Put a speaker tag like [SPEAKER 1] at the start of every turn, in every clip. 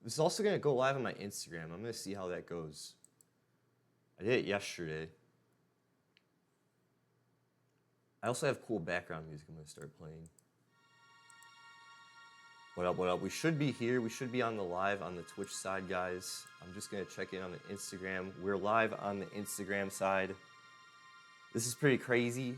[SPEAKER 1] This is also going to go live on my Instagram. I'm going to see how that goes. I did it yesterday. I also have cool background music I'm going to start playing. What up, what up? We should be here. We should be on the live on the Twitch side, guys. I'm just going to check in on the Instagram. We're live on the Instagram side. This is pretty crazy.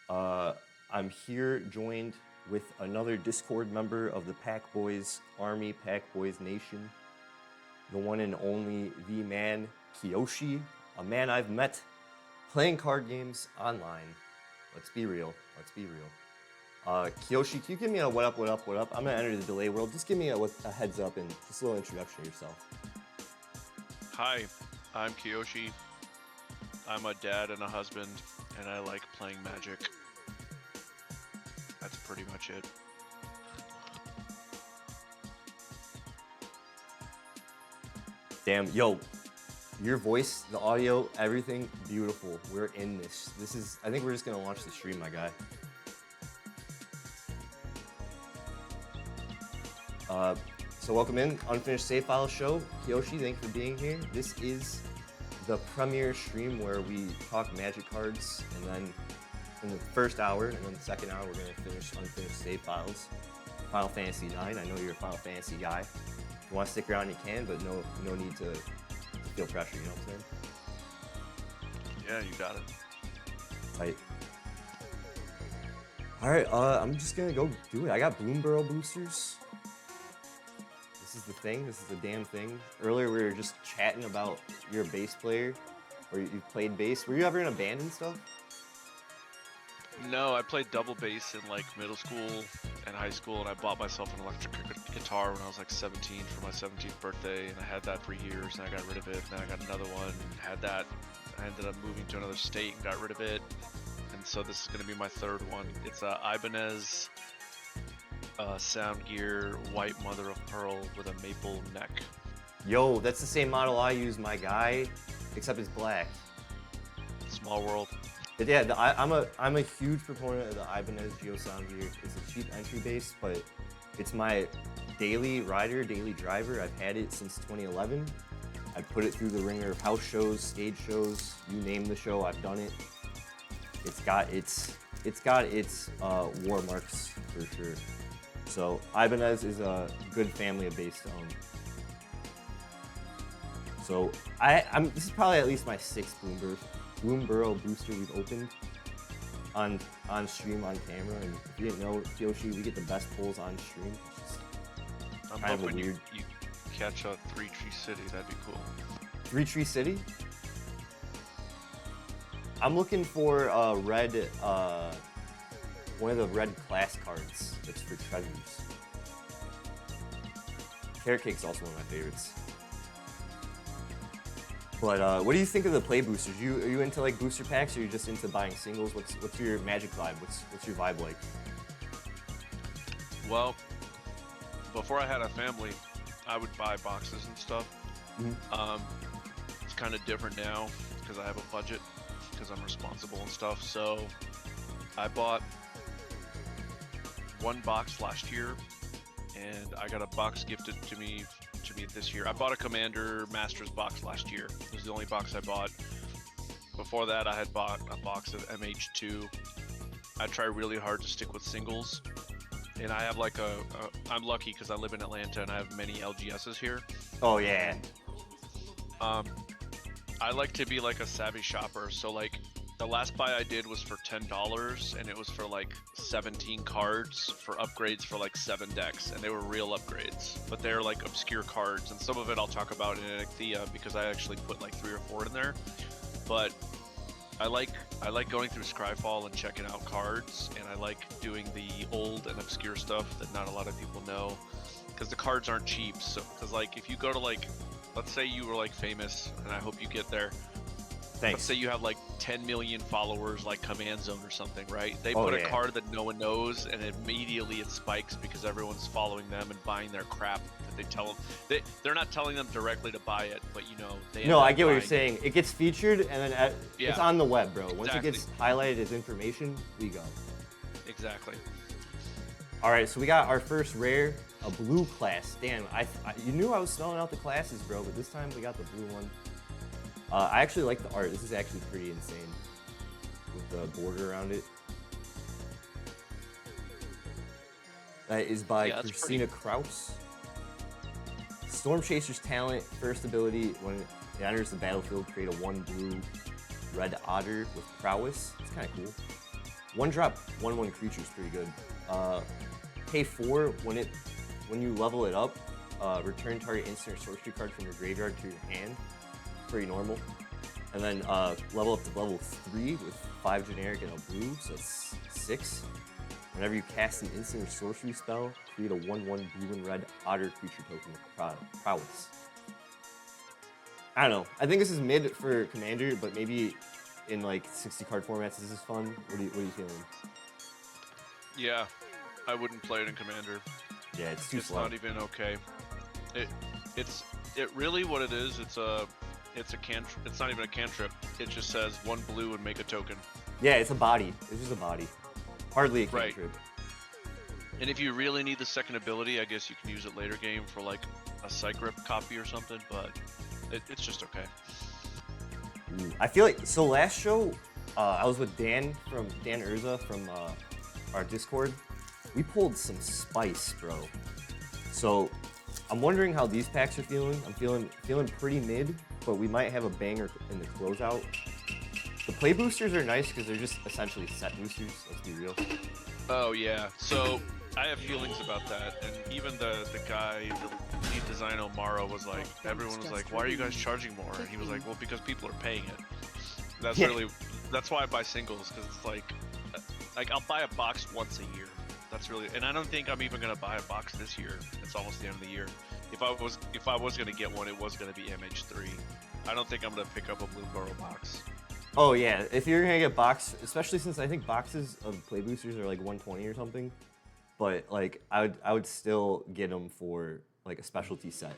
[SPEAKER 1] I'm here joined with another Discord member of the Pack Boys Army, Pack Boys Nation. The one and only, the man, Kiyoshi. A man I've met playing card games online. Let's be real. Let's be real. Kiyoshi, can you give me a what up, what up, what up? I'm gonna enter the delay world. Just give me a heads up and just a little introduction of yourself.
[SPEAKER 2] Hi, I'm Kiyoshi. I'm a dad and a husband, and I like playing Magic. That's pretty much it.
[SPEAKER 1] Damn, yo, your voice, the audio, everything, beautiful. We're in this. This is, I think we're just gonna launch the stream, my guy. So welcome in, Unfinished Save File Show. Kiyoshi, thank you for being here. This is the premiere stream where we talk Magic cards, and then in the first hour, and then the second hour, we're gonna finish Unfinished Save Files. Final Fantasy 9, I know you're a Final Fantasy guy. If you wanna stick around, you can, but no need to feel pressure, you know what I'm saying?
[SPEAKER 2] Yeah, you got it.
[SPEAKER 1] Tight. All right, I'm just gonna go do it. I got Bloom Burrow boosters. This is the thing. This is the damn thing. Earlier we were just chatting about you're a bass player, or you played bass. Were you ever in a band and stuff?
[SPEAKER 2] No, I played double bass in like middle school and high school, and I bought myself an electric guitar when I was like 17 for my 17th birthday, and I had that for years, and I got rid of it, and then I got another one, had that. I ended up moving to another state and got rid of it, and so this is going to be my third one. It's a Ibanez Sound Gear white mother of pearl with a maple neck.
[SPEAKER 1] Yo, that's the same model I use, my guy, except it's black.
[SPEAKER 2] Small world.
[SPEAKER 1] But yeah, I'm a huge proponent of the Ibanez Geo Sound Gear. It's a cheap entry base, but it's my daily rider, daily driver. I've had it since 2011. I put it through the ringer of house shows, stage shows, you name the show, I've done it. It's got its war marks for sure. So Ibanez is a good family of bass to own. So this is probably at least my 6th Bloom Burrow booster we've opened on stream, on camera. And if you didn't know, Kiyoshi, we get the best pulls on stream.
[SPEAKER 2] I'm hoping you catch a 3 Tree City. That'd be cool.
[SPEAKER 1] 3 Tree City? I'm looking for red, one of the red class cards that's for treasures. Carrot Cake's also one of my favorites. But what do you think of the play boosters? Are you into like booster packs, or are you just into buying singles? What's your Magic vibe? What's your vibe like?
[SPEAKER 2] Well, before I had a family, I would buy boxes and stuff. Mm-hmm. It's kind of different now because I have a budget, because I'm responsible and stuff. So I bought 1 box last year, and I got a box gifted to me this year. I bought a Commander Masters box last year. It was the only box I bought. Before that, I had bought a box of MH2. I try really hard to stick with singles, and I have like I'm lucky because I live in Atlanta and I have many LGSs here.
[SPEAKER 1] Oh yeah.
[SPEAKER 2] I like to be like a savvy shopper, so like the last buy I did was for $10, and it was for like 17 cards for upgrades for like 7 decks, and they were real upgrades, but they're like obscure cards, and some of it I'll talk about in Ecthea because I actually put like 3 or 4 in there. But I like going through Scryfall and checking out cards, and I like doing the old and obscure stuff that not a lot of people know, because the cards aren't cheap. So because like if you go to like, let's say you were like famous, and I hope you get there.
[SPEAKER 1] Thanks.
[SPEAKER 2] Let's say you have like 10 million followers like Command Zone or something, right? They put a card that no one knows, and immediately it spikes because everyone's following them and buying their crap that they tell them. They're not telling them directly to buy it, but you know, they
[SPEAKER 1] No, I get what you're saying. It gets featured, and then
[SPEAKER 2] yeah,
[SPEAKER 1] it's on the web, bro. Once
[SPEAKER 2] exactly.
[SPEAKER 1] it gets highlighted as information, we go.
[SPEAKER 2] Exactly.
[SPEAKER 1] All right, so we got our first rare a blue class. Damn, you knew I was smelling out the classes, bro, but this time we got the blue one. I actually like the art. This is actually pretty insane with the border around it. That is by Christina Kraus. Storm Chaser's talent, first ability, when it enters the battlefield, create a 1 blue red otter with prowess. It's kind of cool. 1-drop 1/1 creature is pretty good. Pay 4 when you level it up. Return target instant or sorcery card from your graveyard to your hand. Pretty normal. And then level up to level 3 with 5 generic and a blue, so it's 6. Whenever you cast an instant or sorcery spell, create a 1/1 blue and red otter creature token with prowess. I don't know. I think this is mid for Commander, but maybe in like 60 card formats this is fun. What are you feeling?
[SPEAKER 2] Yeah, I wouldn't play it in Commander.
[SPEAKER 1] Yeah, it's too slow.
[SPEAKER 2] It's not even okay. It's really what it is. It's a cantrip. It's not even a cantrip. It just says 1 blue and make a token.
[SPEAKER 1] Yeah, it's a body. It's just a body. Hardly a cantrip.
[SPEAKER 2] Right. And if you really need the second ability, I guess you can use it later game for like a Psych Rip copy or something, but it's just okay.
[SPEAKER 1] I feel like, so last show, I was with Dan Urza from our Discord. We pulled some spice, bro. So I'm wondering how these packs are feeling. I'm feeling pretty mid, but we might have a banger in the closeout. The play boosters are nice because they're just essentially set boosters, let's be real.
[SPEAKER 2] Oh yeah, so I have feelings about that, and even the guy, the lead designer Omaro was like, everyone was like, why are you guys charging more? And he was like, well, because people are paying it. That's that's why I buy singles, because it's like I'll buy a box once a year. That's really, and I don't think I'm even gonna buy a box this year. It's almost the end of the year. If I was gonna get one, it was gonna be MH3. I don't think I'm gonna pick up a Blue Burrow box.
[SPEAKER 1] Oh yeah, if you're gonna get box, especially since I think boxes of play boosters are like 120 or something, but like I would still get them for like a specialty set.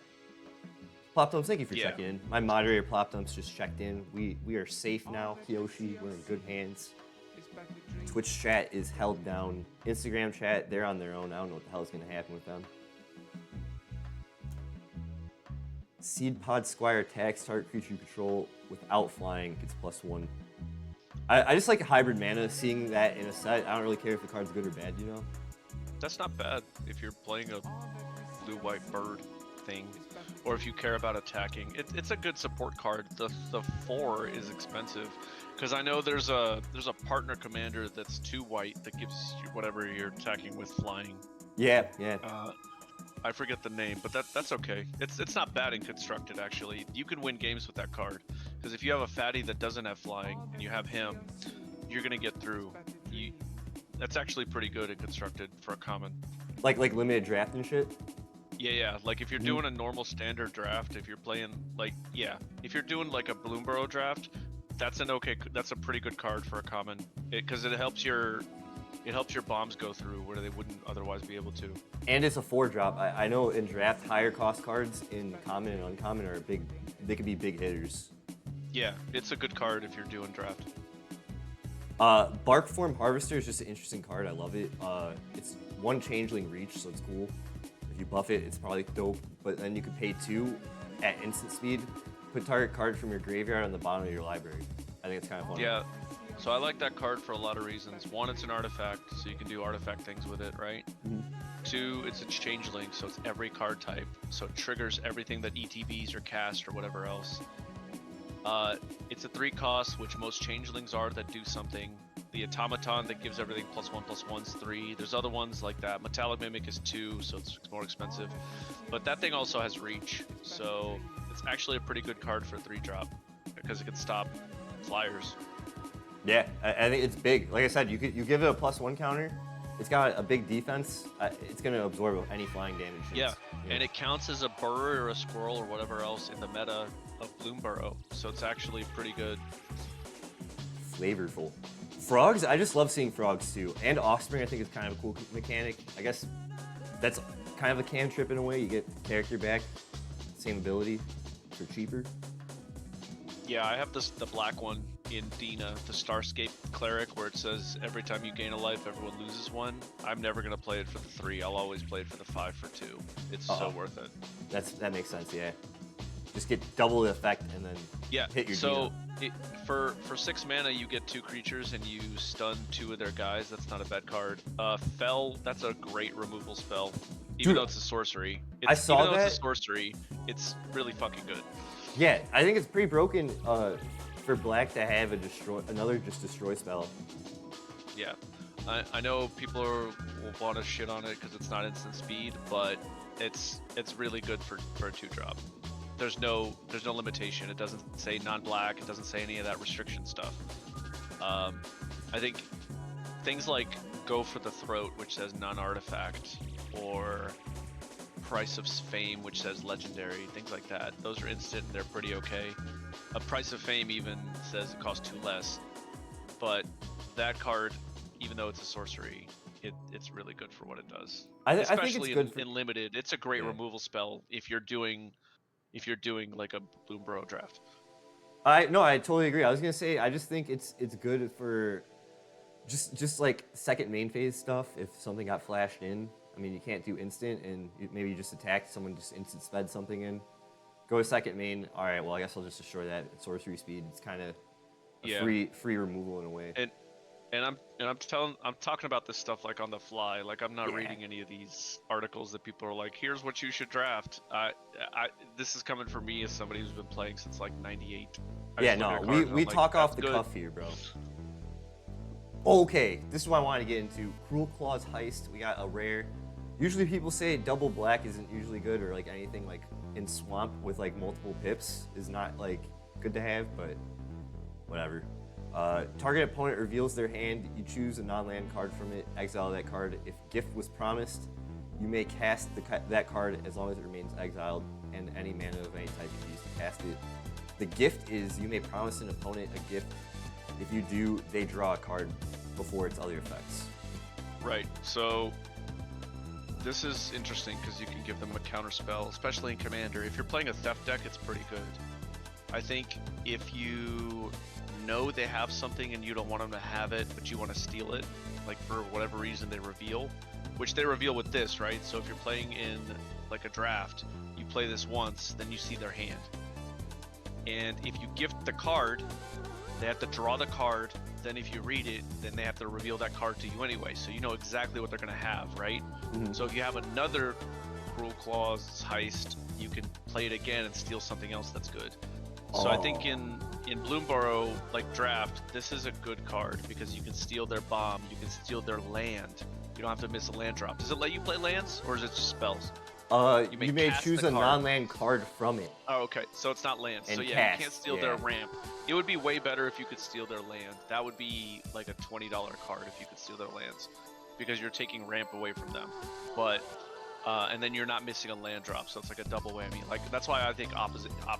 [SPEAKER 1] Plopdumps, thank you for checking in. My moderator Plopdumps just checked in. We are safe now, Kiyoshi. We're in good hands. Twitch chat is held down. Instagram chat, they're on their own. I don't know what the hell is gonna happen with them. Seed Pod Squire attacks target creature you control without flying, gets +1. I just like hybrid mana, seeing that in a set. I don't really care if the card's good or bad, you know?
[SPEAKER 2] That's not bad if you're playing a blue-white bird thing, or if you care about attacking. It's a good support card. The 4 is expensive, because I know there's a partner commander that's 2 white that gives you whatever you're attacking with flying.
[SPEAKER 1] Yeah.
[SPEAKER 2] I forget the name, but that's okay. It's not bad in constructed, actually. You can win games with that card, because if you have a fatty that doesn't have flying and you have him, you're gonna get through. That's actually pretty good in constructed for a common.
[SPEAKER 1] Like limited draft and shit.
[SPEAKER 2] Yeah. Like if you're doing a normal standard draft, if you're playing if you're doing like a Bloomburrow draft, that's a pretty good card for a common, because it helps your bombs go through where they wouldn't otherwise be able to.
[SPEAKER 1] And it's a 4-drop. I know in draft, higher cost cards in common and uncommon are they could be big hitters.
[SPEAKER 2] Yeah, it's a good card if you're doing draft.
[SPEAKER 1] Barkform Harvester is just an interesting card. I love it. It's 1 changeling reach, so it's cool. If you buff it, it's probably dope. But then you could pay 2 at instant speed. Put target card from your graveyard on the bottom of your library. I think it's kind of fun.
[SPEAKER 2] Yeah. So I like that card for a lot of reasons. 1, it's an artifact, so you can do artifact things with it, right?
[SPEAKER 1] Mm-hmm.
[SPEAKER 2] 2, it's a changeling, so it's every card type, so it triggers everything that ETBs or cast or whatever else. It's a 3 cost, which most changelings are that do something. The automaton that gives everything +1/+1 is 3. There's other ones like that. Metallic Mimic is 2, so it's more expensive. But that thing also has reach, so it's actually a pretty good card for a 3-drop, because it can stop flyers.
[SPEAKER 1] Yeah, I think it's big. Like I said, you give it a +1 counter. It's got a big defense. It's gonna absorb any flying damage.
[SPEAKER 2] Yeah, and it counts as a bird or a squirrel or whatever else in the meta of Bloomburrow, so it's actually pretty good.
[SPEAKER 1] Flavorful. Frogs, I just love seeing frogs too. And Offspring, I think is kind of a cool mechanic. I guess that's kind of a cantrip in a way. You get character back, same ability for cheaper.
[SPEAKER 2] Yeah, I have the black one. in Dina, the Starscape Cleric, where it says every time you gain a life, everyone loses one. I'm never gonna play it for the 3. I'll always play it for the 5 for 2. It's so worth it.
[SPEAKER 1] That makes sense. Yeah. Just get double the effect and then hit your
[SPEAKER 2] so
[SPEAKER 1] Dina.
[SPEAKER 2] For 6 mana, you get 2 creatures and you stun 2 of their guys. That's not a bad card. Fell, that's a great removal spell. Even though it's a sorcery.
[SPEAKER 1] I saw
[SPEAKER 2] even though
[SPEAKER 1] that.
[SPEAKER 2] It's a sorcery, it's really fucking good.
[SPEAKER 1] Yeah, I think it's pretty broken for black to have another destroy spell.
[SPEAKER 2] Yeah, I know people will want to shit on it because it's not instant speed, but it's really good for a 2-drop. There's no limitation. It doesn't say non-black. It doesn't say any of that restriction stuff. I think things like Go for the Throat, which says non-artifact, or Price of Fame, which says legendary, things like that. Those are instant and they're pretty okay. A Price of Fame even says it costs 2 less, but that card, even though it's a sorcery, it's really good for what it does.
[SPEAKER 1] I think
[SPEAKER 2] Especially
[SPEAKER 1] it's good
[SPEAKER 2] in limited. It's a great removal spell if you're doing like a Bloomburrow draft.
[SPEAKER 1] I totally agree. I was gonna say I just think it's good for just like second main phase stuff. If something got flashed in, I mean, you can't do instant, and maybe you just attacked someone, just instant sped something in. Go to second main. All right, well, I guess I'll just destroy that at sorcery speed. It's kind of free removal in a way.
[SPEAKER 2] And I'm talking about this stuff like on the fly. Like I'm not reading any of these articles that people are like, here's what you should draft. This is coming from me as somebody who's been playing since like '98.
[SPEAKER 1] We talk off the cuff here, bro. Okay, this is what I wanted to get into. Cruel Claw's Heist. We got a rare. Usually people say double black isn't usually good, or like anything like in Swamp with like multiple pips is not like good to have, but whatever. Target opponent reveals their hand. You choose a non-land card from it. Exile that card. If Gift was promised, you may cast that card as long as it remains exiled, and any mana of any type you use to cast it. The gift is you may promise an opponent a gift. If you do, they draw a card before its other effects.
[SPEAKER 2] Right. So this is interesting because you can give them a counter spell, especially in Commander. If you're playing a Theft deck, it's pretty good. I think if you know they have something and you don't want them to have it, but you want to steal it, like for whatever reason they reveal, which they reveal with this, right? So if you're playing in like a draft, you play this once, then you see their hand. And if you gift the card, they have to draw the card, then if you read it, then they have to reveal that card to you anyway, so you know exactly what they're going to have, right? Mm-hmm. So if you have another Cruel Claw's Heist, you can play it again and steal something else that's good. So I think in Bloomburrow, like draft, this is a good card because you can steal their bomb, you can steal their land. You don't have to miss a land drop. Does it let you play lands, or is it just spells?
[SPEAKER 1] You may choose a non-land card from it.
[SPEAKER 2] Oh, okay. So it's not lands. So yeah, you can't steal their ramp. It would be way better if you could steal their land. That would be like a $20 card if you could steal their lands, because you're taking ramp away from them. But and then you're not missing a land drop, so it's like a double whammy. Like that's why I think Op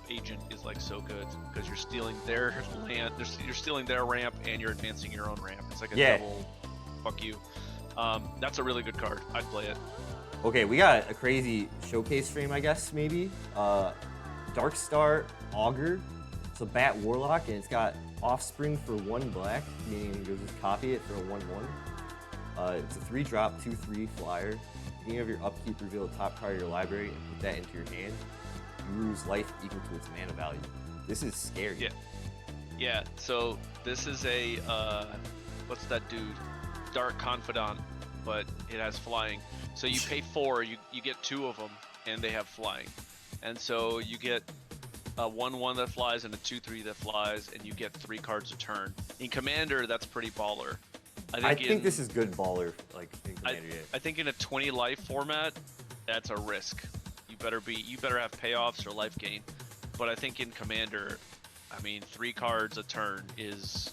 [SPEAKER 2] Agent is like so good, because you're stealing their land, you're stealing their ramp, and you're advancing your own ramp. It's like a double. Fuck you. That's a really good card. I'd play it.
[SPEAKER 1] Okay, we got a crazy showcase frame, I guess, maybe. Darkstar Augur. It's a Bat Warlock, and it's got Offspring for 1 black, meaning you'll just copy it for a 1/1. It's a 3-drop, 2/3 flyer. Beginning of your upkeep, reveal the top card of your library and put that into your hand. You lose life equal to its mana value. This is scary.
[SPEAKER 2] Yeah, so this is a, what's that dude? Dark Confidant, but it has flying. So you pay 4, you get 2 of them, and they have flying. And so you get a 1/1 that flies and a 2/3 that flies, and you get 3 cards a turn. In Commander, that's pretty baller.
[SPEAKER 1] I think this is good baller, like in Commander.
[SPEAKER 2] I think in a 20 life format, that's a risk. You better have payoffs or life gain. But I think in Commander, I mean, 3 cards a turn is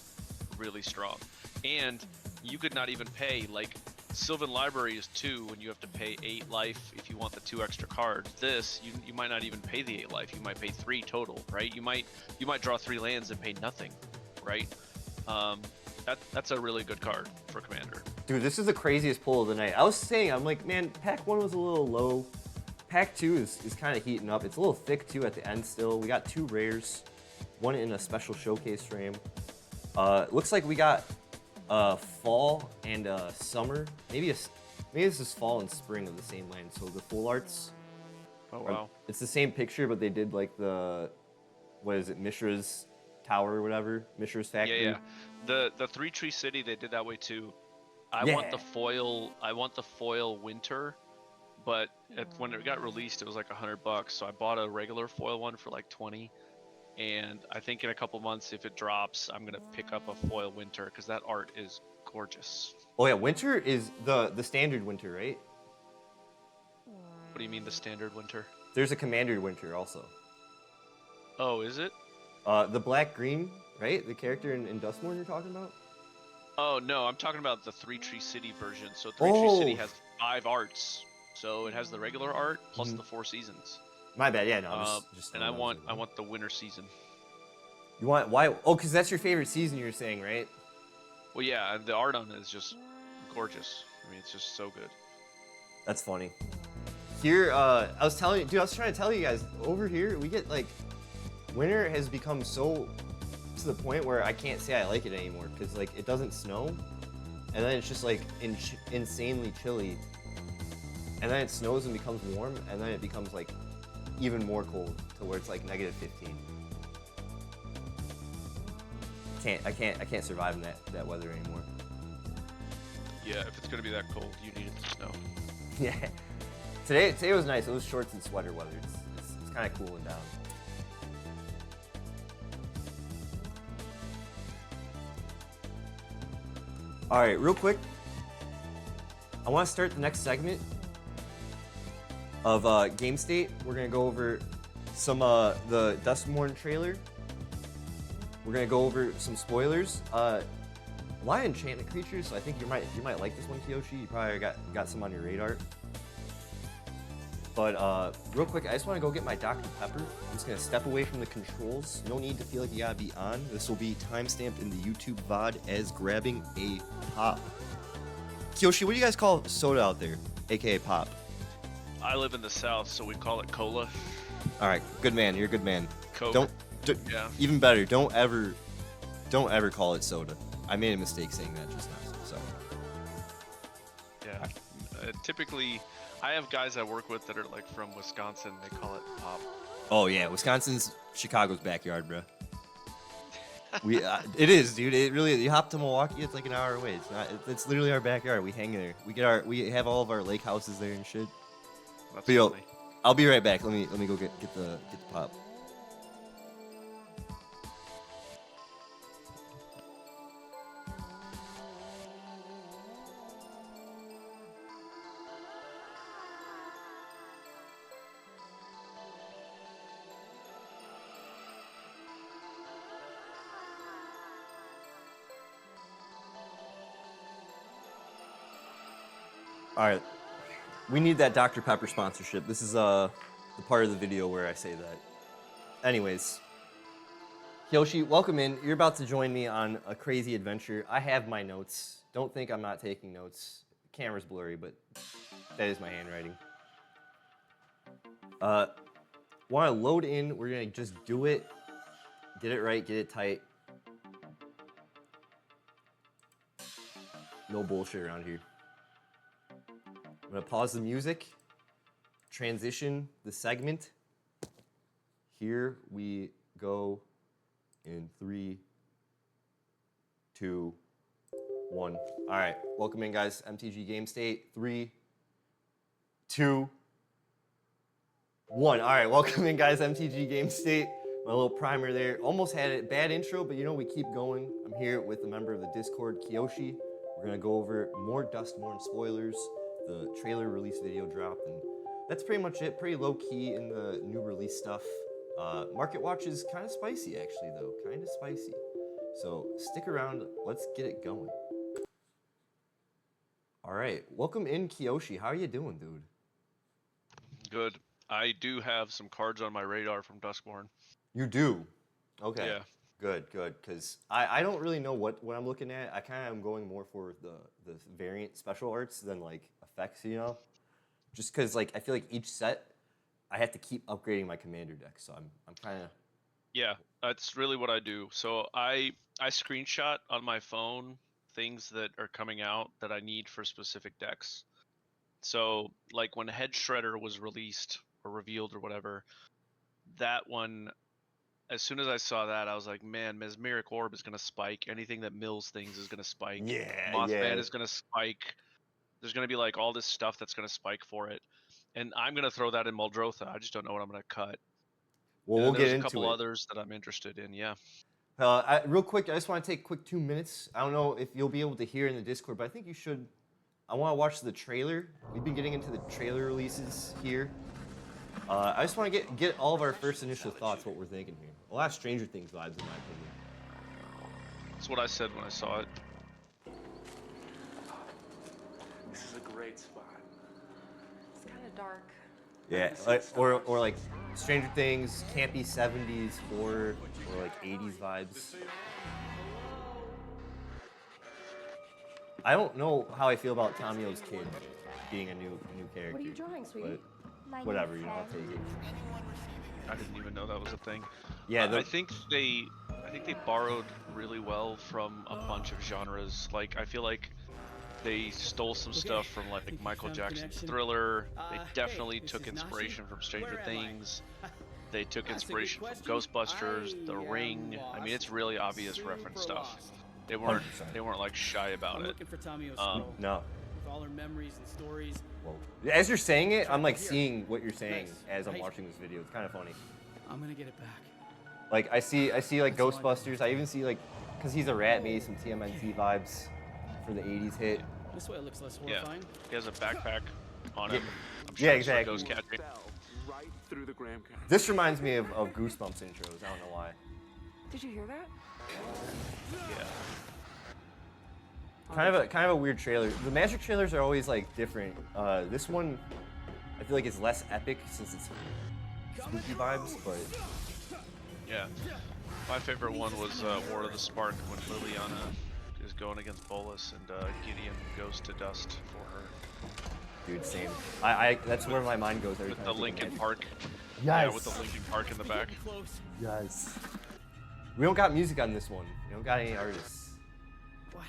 [SPEAKER 2] really strong. And you could not even pay, like, Sylvan Library is 2, and you have to pay 8 life if you want the 2 extra cards. This, you might not even pay the 8 life. You might pay 3 total, right? You might draw 3 lands and pay nothing, right? That's a really good card for Commander.
[SPEAKER 1] Dude, this is the craziest pull of the night. I was saying, I'm like, man, Pack 1 was a little low. Pack 2 is kind of heating up. It's a little thick, too, at the end still. We got 2 rares, 1 in a special showcase frame. Looks like we got fall and summer. Maybe this is fall and spring of the same land. So the full arts.
[SPEAKER 2] Oh wow.
[SPEAKER 1] It's the same picture, but they did like what is it, Mishra's Tower or whatever, Mishra's factory.
[SPEAKER 2] Yeah, yeah. The Three Tree City, they did that way too. I
[SPEAKER 1] Yeah.
[SPEAKER 2] want the foil. I want the foil winter, but when it got released, it was like $100. So I bought a regular foil one for like 20. And I think in a couple months, if it drops, I'm gonna pick up a foil winter because that art is gorgeous.
[SPEAKER 1] Oh yeah, winter is the standard winter, right?
[SPEAKER 2] What do you mean the standard winter?
[SPEAKER 1] There's a commander winter also.
[SPEAKER 2] Oh, is it?
[SPEAKER 1] The black green, right? The character in Dustmorn you're talking about?
[SPEAKER 2] Oh no, I'm talking about the Three Tree City version. So Three Tree City has 5 arts. So it has the regular art plus the 4 seasons.
[SPEAKER 1] My bad. Yeah, no. Just
[SPEAKER 2] and I want the winter season.
[SPEAKER 1] You want why? Oh, because that's your favorite season. You're saying, right?
[SPEAKER 2] Well, yeah, the art on it is just gorgeous. I mean, it's just so good.
[SPEAKER 1] That's funny. Here, I was trying to tell you guys, over here, we get like, winter has become so to the point where I can't say I like it anymore because like it doesn't snow, and then it's just like insanely chilly, and then it snows and becomes warm, and then it becomes like even more cold to where it's like -15. I can't survive in that weather anymore.
[SPEAKER 2] Yeah, if it's gonna be that cold, you need it to snow.
[SPEAKER 1] Yeah. Today was nice. It was shorts and sweater weather. It's kind of cooling down. All right, real quick. I want to start the next segment of Game State. We're gonna go over some the Dustmorn trailer. We're gonna go over some spoilers. A lot of enchantment creatures, so I think you might like this one, Kiyoshi. You probably got some on your radar. But real quick, I just want to go get my Dr. Pepper. I'm just gonna step away from the controls. No need to feel like you gotta be on. This will be timestamped in the YouTube VOD as grabbing a pop. Kiyoshi, what do you guys call soda out there, aka pop?
[SPEAKER 2] I live in the South, so we call it cola.
[SPEAKER 1] All right, good man. You're a good man.
[SPEAKER 2] Coke.
[SPEAKER 1] Yeah. Even better, don't ever call it soda. I made a mistake saying that just now. So sorry.
[SPEAKER 2] Yeah. Typically, I have guys I work with that are like from Wisconsin. They call it pop.
[SPEAKER 1] Oh yeah, Wisconsin's Chicago's backyard, bro. It is, dude. It really. You hop to Milwaukee, it's like an hour away. It's not. It's literally our backyard. We hang there. We have all of our lake houses there and shit.
[SPEAKER 2] That's
[SPEAKER 1] but yo,
[SPEAKER 2] funny.
[SPEAKER 1] I'll be right back. Let me go get the pop. All right, we need that Dr. Pepper sponsorship. This is the part of the video where I say that. Anyways, Kyoshi, welcome in. You're about to join me on a crazy adventure. I have my notes. Don't think I'm not taking notes. The camera's blurry, but that is my handwriting. Want to load in? We're gonna just do it. Get it right. Get it tight. No bullshit around here. I'm gonna pause the music, transition the segment. Here we go in 3, 2, 1. All right, welcome in, guys. MTG Game State. 3, 2, 1. All right, welcome in, guys. MTG Game State. My little primer there. Almost had a bad intro, but you know, we keep going. I'm here with a member of the Discord, Kiyoshi. We're gonna go over more Dustmorn spoilers. The trailer release video dropped, and that's pretty much it. Pretty low key in the new release stuff. Market Watch is kind of spicy, actually, though. Kind of spicy. So stick around. Let's get it going. All right, welcome in, Kiyoshi. How are you doing, dude?
[SPEAKER 2] Good. I do have some cards on my radar from Duskborn.
[SPEAKER 1] You do? Okay.
[SPEAKER 2] Yeah.
[SPEAKER 1] Good. Because I don't really know what I'm looking at. I kind of am going more for the variant special arts than like effects, you know? Just because like I feel like each set I have to keep upgrading my commander deck, so I'm kind of
[SPEAKER 2] Yeah, that's really what I do. So I screenshot on my phone things that are coming out that I need for specific decks. So like when Head Shredder was released or revealed or whatever, that one, as soon as I saw that, I was like, man, Mesmeric Orb is gonna spike. Anything that mills things is gonna spike.
[SPEAKER 1] Yeah,
[SPEAKER 2] Mothman
[SPEAKER 1] yeah.
[SPEAKER 2] is gonna spike. There's gonna be like all this stuff that's gonna spike for it. And I'm gonna throw that in Muldrotha. I just don't know what I'm gonna cut.
[SPEAKER 1] Well,
[SPEAKER 2] And
[SPEAKER 1] we'll
[SPEAKER 2] then
[SPEAKER 1] get
[SPEAKER 2] there's a
[SPEAKER 1] into
[SPEAKER 2] couple
[SPEAKER 1] it.
[SPEAKER 2] others that I'm interested in. Yeah.
[SPEAKER 1] Real quick, I just want to take a quick 2 minutes. I don't know if you'll be able to hear in the Discord, but I think you should. I want to watch the trailer. We've been getting into the trailer releases here. I just want to get all of our first initial thoughts, what we're thinking here. A lot of Stranger Things vibes, in my opinion.
[SPEAKER 2] That's what I said when I saw it.
[SPEAKER 3] This is a great spot.
[SPEAKER 4] It's kind of dark.
[SPEAKER 1] Yeah, or like Stranger Things, campy 70s horror, or like 80s vibes. I don't know how I feel about Tomio's kid being a new character.
[SPEAKER 4] What are you drawing, sweetie?
[SPEAKER 1] But whatever, you know, I'll take it.
[SPEAKER 2] I didn't even know that was a thing.
[SPEAKER 1] Yeah,
[SPEAKER 2] I think they borrowed really well from a bunch of genres. Like I feel like they stole some stuff from like Michael Jackson's Thriller. They definitely took inspiration from Stranger Things. They took inspiration from Ghostbusters, The Ring. I mean, it's really obvious reference stuff. They weren't
[SPEAKER 1] 100%.
[SPEAKER 2] like shy about it.
[SPEAKER 5] Looking for Tomio's
[SPEAKER 1] No.
[SPEAKER 5] with all her memories and stories.
[SPEAKER 1] Well, as you're saying it, I'm like seeing what you're saying as I'm watching this video. It's kind of funny.
[SPEAKER 5] I'm gonna get it back.
[SPEAKER 1] Like I see like Ghostbusters. I even see like, cause he's a rat, maybe some TMNT vibes for the '80s hit.
[SPEAKER 5] This way it looks less
[SPEAKER 2] Yeah,
[SPEAKER 5] horrifying.
[SPEAKER 2] he has a backpack on him. I'm
[SPEAKER 1] Yeah,
[SPEAKER 2] it's for
[SPEAKER 1] exactly.
[SPEAKER 2] ghost catching.
[SPEAKER 3] Right through the graham cracker.
[SPEAKER 1] This reminds me of Goosebumps intros. I don't know why.
[SPEAKER 4] Did you hear that?
[SPEAKER 2] Yeah.
[SPEAKER 1] Kind of a weird trailer. The Magic trailers are always like different. This one, I feel like it's less epic since it's spooky vibes, but
[SPEAKER 2] Yeah. My favorite one was War of the Spark when Liliana is going against Bolus and Gideon goes to dust for her.
[SPEAKER 1] dude, same. I that's where my mind goes every
[SPEAKER 2] With
[SPEAKER 1] time.
[SPEAKER 2] the
[SPEAKER 1] I think of
[SPEAKER 2] Linkin
[SPEAKER 1] Magic.
[SPEAKER 2] Park.
[SPEAKER 1] Yes.
[SPEAKER 2] Yeah, with the Linkin Park in the back.
[SPEAKER 1] Yes. We don't got music on this one. We don't got any artists.
[SPEAKER 5] What?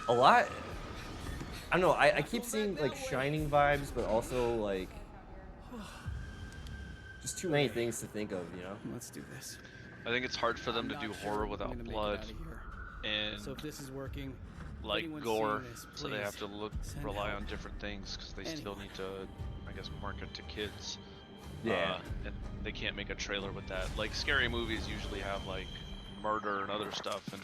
[SPEAKER 1] A lot. I don't know. I keep seeing like Shining vibes, but also like just too many things to think of, you know.
[SPEAKER 5] Let's do this.
[SPEAKER 2] I think it's hard for them to do horror
[SPEAKER 5] I'm
[SPEAKER 2] without
[SPEAKER 5] gonna make it
[SPEAKER 2] blood
[SPEAKER 5] out of here.
[SPEAKER 2] and
[SPEAKER 5] So if this is working,
[SPEAKER 2] like
[SPEAKER 5] anyone
[SPEAKER 2] gore,
[SPEAKER 5] seeing this,
[SPEAKER 2] so they have to
[SPEAKER 5] please send
[SPEAKER 2] rely
[SPEAKER 5] help.
[SPEAKER 2] on different things because they still need to, I guess, market to kids.
[SPEAKER 1] Yeah.
[SPEAKER 2] And they can't make a trailer with that. Like scary movies usually have like murder and other stuff, and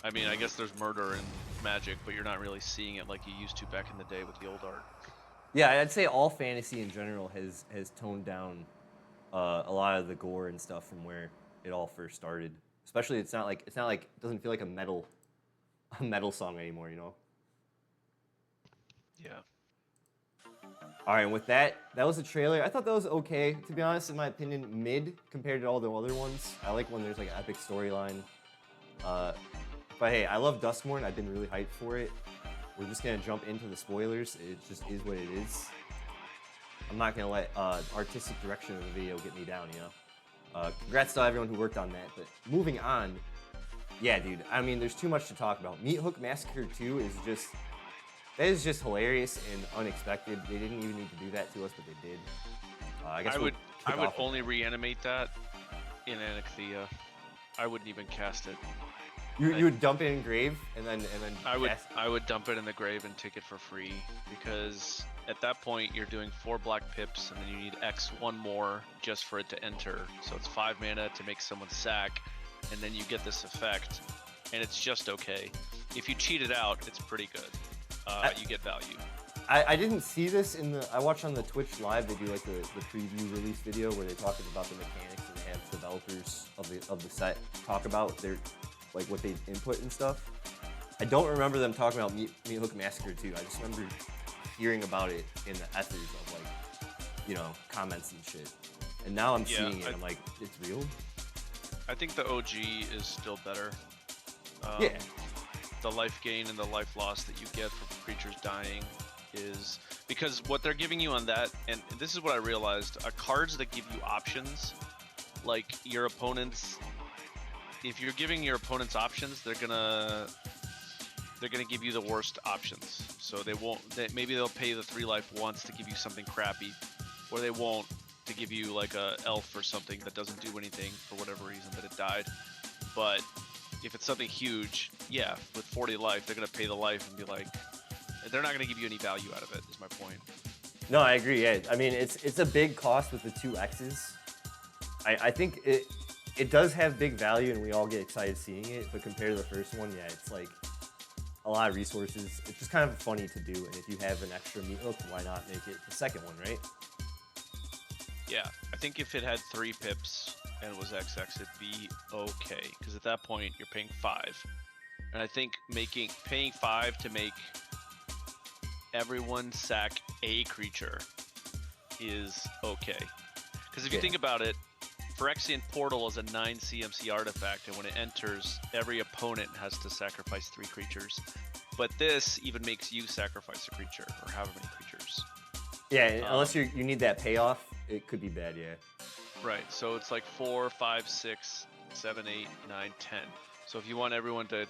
[SPEAKER 2] I mean, I guess there's murder in Magic, but you're not really seeing it like you used to back in the day with the old art.
[SPEAKER 1] Yeah, I'd say all fantasy in general has toned down a lot of the gore and stuff from where it all first started. Especially, it's not like it doesn't feel like a metal song anymore, you know.
[SPEAKER 2] Yeah.
[SPEAKER 1] All right, and with that was the trailer. I thought that was okay, to be honest. In my opinion, mid compared to all the other ones. I like when there's like an epic storyline. But hey, I love Duskmorn. I've been really hyped for it. We're just gonna jump into the spoilers. It just is what it is. I'm not gonna let artistic direction of the video get me down, you know. Congrats to everyone who worked on that. But moving on, yeah, dude. I mean, there's too much to talk about. Meat Hook Massacre 2 is just hilarious and unexpected. They didn't even need to do that to us, but they did. I guess
[SPEAKER 2] I would
[SPEAKER 1] kick off with
[SPEAKER 2] only reanimate that in Anacthea. I wouldn't even cast it.
[SPEAKER 1] You would dump it in grave and then
[SPEAKER 2] I would dump it in the grave and take it for free, because at that point you're doing 4 black pips and then you need X one more just for it to enter. So it's 5 mana to make someone sack, and then you get this effect, and it's just okay. If you cheat it out, it's pretty good. You get value.
[SPEAKER 1] I didn't see this I watched on the Twitch live. They do like the preview release video where they talk about the mechanics, and they have developers of the set talk about their like what they input and stuff. I don't remember them talking about Meat Hook Massacre 2. I just remember hearing about it in the ethers of like, you know, comments and shit. And now I'm seeing it, and I'm like, it's real?
[SPEAKER 2] I think the OG is still better.
[SPEAKER 1] Yeah.
[SPEAKER 2] The life gain and the life loss that you get from creatures dying is because what they're giving you on that, and this is what I realized, cards that give you options, like your opponents. If you're giving your opponents options, they're gonna give you the worst options. So they won't. Maybe they'll pay the 3 life once to give you something crappy, or they won't to give you like a elf or something that doesn't do anything for whatever reason that it died. But if it's something huge, yeah, with 40 life, they're gonna pay the life and be like, they're not gonna give you any value out of it. Is my point.
[SPEAKER 1] No, I agree. Yeah, I mean it's a big cost with the 2 X's. I think it does have big value, and we all get excited seeing it. But compared to the first one, yeah, it's like a lot of resources. It's just kind of funny to do, and if you have an extra meat hook, why not make it the second one, right?
[SPEAKER 2] Yeah, I think if it had 3 pips and it was XX, it'd be okay. Because at that point, you're paying 5, and I think paying 5 to make everyone sack a creature is okay. Because if you think about it, Phyrexian Portal is a 9 CMC artifact, and when it enters, every opponent has to sacrifice 3 creatures. But this even makes you sacrifice a creature, or however many creatures.
[SPEAKER 1] Yeah, unless you need that payoff, it could be bad, yeah.
[SPEAKER 2] Right, so it's like 4, 5, 6, 7, 8, 9, 10. So if you want everyone to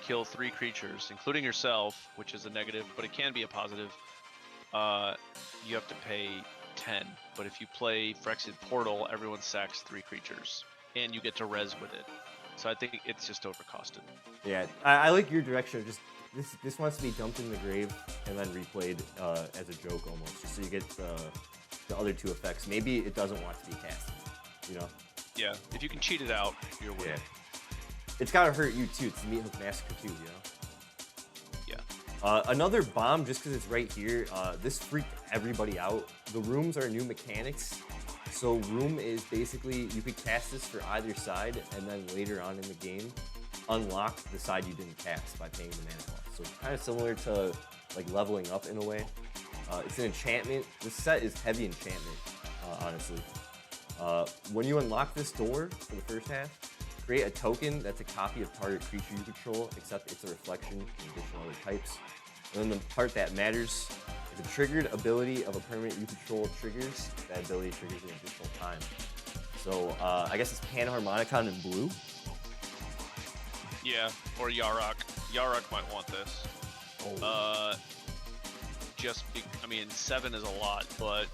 [SPEAKER 2] kill 3 creatures, including yourself, which is a negative, but it can be a positive, you have to pay 10. But if you play Phyrexian Portal, everyone sacks 3 creatures, and you get to res with it. So I think it's just overcosted.
[SPEAKER 1] Yeah, I like your direction of just this wants to be dumped in the grave and then replayed as a joke almost, just so you get the other 2 effects. Maybe it doesn't want to be cast, you know?
[SPEAKER 2] Yeah, if you can cheat it out, you're winning.
[SPEAKER 1] Yeah. It's gotta hurt you too. It's the Meat Hook Massacre too, you know?
[SPEAKER 2] Yeah.
[SPEAKER 1] Another bomb, just because it's right here, this freaked everybody out. The rooms are new mechanics. So room is basically, you could cast this for either side, and then later on in the game, unlock the side you didn't cast by paying the mana cost. So it's kind of similar to like leveling up in a way. It's an enchantment. This set is heavy enchantment, honestly. When you unlock this door for the first half, create a token that's a copy of target creature you control, except it's a reflection in additional other types. And then the part that matters, if a triggered ability of a permanent you control triggers, that ability triggers an additional time. So I guess it's Panharmonicon in blue.
[SPEAKER 2] Yeah, or Yarok. Yarok might want this.
[SPEAKER 1] Oh.
[SPEAKER 2] I mean, 7 is a lot, but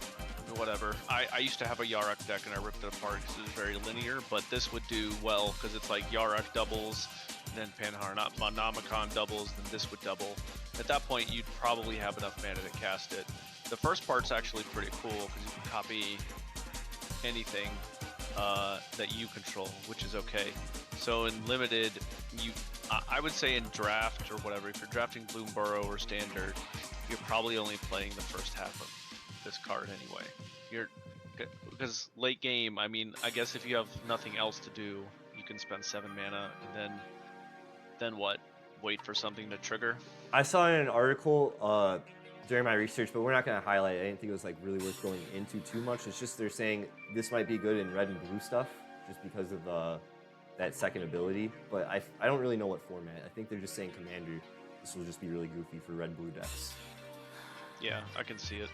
[SPEAKER 2] whatever. I used to have a Yarok deck and I ripped it apart because it was very linear, but this would do well because it's like Yarok doubles, then Panharmonicon doubles, then this would double. At that point, you'd probably have enough mana to cast it. The first part's actually pretty cool because you can copy anything that you control, which is okay. So in limited, I would say in draft or whatever, if you're drafting Bloomburrow or Standard, you're probably only playing the first half of this card anyway. Because late game, I mean, I guess if you have nothing else to do, you can spend 7 mana and then what? Wait for something to trigger?
[SPEAKER 1] I saw in an article during my research, but we're not going to highlight it. I didn't think it was like really worth going into too much. It's just they're saying this might be good in red and blue stuff, just because of that second ability. But I don't really know what format. I think they're just saying Commander. This will just be really goofy for red-blue decks.
[SPEAKER 2] Yeah, I can see it.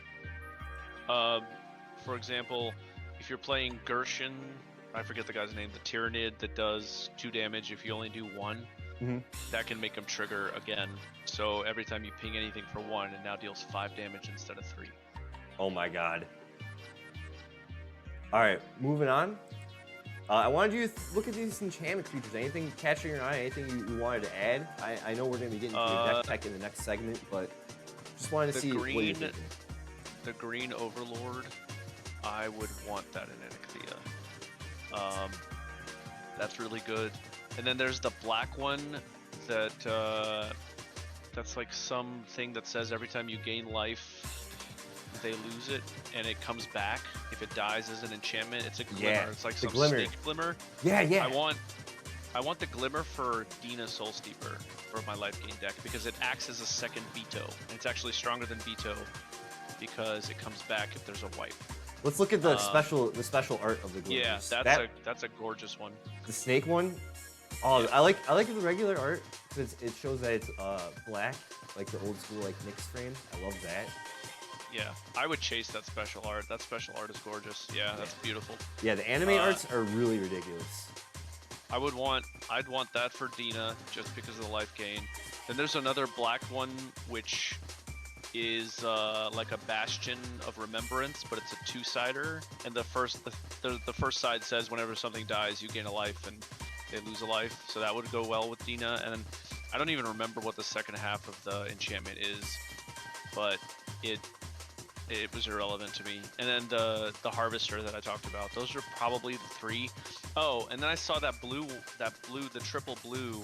[SPEAKER 2] For example, if you're playing Gershon, I forget the guy's name, the Tyrannid that does 2 damage if you only do 1, that can make him trigger again. So every time you ping anything for 1, it now deals 5 damage instead of 3.
[SPEAKER 1] Oh my god. Alright, moving on. I wanted you to look at these enchantment creatures. Anything catching your eye? Anything you wanted to add? I know we're going to be getting to your deck tech in the next segment, but just wanted to see what you're thinking.
[SPEAKER 2] The green Overlord, I would want that in Onyxia. That's really good. And then there's the black one that's like something that says every time you gain life, they lose it, and it comes back if it dies as an enchantment. It's a glimmer.
[SPEAKER 1] Yeah,
[SPEAKER 2] it's like
[SPEAKER 1] the
[SPEAKER 2] some
[SPEAKER 1] glimmer.
[SPEAKER 2] snake glimmer.
[SPEAKER 1] Yeah.
[SPEAKER 2] I want the glimmer for Dina Soulsteeper for my life gain deck because it acts as a second veto. And it's actually stronger than veto because it comes back if there's a wipe.
[SPEAKER 1] Let's look at the special art of the glimmer.
[SPEAKER 2] Yeah, that's a gorgeous one.
[SPEAKER 1] The snake one, Oh,
[SPEAKER 2] Yeah.
[SPEAKER 1] I like the regular art because it shows that it's black, like the old school like Knicks frame. I love that.
[SPEAKER 2] Yeah, I would chase that special art. That special art is gorgeous. Yeah, that's beautiful.
[SPEAKER 1] Yeah, the anime arts are really ridiculous.
[SPEAKER 2] I'd want that for Dina just because of the life gain. Then there's another black one which is like a bastion of remembrance, but it's a two-sider, and the first side says whenever something dies, you gain a life and they lose a life. So that would go well with Dina. And then I don't even remember what the second half of the enchantment is, but it was irrelevant to me. And then the harvester that I talked about, those are probably the three. Oh, and then I saw that blue, the triple blue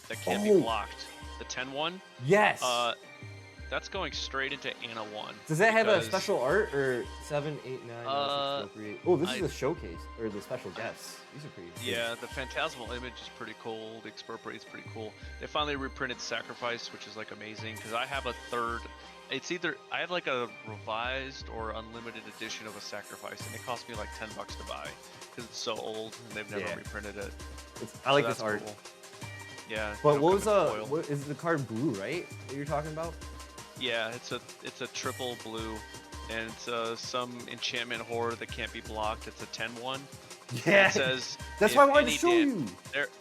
[SPEAKER 2] that can't be blocked, the 10-1.
[SPEAKER 1] Yes.
[SPEAKER 2] That's going straight into Ana 1.
[SPEAKER 1] Does that have a special art or 7, 8, 9? Oh, this is the showcase or the special guests. These are pretty.
[SPEAKER 2] Yeah, the phantasmal image is pretty cool. The expropriate is pretty cool. They finally reprinted Sacrifice, which is like amazing because I have a third. It's either I have like a revised or unlimited edition of a Sacrifice, and it cost me like $10 to buy because it's so old and they've never reprinted it.
[SPEAKER 1] I like this art.
[SPEAKER 2] Cool. Yeah.
[SPEAKER 1] But what is the card blue, right? That you're talking about?
[SPEAKER 2] Yeah, it's a triple blue, and it's some enchantment horror that can't be blocked. It's a 10-1.
[SPEAKER 1] Yeah.
[SPEAKER 2] It says
[SPEAKER 1] that's why I wanted to show you.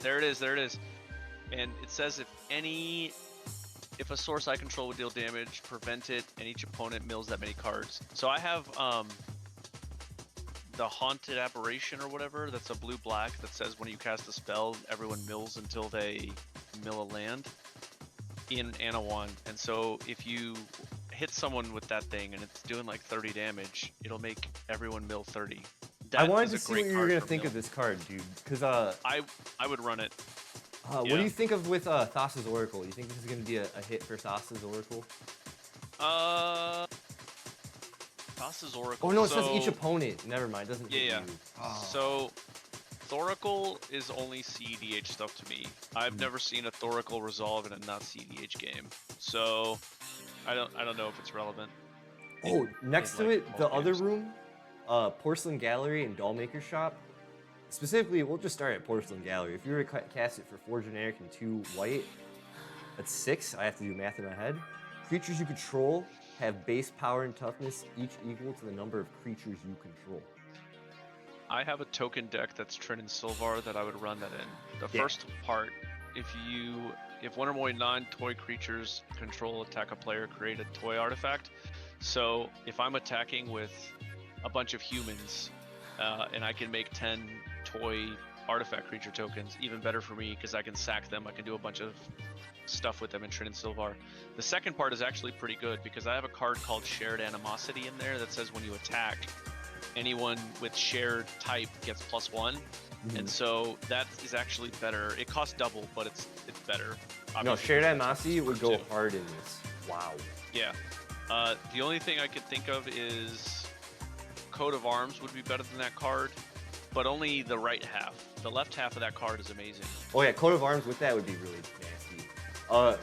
[SPEAKER 2] There it is. And it says if a source I control would deal damage, prevent it, and each opponent mills that many cards. So I have the Haunted Aberration or whatever. That's a blue-black that says when you cast a spell, everyone mills until they mill a land in Ana 1. And so if you hit someone with that thing and it's doing like 30 damage, it'll make everyone mill 30.
[SPEAKER 1] I wanted to see what you were gonna think of this card, dude. Because
[SPEAKER 2] I would run it.
[SPEAKER 1] What do you think of with Thassa's Oracle? You think this is gonna be a hit for Thassa's Oracle?
[SPEAKER 2] Thassa's Oracle.
[SPEAKER 1] Oh no, it says each opponent. Never mind, it doesn't.
[SPEAKER 2] Yeah.
[SPEAKER 1] You. Oh.
[SPEAKER 2] So Thoracle is only CEDH stuff to me. I've never seen a Thoracle resolve in a not CEDH game, so I don't know if it's relevant.
[SPEAKER 1] Oh, next to it, the other room, Porcelain Gallery and Dollmaker Shop. Specifically, we'll just start at Porcelain Gallery. If you were to cast it for 4 generic and 2 white, that's 6. I have to do math in my head. Creatures you control have base power and toughness, each equal to the number of creatures you control.
[SPEAKER 2] I have a token deck that's Trin and Sylvar that I would run that in. The first part, if one or more non-toy creatures control attack a player, create a toy artifact. So if I'm attacking with a bunch of humans, and I can make 10 toy artifact creature tokens, even better for me because I can sack them. I can do a bunch of stuff with them in Trin and Sylvar. The second part is actually pretty good because I have a card called Shared Animosity in there that says when you attack, anyone with shared type gets +1, and so that is actually better. It costs double, but it's better. Obviously,
[SPEAKER 1] no, Shared Animosity would go hard in this. Wow.
[SPEAKER 2] Yeah. The only thing I could think of is Coat of Arms would be better than that card, but only the right half. The left half of that card is amazing.
[SPEAKER 1] Oh yeah, Coat of Arms with that would be really nasty.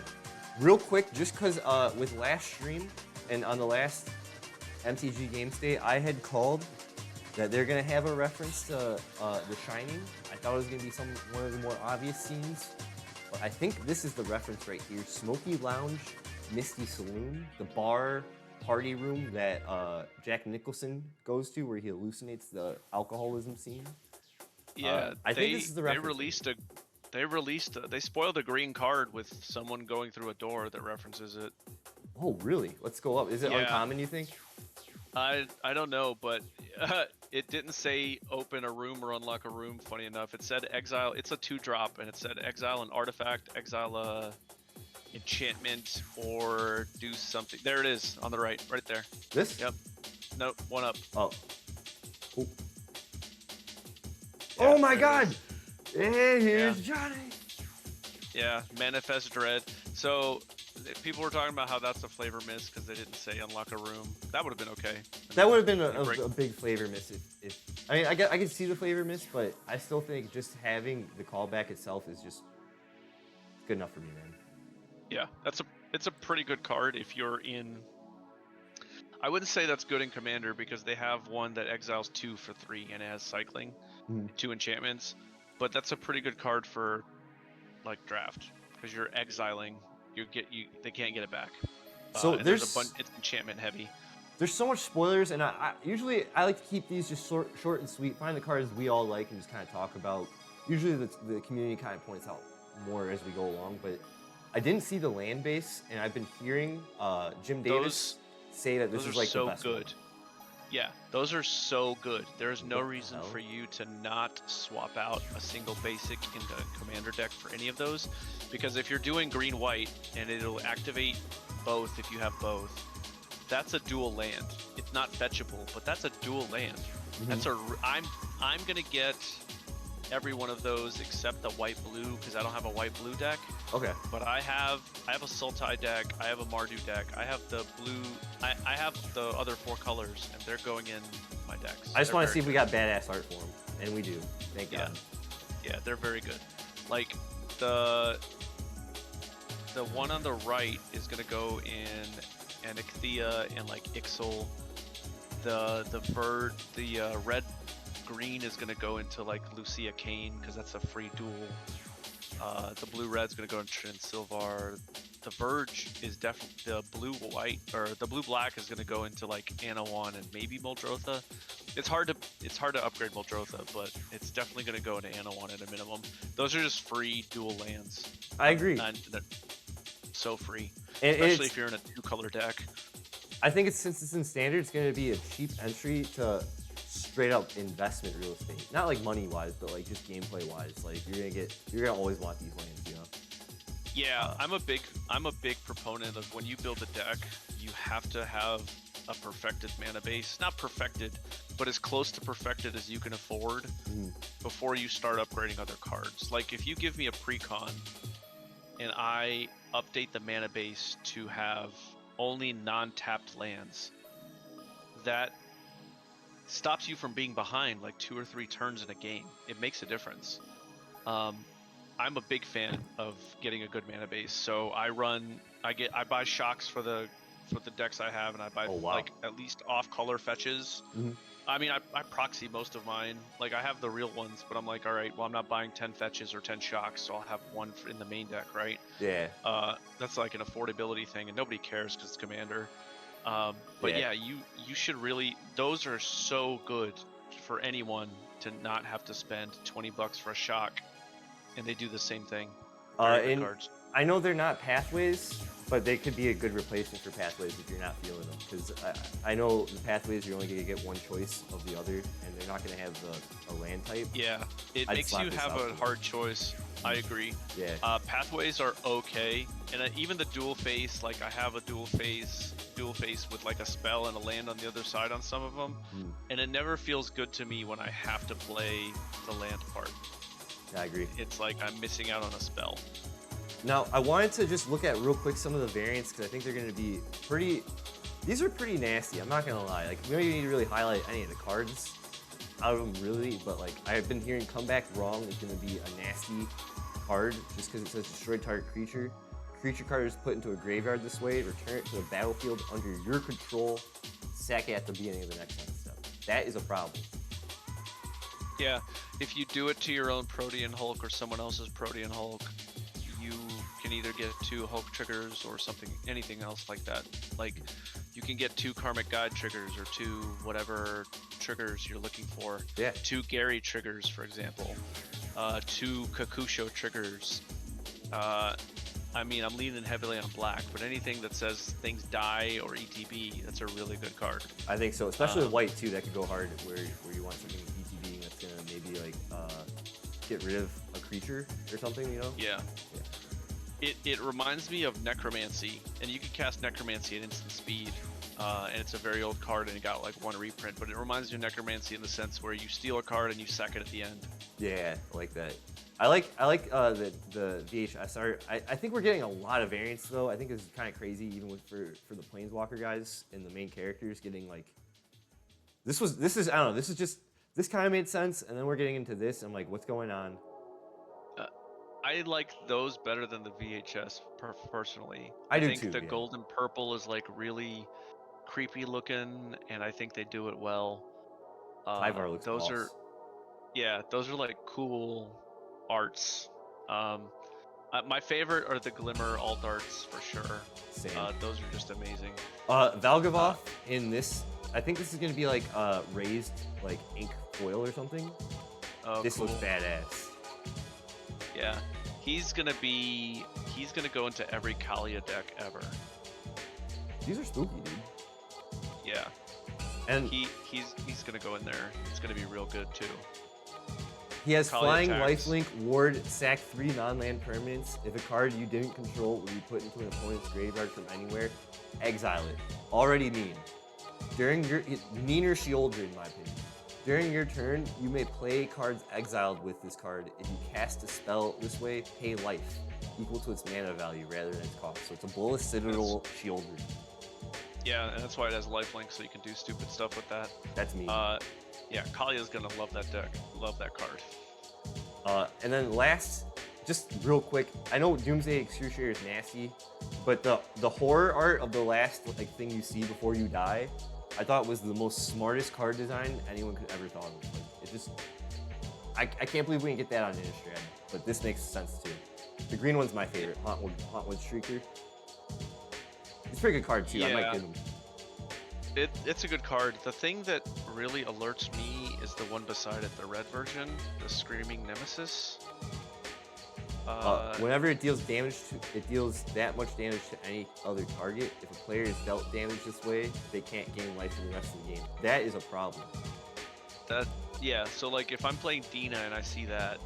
[SPEAKER 1] Real quick, just because with last stream and on the last MTG Game State, I had called that they're gonna have a reference to The Shining. I thought it was gonna be one of the more obvious scenes, but I think this is the reference right here. Smoky Lounge, Misty Saloon, the bar party room that Jack Nicholson goes to where he hallucinates the alcoholism scene.
[SPEAKER 2] Yeah,
[SPEAKER 1] I think this is the reference.
[SPEAKER 2] They spoiled a green card with someone going through a door that references it.
[SPEAKER 1] Oh really? Let's go up. Is it uncommon, you think?
[SPEAKER 2] I don't know, but it didn't say open a room or unlock a room, funny enough. It said exile. It's a 2-drop, and it said exile an artifact, exile a enchantment, or do something. There it is on the right there.
[SPEAKER 1] This?
[SPEAKER 2] Yep. Nope, one up.
[SPEAKER 1] Oh. Oh,
[SPEAKER 2] Yeah,
[SPEAKER 1] oh my god! Hey, here's Johnny!
[SPEAKER 2] Yeah, Manifest Dread. So people were talking about how that's a flavor miss because they didn't say unlock a room. That would have been okay.
[SPEAKER 1] That would have been a big flavor miss if I mean, I can see the flavor miss, but I still think just having the callback itself is just good enough for me, man.
[SPEAKER 2] Yeah, it's a pretty good card if you're in. I wouldn't say that's good in Commander because they have one that exiles 2 for 3 and it has cycling, 2 enchantments. But that's a pretty good card for like draft because you're exiling. They can't get it back.
[SPEAKER 1] So
[SPEAKER 2] And there's a bunch. It's enchantment heavy.
[SPEAKER 1] there's so much spoilers, and I usually I like to keep these just short and sweet. Find the cards we all like and just kind of talk about. Usually the community kind of points out more as we go along, but I didn't see the land base, and I've been hearing Jim Davis say that this
[SPEAKER 2] Those
[SPEAKER 1] is
[SPEAKER 2] are
[SPEAKER 1] like
[SPEAKER 2] so
[SPEAKER 1] the best
[SPEAKER 2] good.
[SPEAKER 1] one.
[SPEAKER 2] Yeah, those are so good. There's no
[SPEAKER 1] What the
[SPEAKER 2] reason
[SPEAKER 1] hell?
[SPEAKER 2] for you to not swap out a single basic in the commander deck for any of those, because if you're doing green-white and it'll activate both if you have both, that's a dual land. It's not fetchable, but that's a dual land. That's I'm gonna get every one of those except the white-blue because I don't have a white-blue deck.
[SPEAKER 1] Okay.
[SPEAKER 2] But I have a Sultai deck, I have a Mardu deck, I have the blue, I have the other 4 colors, and they're going in my decks.
[SPEAKER 1] I just want to see if we got badass art for them, and we do. Thank
[SPEAKER 2] Yeah.
[SPEAKER 1] God.
[SPEAKER 2] Yeah, they're very good. Like the one on the right is gonna go in Anixia and like Ixal. The red green is gonna go into like Lucia Kane because that's a free duel. The blue-red's gonna go into Trin Silvar. The Verge is definitely the blue-white, or the blue-black is gonna go into like Anawan and maybe Muldrotha. It's hard to upgrade Muldrotha, but it's definitely gonna go into Anawan at a minimum. Those are just free dual lands.
[SPEAKER 1] I agree.
[SPEAKER 2] And they're so free,
[SPEAKER 1] And
[SPEAKER 2] especially if you're in a 2-color deck.
[SPEAKER 1] I think since it's in standard, it's going to be a cheap entry to straight up investment real estate. Not like money wise, but like just gameplay wise. Like you're gonna always want these lands, you know.
[SPEAKER 2] Yeah, I'm a big proponent of when you build a deck, you have to have a perfected mana base. Not perfected, but as close to perfected as you can afford before you start upgrading other cards. Like if you give me a precon and I update the mana base to have only non-tapped lands, that stops you from being behind like 2 or 3 turns in a game. It makes a difference. I'm a big fan of getting a good mana base, so I buy shocks for the decks I have, and I buy like at least off-color fetches. I mean, I proxy most of mine. Like I have the real ones, but I'm like, all right, well, I'm not buying 10 fetches or 10 shocks, so I'll have one in the main deck, right?
[SPEAKER 1] Yeah.
[SPEAKER 2] That's like an affordability thing, and nobody cares because it's Commander. But yeah, you should really. Those are so good for anyone to not have to spend $20 for a shock, and they do the same thing. Very good
[SPEAKER 1] And
[SPEAKER 2] cards.
[SPEAKER 1] I know they're not pathways, but they could be a good replacement for pathways if you're not feeling them. Because I know the pathways, you're only going to get one choice of the other, and they're not going to have a land type.
[SPEAKER 2] Yeah, it makes you have a hard choice. I agree.
[SPEAKER 1] Yeah.
[SPEAKER 2] Pathways are okay, and even the dual face, like I have a dual face with like a spell and a land on the other side on some of them, and it never feels good to me when I have to play the land part.
[SPEAKER 1] Yeah, I agree.
[SPEAKER 2] It's like I'm missing out on a spell.
[SPEAKER 1] Now, I wanted to just look at real quick some of the variants because I think they're going to be pretty. These are pretty nasty. I'm not going to lie. Like, we don't even need to really highlight any of the cards out of them, really. But like, I've been hearing Comeback Wrong is going to be a nasty card just because it says destroy target creature. Creature card is put into a graveyard this way. Return it to the battlefield under your control. Sack it at the beginning of the next end step. That is a problem.
[SPEAKER 2] Yeah, if you do it to your own Protean Hulk or someone else's Protean Hulk, you can either get 2 Hulk triggers or something, anything else like that. Like, you can get 2 Karmic Guide triggers or 2 whatever triggers you're looking for.
[SPEAKER 1] Yeah.
[SPEAKER 2] 2 Gary triggers, for example. 2 Kakusho triggers. I mean, I'm leaning heavily on black, but anything that says things die or ETB, that's a really good card.
[SPEAKER 1] I think so, especially with white too. That could go hard where you want something ETBing that's gonna maybe like get rid of a creature or something, you know?
[SPEAKER 2] Yeah. It reminds me of Necromancy, and you can cast Necromancy at instant speed, and it's a very old card, and it got like 1 reprint, but it reminds me of Necromancy in the sense where you steal a card and you sack it at the end.
[SPEAKER 1] Yeah, I like that. I like the VHS art. I think we're getting a lot of variants though. I think it's kind of crazy even for the Planeswalker guys and the main characters getting like this is I don't know, this kind of made sense, and then we're getting into this. I'm like, what's going on?
[SPEAKER 2] I like those better than the VHS personally.
[SPEAKER 1] I do
[SPEAKER 2] think
[SPEAKER 1] too,
[SPEAKER 2] the
[SPEAKER 1] yeah.
[SPEAKER 2] gold and purple is like really creepy looking, and I think they do it well.
[SPEAKER 1] Tyvar looks
[SPEAKER 2] those
[SPEAKER 1] boss.
[SPEAKER 2] are like cool arts. My favorite are the Glimmer All Darts for sure.
[SPEAKER 1] Same.
[SPEAKER 2] Those are just amazing.
[SPEAKER 1] Valgavoth in this, I think this is gonna be like raised like ink foil or something.
[SPEAKER 2] Oh,
[SPEAKER 1] This
[SPEAKER 2] cool.
[SPEAKER 1] looks badass.
[SPEAKER 2] Yeah, he's gonna go into every Kalia deck ever.
[SPEAKER 1] These are spooky, dude.
[SPEAKER 2] Yeah,
[SPEAKER 1] And
[SPEAKER 2] he's gonna go in there. It's gonna be real good too.
[SPEAKER 1] he has
[SPEAKER 2] Kali
[SPEAKER 1] flying
[SPEAKER 2] attacks.
[SPEAKER 1] lifelink, ward, sack 3 non-land permanents. If a card you didn't control will be put into an opponent's graveyard from anywhere, exile it. Already mean. During your meaner Shieldred, in my opinion. During your turn, you may play cards exiled with this card. If you cast a spell this way, pay life equal to its mana value rather than its cost. So it's a Bolas Citadel Shieldred.
[SPEAKER 2] Yeah, and that's why it has lifelink, so you can do stupid stuff with that.
[SPEAKER 1] That's me.
[SPEAKER 2] Yeah, Kalia's gonna love that deck. Love that card.
[SPEAKER 1] And then last, just real quick, I know Doomsday Excruciator is nasty, but the horror art of the last like thing you see before you die, I thought was the most smartest card design anyone could ever thought of. Like, it just, I can't believe we didn't get that on Innistrad, but this makes sense too. The green one's my favorite, Hauntwood Shrieker. It's a pretty good card too. I might
[SPEAKER 2] Yeah.
[SPEAKER 1] give him.
[SPEAKER 2] It's a good card. The thing that really alerts me is the one beside it, the red version, the Screaming Nemesis.
[SPEAKER 1] Whenever it deals damage it deals that much damage to any other target. If a player is dealt damage this way, they can't gain life for the rest of the game. That is a problem.
[SPEAKER 2] Yeah, so like if I'm playing Dina and I see that,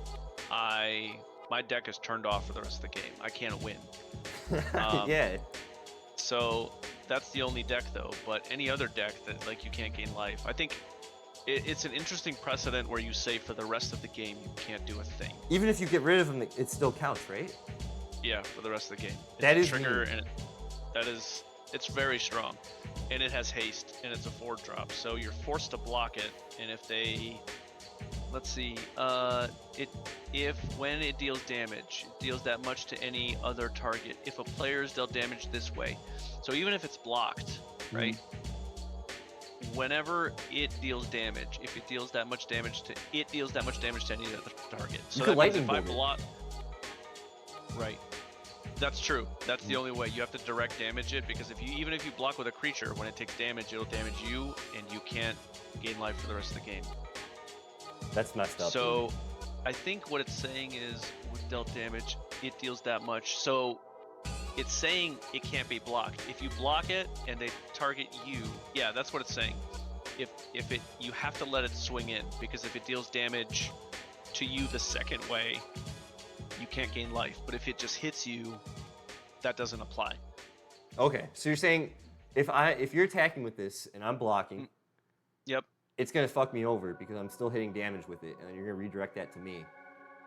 [SPEAKER 2] my deck is turned off for the rest of the game. I can't win.
[SPEAKER 1] Yeah.
[SPEAKER 2] So that's the only deck though, but any other deck that like you can't gain life. I think it's an interesting precedent where you say for the rest of the game you can't do a thing.
[SPEAKER 1] Even if you get rid of them, it still counts, right?
[SPEAKER 2] Yeah, for the rest of the game.
[SPEAKER 1] That
[SPEAKER 2] It's
[SPEAKER 1] is
[SPEAKER 2] a trigger,
[SPEAKER 1] mean.
[SPEAKER 2] and it's very strong, and it has haste, and it's a 4-drop, so you're forced to block it. And if they, let's see, when it deals damage, it deals that much to any other target. If a player is dealt damage this way, so even if it's blocked, right? Whenever it deals damage, if it deals that much damage to any other target. So
[SPEAKER 1] could
[SPEAKER 2] that means
[SPEAKER 1] lightning
[SPEAKER 2] if I
[SPEAKER 1] bolt it.
[SPEAKER 2] block, right? That's true. That's the only way. You have to direct damage it, because even if you block with a creature, when it takes damage, it'll damage you, and you can't gain life for the rest of the game.
[SPEAKER 1] That's messed up.
[SPEAKER 2] So,
[SPEAKER 1] dude.
[SPEAKER 2] I think what it's saying is, with dealt damage, it deals that much. So, it's saying it can't be blocked. If you block it and they target you, yeah, that's what it's saying. You have to let it swing in, because if it deals damage to you the second way, you can't gain life. But if it just hits you, that doesn't apply.
[SPEAKER 1] Okay, so you're saying if you're attacking with this and I'm blocking,
[SPEAKER 2] Yep.
[SPEAKER 1] it's gonna fuck me over because I'm still hitting damage with it, and then you're gonna redirect that to me,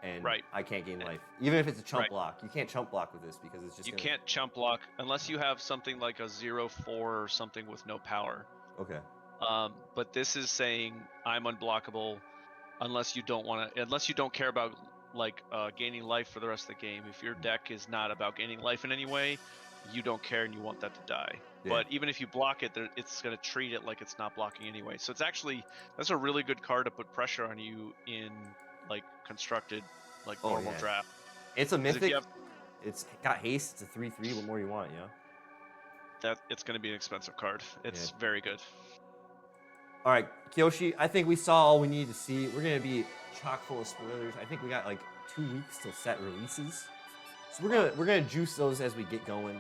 [SPEAKER 1] and
[SPEAKER 2] Right.
[SPEAKER 1] I can't gain life. Even if it's a chump
[SPEAKER 2] Right.
[SPEAKER 1] block, you can't chump block with this because it's just
[SPEAKER 2] You
[SPEAKER 1] gonna...
[SPEAKER 2] can't chump block unless you have something like a 0/4 or something with no power.
[SPEAKER 1] Okay.
[SPEAKER 2] But this is saying I'm unblockable unless you don't care about like gaining life for the rest of the game. If your deck is not about gaining life in any way, you don't care and you want that to die.
[SPEAKER 1] Yeah.
[SPEAKER 2] But even if you block it, it's going to treat it like it's not blocking anyway. So that's a really good card to put pressure on you in like constructed like
[SPEAKER 1] Oh,
[SPEAKER 2] normal
[SPEAKER 1] yeah.
[SPEAKER 2] draft.
[SPEAKER 1] It's a
[SPEAKER 2] 'Cause if
[SPEAKER 1] mythic.
[SPEAKER 2] you have-
[SPEAKER 1] It's got haste. It's a 3/3. What more you want, you know?
[SPEAKER 2] That it's going to be an expensive card. It's very good.
[SPEAKER 1] All right, Kyoshi, I think we saw all we needed to see. We're going to be chock full of spoilers. I think we got like 2 weeks till set releases. So we're gonna juice those as we get going.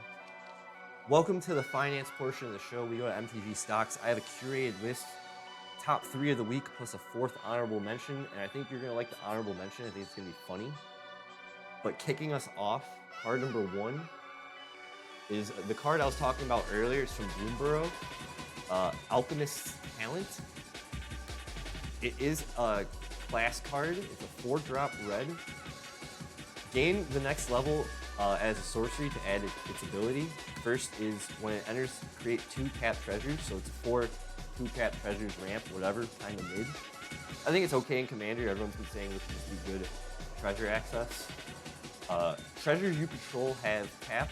[SPEAKER 1] Welcome to the finance portion of the show. We go to MTG Stocks. I have a curated list, top 3 of the week plus a 4th honorable mention, and I think you're going to like the honorable mention. I think it's going to be funny. But kicking us off, card number 1 is the card I was talking about earlier. It's from Doomborough. Alchemist's Talent. It is a class card. It's a 4-drop red. Gain the next level as a sorcery to add its ability. First is when it enters, create 2 tap treasures. So it's 4 2-tap treasures ramp, whatever, kind of mid. I think it's okay in Commander. Everyone's been saying this would just be good treasure access. Treasures you control have tap.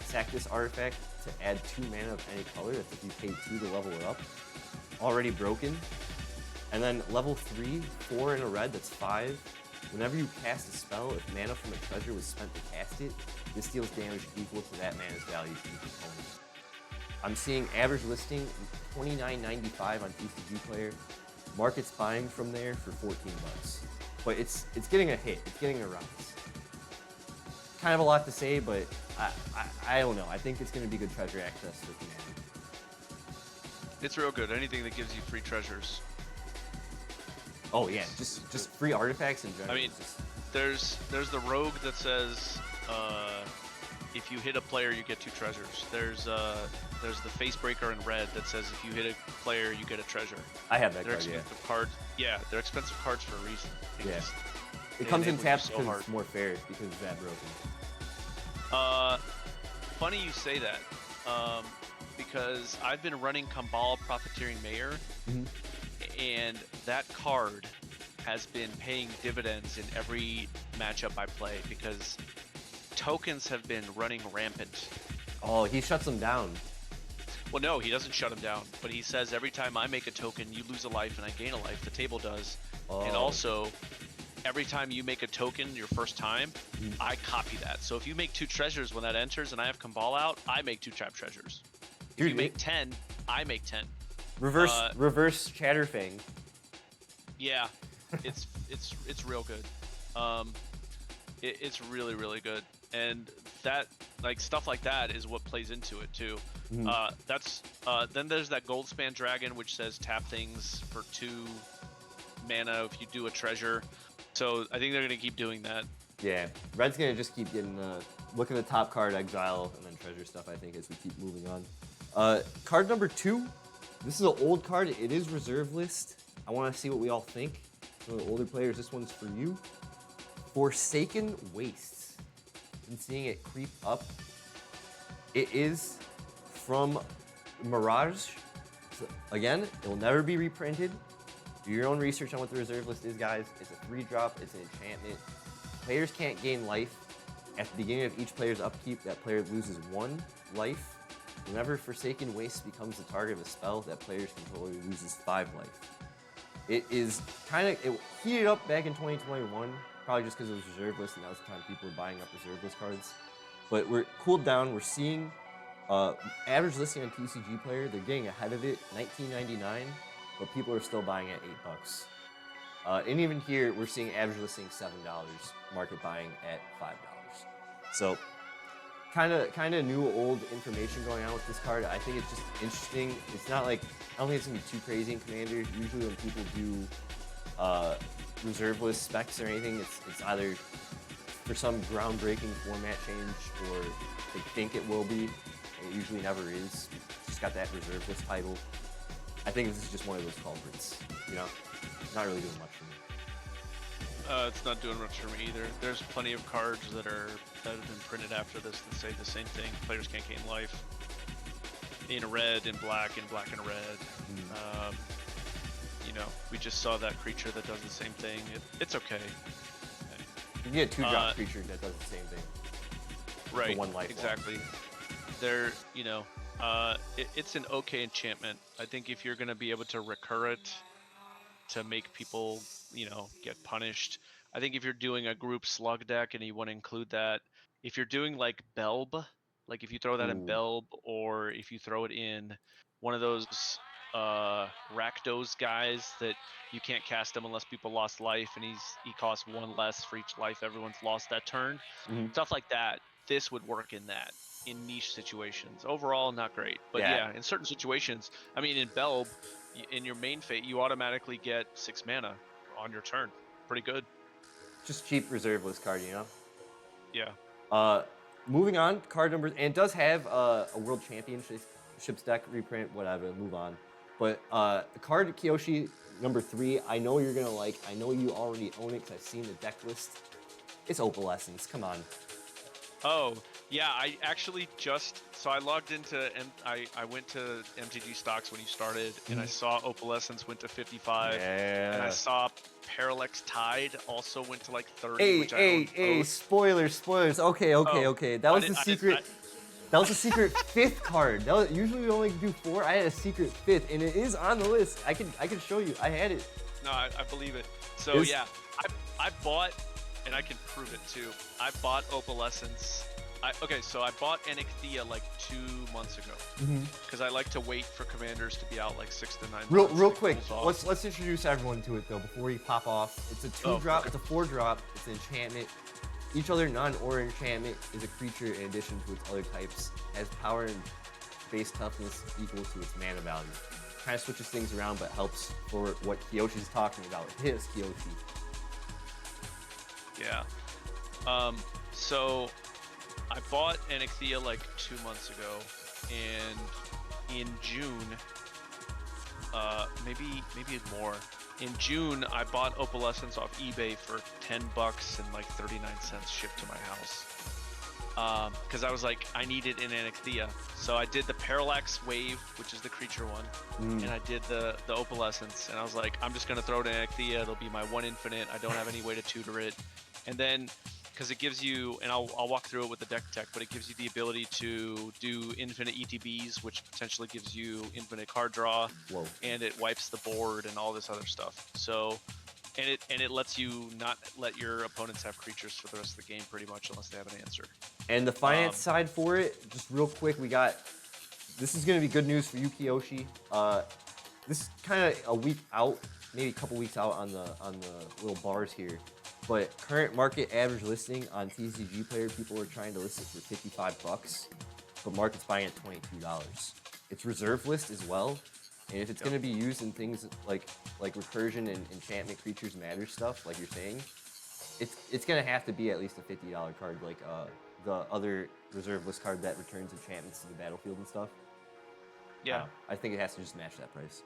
[SPEAKER 1] Sack this artifact to add 2 mana of any color. That's if you pay 2 to level it up. Already broken. And then level 3, 4 in a red, that's 5. Whenever you cast a spell, if mana from a treasure was spent to cast it, this deals damage equal to that mana's value to each opponent. I'm seeing average listing $29.95 on TCG Player. Market's buying from there for 14 bucks. But it's getting a hit. It's getting a rise. Kind of a lot to say, but I don't know. I think it's going to be good treasure access for Commander.
[SPEAKER 2] It's real good. Anything that gives you free treasures.
[SPEAKER 1] Oh yeah, just free artifacts in general.
[SPEAKER 2] I mean,
[SPEAKER 1] is just,
[SPEAKER 2] there's the rogue that says if you hit a player you get 2 treasures. There's the face breaker in red that says if you hit a player you get a treasure.
[SPEAKER 1] I have that
[SPEAKER 2] They're
[SPEAKER 1] card, yeah.
[SPEAKER 2] expensive cards. Yeah, they're expensive cards for a reason.
[SPEAKER 1] Yeah.
[SPEAKER 2] They
[SPEAKER 1] It comes in
[SPEAKER 2] enable you
[SPEAKER 1] taps
[SPEAKER 2] so
[SPEAKER 1] because
[SPEAKER 2] hard.
[SPEAKER 1] it's more fair because it's that broken.
[SPEAKER 2] Funny you say that, because I've been running Kambal Profiteering Mayor, and that card has been paying dividends in every matchup I play because tokens have been running rampant.
[SPEAKER 1] Oh, he shuts them down.
[SPEAKER 2] Well, no, he doesn't shut them down, but he says every time I make a token, you lose a life and I gain a life. The table does. And
[SPEAKER 1] Oh.
[SPEAKER 2] also, every time you make a token your first time, I copy that. So if you make 2 treasures when that enters and I have Kambal out, I make 2 trap treasures. If
[SPEAKER 1] Dude,
[SPEAKER 2] you make 10, I make 10.
[SPEAKER 1] Reverse Chatterfang.
[SPEAKER 2] Yeah, it's real good. It's really, really good. And that, like, stuff like that is what plays into it too. Then there's that Goldspan Dragon, which says tap things for 2 mana if you do a treasure. So I think they're gonna keep doing that.
[SPEAKER 1] Yeah, Red's gonna just keep getting look at the top card, exile, and then treasure stuff. I think as we keep moving on. Card number 2. This is an old card. It is reserve list. I want to see what we all think. Some of the older players. This one's for you. Forsaken Wastes. Been seeing it creep up. It is from Mirage. So, again, it will never be reprinted. Do your own research on what the reserve list is, guys. It's a 3-drop. It's an enchantment. Players can't gain life. At the beginning of each player's upkeep, that player loses 1 life. Whenever Forsaken Waste becomes the target of a spell, that player's controller loses 5 life. It is it heated up back in 2021, probably just because it was reserve list and that was the time people were buying up reserve list cards. But we're cooled down. We're seeing average listing on TCG Player. They're getting ahead of it, $19.99, but people are still buying at $8. And even here, we're seeing average listing $7, market buying at $5. So kind of new old information going on with this card. I think it's just interesting. It's not like, I don't think it's gonna be too crazy in Commander. Usually when people do reserve list specs or anything, it's either for some groundbreaking format change or they think it will be. It usually never is. It's just got that reserve list title. I think this is just one of those culprits, you know? Not really doing much for me.
[SPEAKER 2] It's not doing much for me either. There's plenty of cards that have been printed after this that say the same thing. Players can't gain life. In red, in black and red. You know, we just saw that creature that does the same thing. It's okay.
[SPEAKER 1] You get a 2-drop creature that does the same thing.
[SPEAKER 2] Right.
[SPEAKER 1] The 1 life.
[SPEAKER 2] Exactly. They're, you know, it's an okay enchantment. I think if you're going to be able to recur it to make people, you know, get punished. I think if you're doing a group slug deck and you want to include that, if you're doing like Belb, like if you throw that in Belb, or if you throw it in one of those Rakdos guys that you can't cast him unless people lost life, and he costs 1 less for each life everyone's lost that turn. Stuff like that. This would work in that. In niche situations. Overall, not great. But yeah, in certain situations, I mean, in Belb, in your main fate, you automatically get 6 mana on your turn. Pretty good.
[SPEAKER 1] Just cheap reserve list card, you know?
[SPEAKER 2] Yeah.
[SPEAKER 1] Moving on, card numbers, and it does have a World Championships deck reprint, whatever, move on. But the card Kyoshi number 3, I know you're gonna like. I know you already own it because I've seen the deck list. It's Opalescence, come on.
[SPEAKER 2] Oh, yeah, I actually so I logged into, and I went to MTG Stocks when you started, and I saw Opalescence went to 55, and I saw Parallax Tide also went to like 30, which I own both.
[SPEAKER 1] Spoilers. Okay. That was the secret. That was a secret 5th card. Usually we only do 4. I had a secret 5th, and it is on the list. I can show you. I had it.
[SPEAKER 2] No, I believe it. So yeah, I bought, and I can prove it too. I bought Opalescence. So I bought Anixia like 2 months ago because I like to wait for commanders to be out like 6 to 9 months.
[SPEAKER 1] Real quick, let's introduce everyone to it though before we pop off. It's a 2-drop, it's a 4-drop, it's an enchantment. Each other non-aura enchantment is a creature in addition to its other types. Has power and base toughness equal to its mana value. Kind of switches things around, but helps for what Kiyoshi's talking about. His Kiyoshi.
[SPEAKER 2] Yeah. So I bought Anixia like 2 months ago, and in June, maybe more. In June, I bought Opalescence off eBay for $10 and like 39 cents shipped to my house. Because I was like, I need it in Anixia. So I did the Parallax Wave, which is the creature one, and I did the Opalescence, and I was like, I'm just gonna throw it in Anixia. It'll be my 1 infinite. I don't have any way to tutor it, and then because it gives you, and I'll walk through it with the deck tech, but it gives you the ability to do infinite ETBs, which potentially gives you infinite card draw.
[SPEAKER 1] Whoa.
[SPEAKER 2] And it wipes the board and all this other stuff. So, and it lets you not let your opponents have creatures for the rest of the game pretty much unless they have an answer.
[SPEAKER 1] And the finance side for it, just real quick, this is going to be good news for you, Kiyoshi. This is kind of a week out, maybe a couple weeks out on the little bars here. But current market average listing on TCG Player, people are trying to list it for $55, but market's buying it $22. It's reserve list as well, and if it's going to be used in things like recursion and enchantment creatures matter stuff, like you're saying, it's going to have to be at least a $50 card, like the other reserve list card that returns enchantments to the battlefield and stuff.
[SPEAKER 2] Yeah.
[SPEAKER 1] I think it has to just match that price.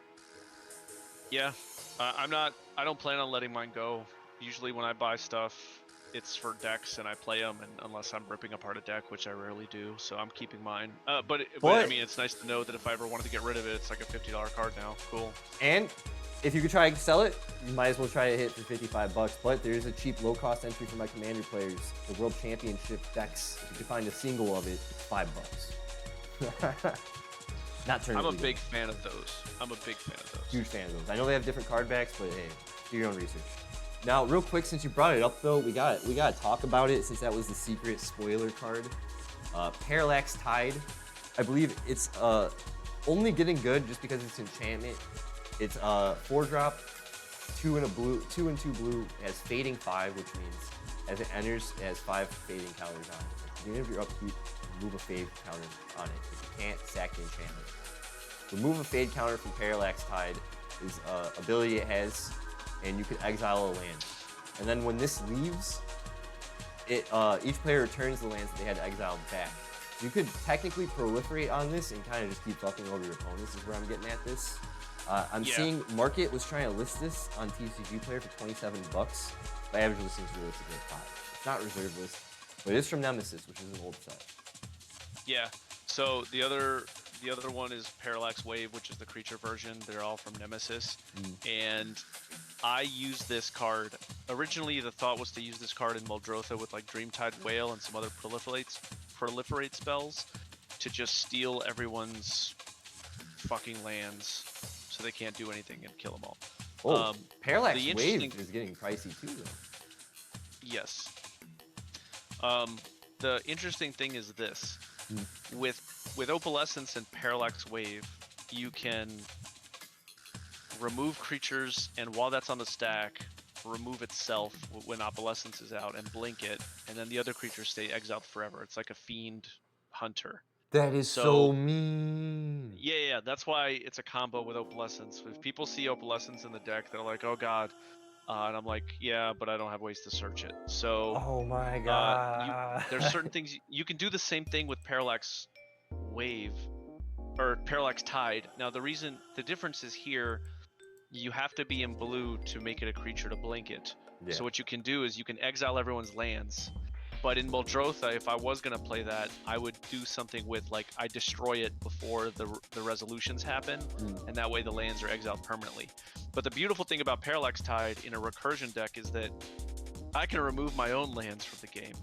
[SPEAKER 2] Yeah, I don't plan on letting mine go. Usually when I buy stuff, it's for decks and I play them, and unless I'm ripping apart a deck, which I rarely do, so I'm keeping mine. But I mean, it's nice to know that if I ever wanted to get rid of it, it's like a $50 card now. Cool.
[SPEAKER 1] And if you could try to sell it, you might as well try to hit for $55. But there's a cheap, low-cost entry for my Commander players. The World Championship decks. If you can find a single of it, it's $5. Not turn.
[SPEAKER 2] I'm a big fan of those.
[SPEAKER 1] Huge fan of those. I know they have different card backs, but hey, do your own research. Now, real quick, since you brought it up though, we got to talk about it since that was the secret spoiler card. Parallax Tide. I believe it's only getting good just because it's enchantment. It's 4-drop, 2 and 2 blue. It has fading 5, which means as it enters, it has 5 fading counters on it. At the end of your upkeep, remove a fade counter on it. If you can't, sack the enchantment. Remove a fade counter from Parallax Tide is an ability it has, and you can exile a land. And then when this leaves, each player returns the lands that they had exiled back. So you could technically proliferate on this and kind of just keep fucking over your opponents is where I'm getting at this. I'm seeing Market was trying to list this on TCG Player for $27. The average listing is realistically at 5. It's not reserve list, but it is from Nemesis, which is an old set.
[SPEAKER 2] Yeah. So the other one is Parallax Wave, which is the creature version. They're all from Nemesis. And I use this card. Originally, the thought was to use this card in Muldrotha with like Dreamtide Whale and some other proliferate spells to just steal everyone's fucking lands so they can't do anything and kill them all.
[SPEAKER 1] Oh, Parallax Wave is getting pricey too, though.
[SPEAKER 2] Yes. The interesting thing is this. With Opalescence and Parallax Wave, you can remove creatures, and while that's on the stack, remove itself when Opalescence is out and blink it, and then the other creatures stay exiled forever. It's like a fiend hunter.
[SPEAKER 1] That is so mean.
[SPEAKER 2] Yeah, that's why it's a combo with Opalescence. If people see Opalescence in the deck, they're like, oh god. And I'm like, yeah, but I don't have ways to search it. So,
[SPEAKER 1] oh my god.
[SPEAKER 2] There's certain things you can do the same thing with Parallax Wave or Parallax Tide. Now the difference is here, you have to be in blue to make it a creature to blink it. Yeah. So what you can do is you can exile everyone's lands. But in Muldrotha, if I was gonna play that, I would do something with like I destroy it before the resolutions happen, and that way the lands are exiled permanently. But the beautiful thing about Parallax Tide in a recursion deck is that I can remove my own lands from the game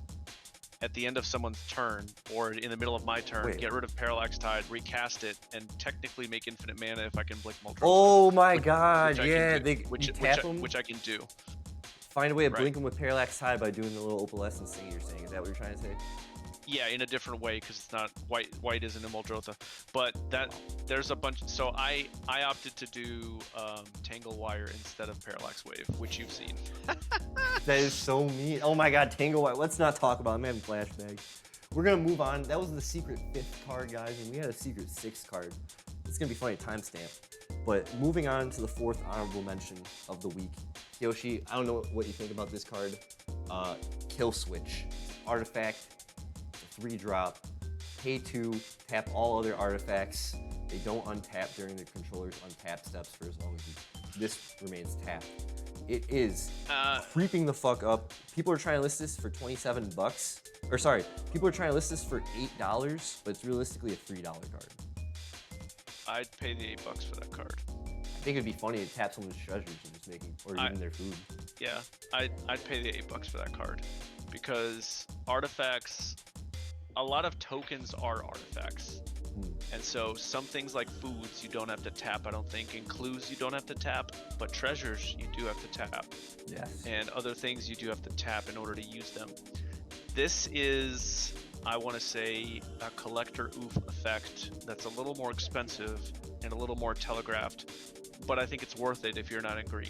[SPEAKER 2] at the end of someone's turn or in the middle of my turn, get rid of Parallax Tide, recast it, and technically make infinite mana if I can blink Muldrotha.
[SPEAKER 1] Oh my god,
[SPEAKER 2] which I can do.
[SPEAKER 1] Find a way to
[SPEAKER 2] Right.
[SPEAKER 1] blink them with parallax high by doing the little opalescence thing you're saying. Is that what you're trying to say?
[SPEAKER 2] Yeah, in a different way because it's not white. White isn't in Muldrotha, but there's a bunch. So I opted to do tangle wire instead of parallax wave, which you've seen.
[SPEAKER 1] That is so mean. Oh my god, Tango White. Let's not talk about it. I'm having flashbacks. We're gonna move on. That was the secret 5th card, guys, and we had a secret 6th card. It's gonna be funny, timestamp. But moving on to the 4th honorable mention of the week. Yoshi, I don't know what you think about this card. Kill Switch. Artifact, 3-drop, pay 2, tap all other artifacts. They don't untap during the controller's untap steps for as long as this remains tapped. It is creeping the fuck up. People are trying to list this for 27 bucks. Or sorry, people are trying to list this for $8, but it's realistically a $3 card.
[SPEAKER 2] I'd pay the $8 for that card.
[SPEAKER 1] I think it'd be funny to tap someone's treasures and just making, or even their food.
[SPEAKER 2] Yeah, I'd pay the $8 for that card because artifacts, a lot of tokens are artifacts. And so some things like foods you don't have to tap, I don't think, and clues you don't have to tap, but treasures you do have to tap.
[SPEAKER 1] Yes.
[SPEAKER 2] And other things you do have to tap in order to use them. This is, I want to say, a collector oof effect that's a little more expensive and a little more telegraphed, but I think it's worth it if you're not in green.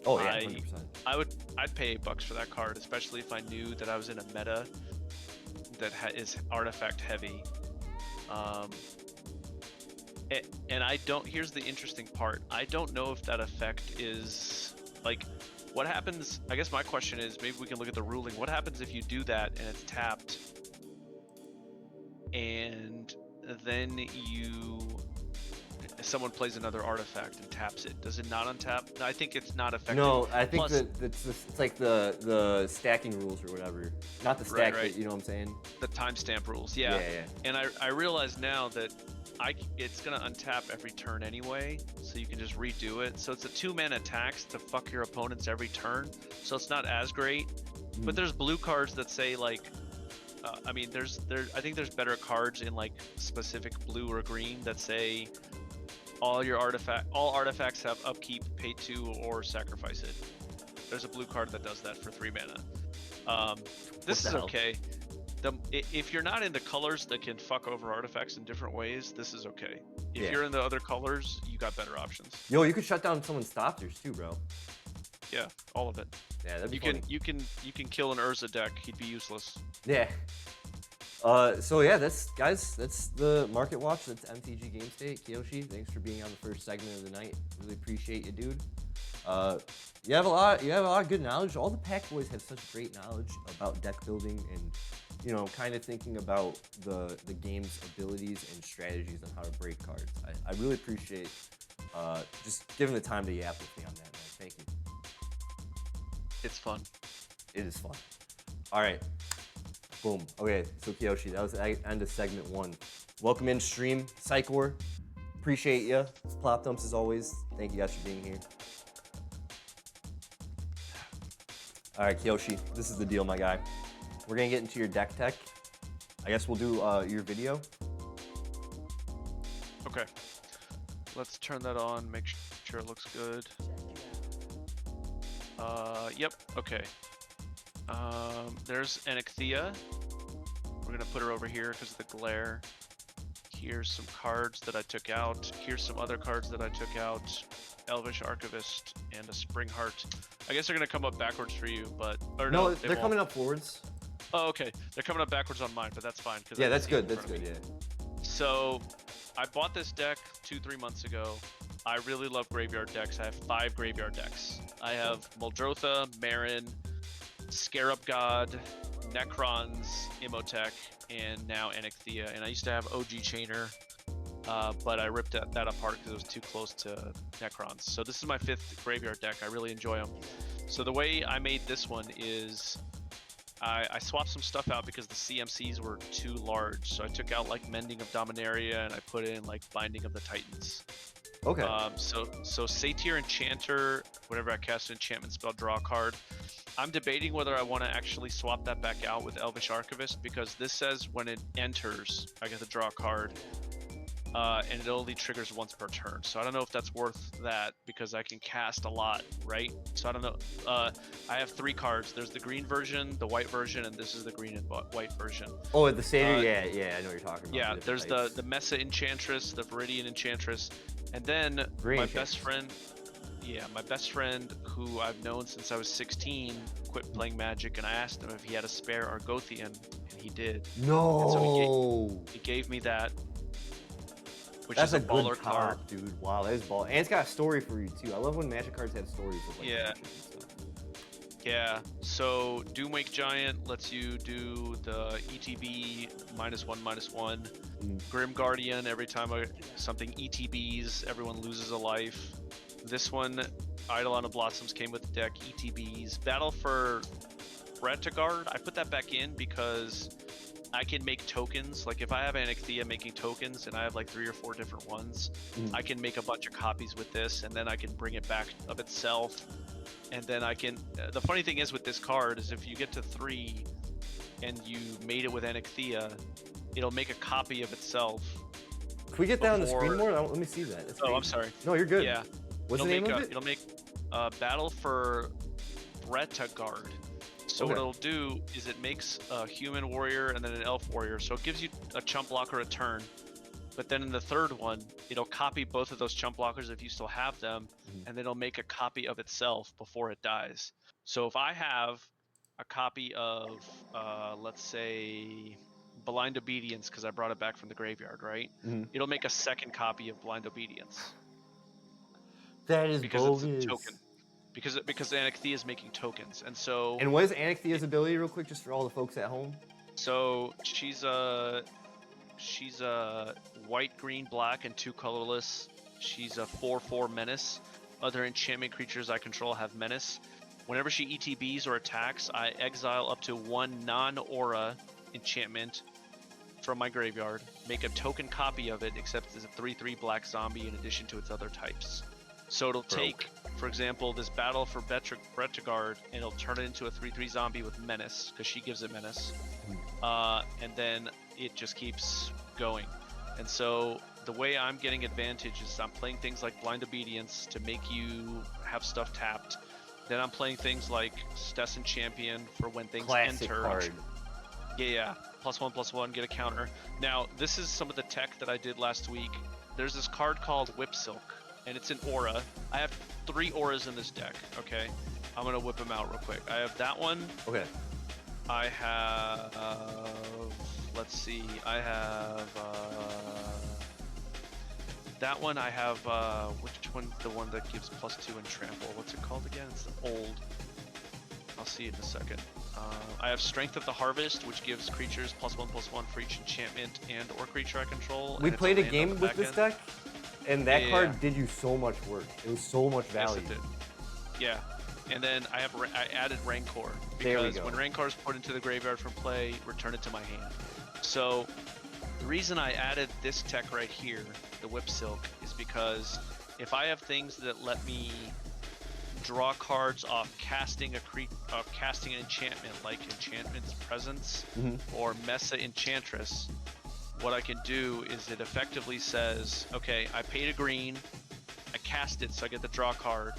[SPEAKER 1] Oh yeah, 100%.
[SPEAKER 2] I'd pay $8 for that card, especially if I knew that I was in a meta that is artifact heavy. And I don't, here's the interesting part. I don't know if that effect is, like, what happens, I guess my question is, maybe we can look at the ruling. What happens if you do that and it's tapped, and then someone plays another artifact and taps it? Does it not untap? I think it's not effective.
[SPEAKER 1] No, I think
[SPEAKER 2] Plus,
[SPEAKER 1] that it's like the stacking rules or whatever. Not the stack,
[SPEAKER 2] Right.
[SPEAKER 1] but you know what I'm saying?
[SPEAKER 2] the timestamp rules, yeah.
[SPEAKER 1] Yeah.
[SPEAKER 2] And I realize now that it's gonna untap every turn anyway, so you can just redo it. So it's a 2-mana tax to fuck your opponents every turn. So it's not as great. But there's blue cards that say like, I mean, I think there's better cards in like specific blue or green that say all artifacts have upkeep, pay 2, or sacrifice it. There's a blue card that does that for 3 mana. This is okay. If you're not into colors that can fuck over artifacts in different ways, this is okay. If you're into other colors, you got better options.
[SPEAKER 1] Yo, you could shut down someone's stoppers too, bro.
[SPEAKER 2] Yeah, all of it.
[SPEAKER 1] Yeah, that'd be funny.
[SPEAKER 2] You can kill an Urza deck. He'd be useless.
[SPEAKER 1] Yeah. So yeah, that's the Market Watch. That's MTG Game State. Kiyoshi, thanks for being on the first segment of the night. Really appreciate you, dude. You have a lot of good knowledge. All the Pack Boys have such great knowledge about deck building and, you know, kind of thinking about the game's abilities and strategies on how to break cards. I really appreciate just giving the time to yap with me on that, man. Thank you.
[SPEAKER 2] It's fun.
[SPEAKER 1] It is fun. All right. Boom. Okay, so Kiyoshi, that was the end of segment 1. Welcome in stream, Psychor. Appreciate you. Plop Dumps as always. Thank you guys for being here. All right, Kiyoshi, this is the deal, my guy. We're gonna get into your deck tech. I guess we'll do your video.
[SPEAKER 2] Okay. Let's turn that on, make sure it looks good. Yep, okay. There's Anixia. We're gonna put her over here because of the glare. Here's some cards that I took out. Here's some other cards that I took out. Elvish Archivist and a Spring Heart. I guess they're gonna come up backwards for you, but
[SPEAKER 1] No, they're coming up forwards.
[SPEAKER 2] Oh, okay. They're coming up backwards on mine, but that's fine.
[SPEAKER 1] Yeah, that's good. That's good. Yeah.
[SPEAKER 2] So, I bought this deck 2-3 months ago. I really love graveyard decks. I have 5 graveyard decks. I have Muldrotha, Marin, Scarab God, Necrons, Imhotep, and now Anixia. And I used to have OG Chainer, but I ripped that apart because it was too close to Necrons. So this is my 5th graveyard deck. I really enjoy them. So the way I made this one is I swapped some stuff out because the CMCs were too large. So I took out like Mending of Dominaria and I put in like Binding of the Titans.
[SPEAKER 1] Okay.
[SPEAKER 2] So Satyr Enchanter, whenever I cast an enchantment spell, draw a card. I'm debating whether I want to actually swap that back out with Elvish Archivist because this says when it enters, I get to draw a card. and it only triggers once per turn. So I don't know if that's worth that because I can cast a lot, right? So I don't know. I have 3 cards. There's the green version, the white version, and this is the green and white version.
[SPEAKER 1] Oh, the standard, yeah, I know what you're talking about.
[SPEAKER 2] Yeah,
[SPEAKER 1] the
[SPEAKER 2] there's
[SPEAKER 1] types.
[SPEAKER 2] the Mesa Enchantress, the Viridian Enchantress, and then
[SPEAKER 1] Green
[SPEAKER 2] my
[SPEAKER 1] Enchantress.
[SPEAKER 2] best friend. Yeah, my best friend, who I've known since I was 16, quit playing Magic, and I asked him if he had a spare Argothian, and he did.
[SPEAKER 1] No.
[SPEAKER 2] And so he gave me that, which
[SPEAKER 1] That's
[SPEAKER 2] is a
[SPEAKER 1] good
[SPEAKER 2] baller
[SPEAKER 1] top,
[SPEAKER 2] card.
[SPEAKER 1] dude. Wow, that is ball. And it's got a story for you too. I love when Magic cards have stories of like
[SPEAKER 2] Yeah.
[SPEAKER 1] features and stuff.
[SPEAKER 2] Yeah, so Doomwake Giant lets you do the ETB -1/-1. Grim Guardian, every time something ETBs, everyone loses a life. This one, Eidolon of Blossoms came with the deck, ETBs. Battle for Retagard, I put that back in because I can make tokens. Like if I have Anacthea making tokens and I have like 3 or 4 different ones, I can make a bunch of copies with this and then I can bring it back of itself. And then I can, the funny thing is with this card is if you get to 3 and you made it with Anacthea, it'll make a copy of itself.
[SPEAKER 1] Can we get that on the screen
[SPEAKER 2] before-
[SPEAKER 1] more? Let me see that. That's
[SPEAKER 2] Oh, I'm
[SPEAKER 1] crazy.
[SPEAKER 2] sorry.
[SPEAKER 1] No, you're good.
[SPEAKER 2] Yeah.
[SPEAKER 1] What's the name of it?
[SPEAKER 2] It'll make Battle for Retagard. So
[SPEAKER 1] Okay.
[SPEAKER 2] what it'll do is it makes a human warrior and then an elf warrior. So it gives you a chump blocker a turn. But then in the third one, it'll copy both of those chump blockers if you still have them, and then it'll make a copy of itself before it dies. So if I have a copy of, let's say, Blind Obedience, because I brought it back from the graveyard, right? It'll make a second copy of Blind Obedience.
[SPEAKER 1] That is
[SPEAKER 2] Because
[SPEAKER 1] bogus.
[SPEAKER 2] it's a token. Because Anacthea is making tokens, and so.
[SPEAKER 1] And what is Anacthea's ability, real quick, just for all the folks at home?
[SPEAKER 2] So she's a white, green, black, and 2 colorless. She's a 4/4 menace. Other enchantment creatures I control have menace. Whenever she ETBs or attacks, I exile up to 1 non-aura enchantment from my graveyard. Make a token copy of it, except it's a 3/3 black zombie in addition to its other types. So it'll take, for example, this Battle for Retagard, and it'll turn it into a 3/3 zombie with menace, because she gives it menace. And then it just keeps going. And so the way I'm getting advantage is I'm playing things like Blind Obedience to make you have stuff tapped. Then I'm playing things like Stesson Champion for when things
[SPEAKER 1] Classic
[SPEAKER 2] enter.
[SPEAKER 1] card.
[SPEAKER 2] Yeah. +1/+1, get a counter. Now, this is some of the tech that I did last week. There's this card called Whip Silk, and it's an aura. I have 3 auras in this deck, okay? I'm gonna whip them out real quick. I have that one.
[SPEAKER 1] Okay.
[SPEAKER 2] I have, let's see, I have, that one. I have, which one, the one that gives +2 and trample, what's it called again? It's old. I'll see it in a second. I have Strength of the Harvest, which gives creatures +1/+1 for each enchantment and or creature I control.
[SPEAKER 1] We
[SPEAKER 2] and it's
[SPEAKER 1] played a
[SPEAKER 2] land on the
[SPEAKER 1] game with
[SPEAKER 2] back
[SPEAKER 1] this
[SPEAKER 2] end.
[SPEAKER 1] deck, and that
[SPEAKER 2] Yeah,
[SPEAKER 1] card
[SPEAKER 2] yeah.
[SPEAKER 1] did you so much work. It was so much value.
[SPEAKER 2] Yes, it did. Yeah, and then I added Rancor
[SPEAKER 1] There we
[SPEAKER 2] because
[SPEAKER 1] go.
[SPEAKER 2] when Rancor is put into the graveyard from play, return it to my hand. So the reason I added this tech right here, the Whip Silk, is because if I have things that let me draw cards off casting casting an enchantment, like Enchantment's Presence or Mesa Enchantress, what I can do is it effectively says, okay, I paid a green, I cast it so I get the draw card,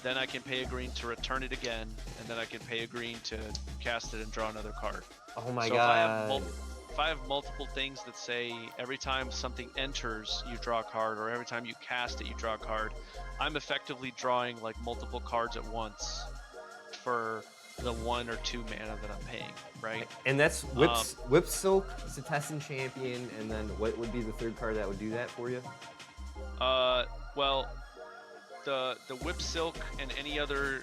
[SPEAKER 2] then I can pay a green to return it again, and then I can pay a green to cast it and draw another card.
[SPEAKER 1] Oh my
[SPEAKER 2] So
[SPEAKER 1] god.
[SPEAKER 2] if I have multiple things that say every time something enters you draw a card, or every time you cast it you draw a card, I'm effectively drawing like multiple cards at once for the 1 or 2 mana that I'm paying, right?
[SPEAKER 1] And that's Whip Silk, Stesson Champion, and then what would be the third card that would do that for you?
[SPEAKER 2] Well, the Whip Silk and any other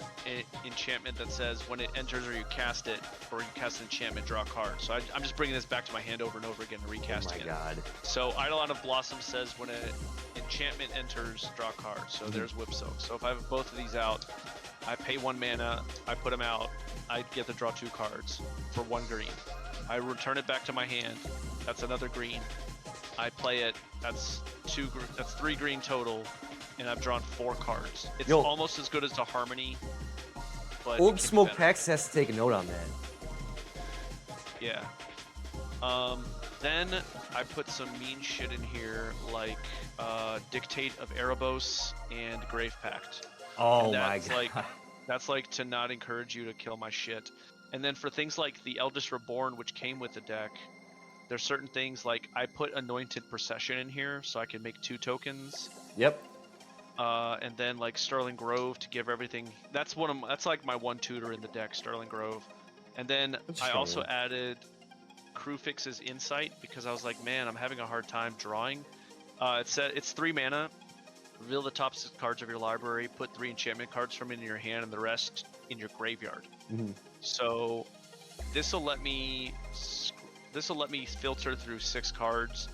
[SPEAKER 2] enchantment that says when it enters or you cast it, or you cast an enchantment, draw a card. So I'm just bringing this back to my hand over and over again and
[SPEAKER 1] Oh
[SPEAKER 2] recasting
[SPEAKER 1] my
[SPEAKER 2] it.
[SPEAKER 1] god.
[SPEAKER 2] So Eidolon of Blossom says when an enchantment enters, draw a card. So there's Whip Silk. So if I have both of these out, I pay 1 mana, I put them out, I get to draw 2 cards for 1 green. I return it back to my hand, that's another green. I play it, that's 3 green total, and I've drawn 4 cards. It's
[SPEAKER 1] Yo.
[SPEAKER 2] almost as good as the Harmony, but
[SPEAKER 1] Old
[SPEAKER 2] it can be
[SPEAKER 1] Smoke
[SPEAKER 2] better.
[SPEAKER 1] Pax has to take a note on that.
[SPEAKER 2] Yeah. Then I put some mean shit in here, like Dictate of Erebos and Grave Pact.
[SPEAKER 1] Oh
[SPEAKER 2] And
[SPEAKER 1] my
[SPEAKER 2] that's
[SPEAKER 1] god.
[SPEAKER 2] like that's like to not encourage you to kill my shit. And then for things like the Eldest Reborn, which came with the deck, there's certain things like I put Anointed Procession in here so I can make 2 tokens.
[SPEAKER 1] Yep.
[SPEAKER 2] And then like Sterling Grove to give everything. That's like my one tutor in the deck, Sterling Grove. And then
[SPEAKER 1] That's a
[SPEAKER 2] I
[SPEAKER 1] strong
[SPEAKER 2] also
[SPEAKER 1] one.
[SPEAKER 2] added Crewfix's Insight because I was like, man, I'm having a hard time drawing. It's 3 mana. Reveal the top 6 cards of your library. Put 3 enchantment cards from in your hand, and the rest in your graveyard. So this will let me filter through 6 cards,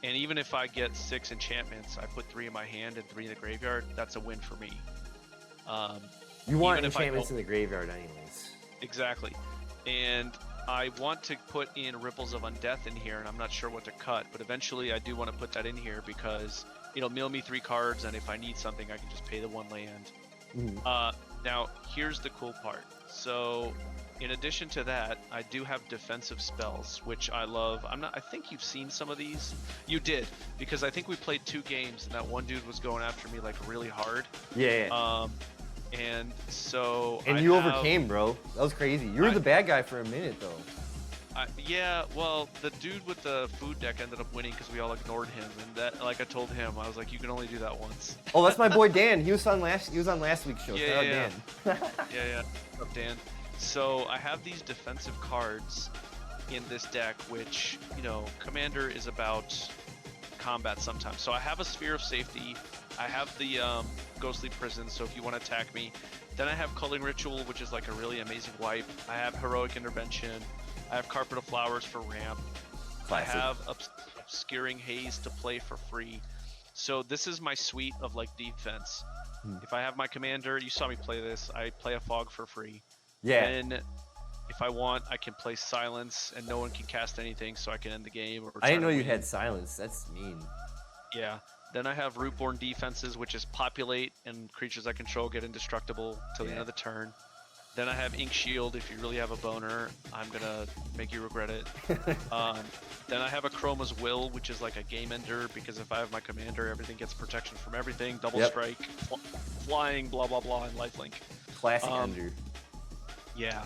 [SPEAKER 2] and even if I get 6 enchantments, I put 3 in my hand and 3 in the graveyard. That's a win for me.
[SPEAKER 1] You want
[SPEAKER 2] even if I
[SPEAKER 1] enchantments
[SPEAKER 2] don't-
[SPEAKER 1] in the graveyard anyways.
[SPEAKER 2] Exactly. And I want to put in Ripples of Undeath in here, and I'm not sure what to cut, but eventually I do want to put that in here because it'll mill me 3 cards, and if I need something, I can just pay the 1 land. Now, here's the cool part. So, in addition to that, I do have defensive spells, which I love. I think you've seen some of these. You did, because I think we played 2 games, and that one dude was going after me like really hard.
[SPEAKER 1] Yeah.
[SPEAKER 2] And so
[SPEAKER 1] And
[SPEAKER 2] I
[SPEAKER 1] you
[SPEAKER 2] have-
[SPEAKER 1] overcame, bro. That was crazy. You were the bad guy for a minute, though.
[SPEAKER 2] Yeah, well, the dude with the food deck ended up winning because we all ignored him, and that, like I told him, I was like, you can only do that once.
[SPEAKER 1] Oh, that's my boy Dan. He was on last week's show. Shout out
[SPEAKER 2] Yeah.
[SPEAKER 1] Dan.
[SPEAKER 2] Yeah. What's up, Dan? So I have these defensive cards in this deck, which, you know, Commander is about combat sometimes. So I have a Sphere of Safety. I have the Ghostly Prison, so if you want to attack me. Then I have Culling Ritual, which is like a really amazing wipe. I have Heroic Intervention. I have Carpet of Flowers for ramp.
[SPEAKER 1] Classic.
[SPEAKER 2] I have Obscuring Haze to play for free. So this is my suite of like defense. If I have my commander, you saw me play this, I play a Fog for free.
[SPEAKER 1] Yeah.
[SPEAKER 2] Then if I want, I can play Silence and no one can cast anything, so I can end the game. Or
[SPEAKER 1] I didn't
[SPEAKER 2] try
[SPEAKER 1] know
[SPEAKER 2] to
[SPEAKER 1] you
[SPEAKER 2] win.
[SPEAKER 1] had silence. That's mean.
[SPEAKER 2] Yeah. Then I have Rootborn Defenses, which is populate and creatures I control get indestructible till the end of the turn. Then I have Ink Shield. If you really have a boner, I'm gonna make you regret it. Then I have a Chroma's Will, which is like a game ender, because if I have my commander, everything gets protection from everything. Double strike, flying, blah blah blah, and lifelink.
[SPEAKER 1] Classic ender.
[SPEAKER 2] Yeah.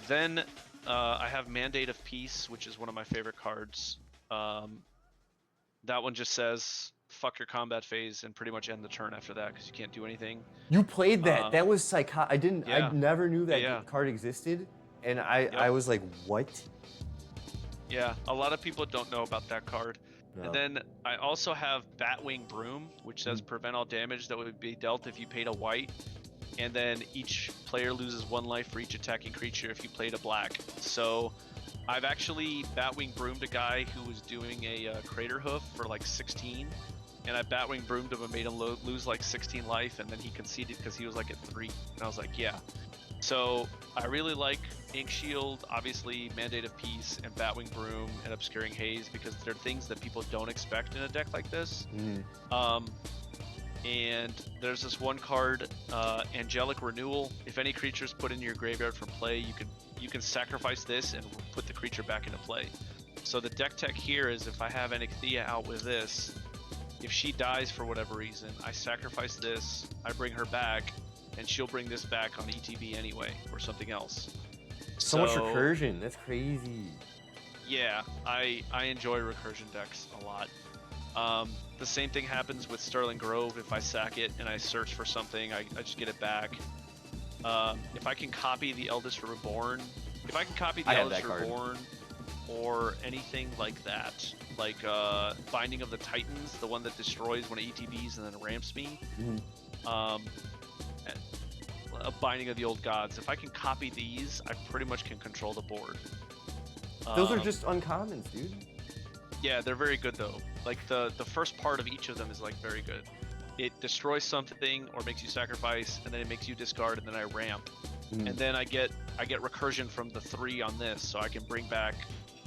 [SPEAKER 2] Then I have Mandate of Peace, which is one of my favorite cards. That one just says fuck your combat phase and pretty much end the turn after that because you can't do anything.
[SPEAKER 1] You played that. That was I
[SPEAKER 2] Yeah.
[SPEAKER 1] never knew that
[SPEAKER 2] Yeah.
[SPEAKER 1] card existed, and I was like, what?
[SPEAKER 2] Yeah, a lot of people don't know about that card.
[SPEAKER 1] No.
[SPEAKER 2] And then I also have Batwing Broom, which says prevent all damage that would be dealt if you paid a white. And then each player loses 1 life for each attacking creature if you played a black. So I've actually Batwing Broomed a guy who was doing a Crater Hoof for like 16. And I Batwing Broomed him and made him lose like 16 life, and then he conceded because he was like at 3. And I was like, yeah. So I really like Ink Shield, obviously Mandate of Peace, and Batwing Broom, and Obscuring Haze, because they're things that people don't expect in a deck like this. And there's this one card, Angelic Renewal. If any creatures put in your graveyard from play, you can sacrifice this and put the creature back into play. So the deck tech here is if I have Anixthea out with this, if she dies for whatever reason, I sacrifice this, I bring her back, and she'll bring this back on ETB anyway, or something else.
[SPEAKER 1] So much recursion. That's crazy.
[SPEAKER 2] Yeah, I enjoy recursion decks a lot. The same thing happens with Sterling Grove. If I sack it and I search for something, I just get it back. If I can copy the Eldest Reborn, or anything like that, like Binding of the Titans, the one that destroys when it ETBs and then ramps me, a Binding of the Old Gods. If I can copy these, I pretty much can control the board.
[SPEAKER 1] Those are just uncommons, dude.
[SPEAKER 2] Yeah, they're very good though. Like the first part of each of them is like very good. It destroys something or makes you sacrifice, and then it makes you discard, and then I ramp. And then I get recursion from the 3 on this, so I can bring back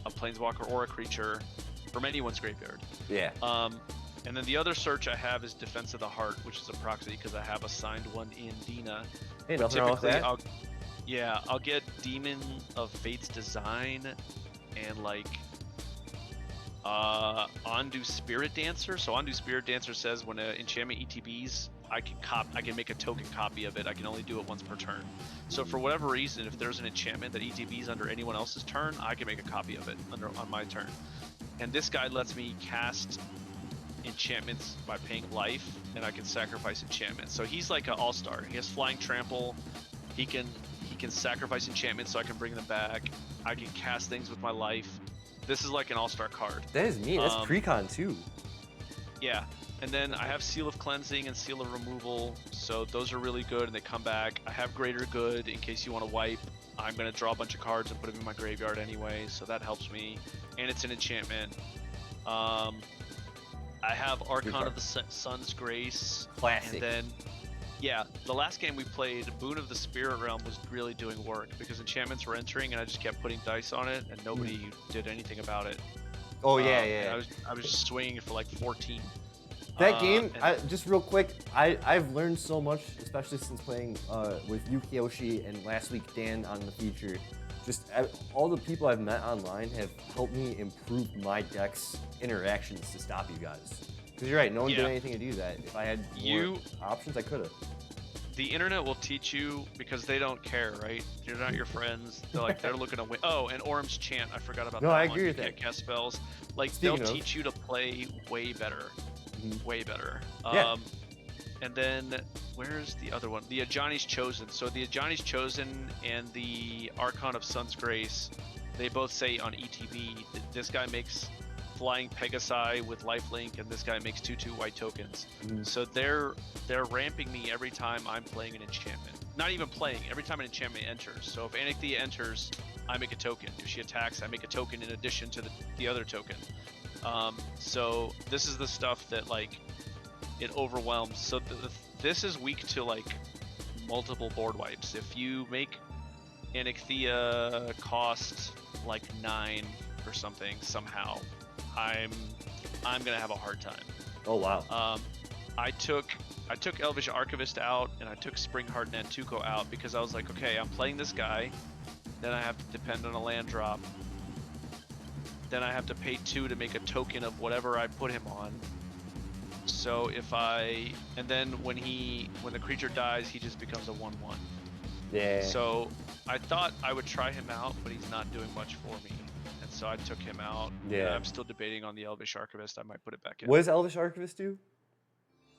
[SPEAKER 2] a planeswalker or a creature from anyone's graveyard.
[SPEAKER 1] Yeah.
[SPEAKER 2] And then the other search I have is Defense of the Heart, which is a proxy because I have assigned one in Dina.
[SPEAKER 1] Hey,
[SPEAKER 2] But
[SPEAKER 1] nothing wrong with that.
[SPEAKER 2] I'll get Demon of Fate's Design and like Ondu Spirit Dancer. So Ondu Spirit Dancer says when an enchantment ETBs, I can make a token copy of it. I can only do it once per turn. So for whatever reason, if there's an enchantment that ETBs under anyone else's turn, I can make a copy of it on my turn. And this guy lets me cast enchantments by paying life, and I can sacrifice enchantments. So he's like an all-star. He has flying trample. He can sacrifice enchantments so I can bring them back. I can cast things with my life. This is like an all-star card.
[SPEAKER 1] That is neat. That's precon too.
[SPEAKER 2] Yeah. And then I have Seal of Cleansing and Seal of Removal, so those are really good and they come back. I have Greater Good in case you want to wipe. I'm going to draw a bunch of cards and put them in my graveyard anyway, so that helps me. And it's an enchantment. I have Archon of the Sun's Grace.
[SPEAKER 1] Classic.
[SPEAKER 2] And then, yeah, the last game we played, Boon of the Spirit Realm, was really doing work because enchantments were entering and I just kept putting dice on it and nobody did anything about it.
[SPEAKER 1] Oh, yeah.
[SPEAKER 2] I was just swinging for like 14.
[SPEAKER 1] That game, just real quick, I've learned so much, especially since playing with Yuki Yoshi and last week Dan on the feature. Just all the people I've met online have helped me improve my deck's interactions to stop you guys. Because you're right, no one did anything to do that. If I had more options, I could have.
[SPEAKER 2] The internet will teach you because they don't care, right? You're not your friends. They're looking to win. Oh, and Orm's Chant, I forgot about that.
[SPEAKER 1] No, I
[SPEAKER 2] one.
[SPEAKER 1] agree with
[SPEAKER 2] You
[SPEAKER 1] that.
[SPEAKER 2] can't cast spells. Like,
[SPEAKER 1] Speaking
[SPEAKER 2] they'll
[SPEAKER 1] of.
[SPEAKER 2] teach you to play way better. Way better.
[SPEAKER 1] Yeah.
[SPEAKER 2] And then, where's the other one? The Ajani's Chosen. So the Ajani's Chosen and the Archon of Sun's Grace, they both say on ETB, this guy makes Flying Pegasi with lifelink, and this guy makes 2/2 white tokens. So they're ramping me every time I'm playing an enchantment. Not even playing, every time an enchantment enters. So if Anarchia enters, I make a token. If she attacks, I make a token in addition to the other token. So this is the stuff that like it overwhelms. So this is weak to like multiple board wipes. If you make Anarchia cost like 9 or something somehow, I'm gonna have a hard time.
[SPEAKER 1] Oh wow.
[SPEAKER 2] I took Elvish Archivist out and I took Springheart Nantuko out because I was like, okay, I'm playing this guy, then I have to depend on a land drop. Then I have to pay 2 to make a token of whatever I put him on. So and then when the creature dies, he just becomes a 1/1.
[SPEAKER 1] Yeah.
[SPEAKER 2] So I thought I would try him out, but he's not doing much for me. And so I took him out.
[SPEAKER 1] Yeah.
[SPEAKER 2] And I'm still debating on the Elvish Archivist. I might put it back in.
[SPEAKER 1] What does Elvish Archivist do?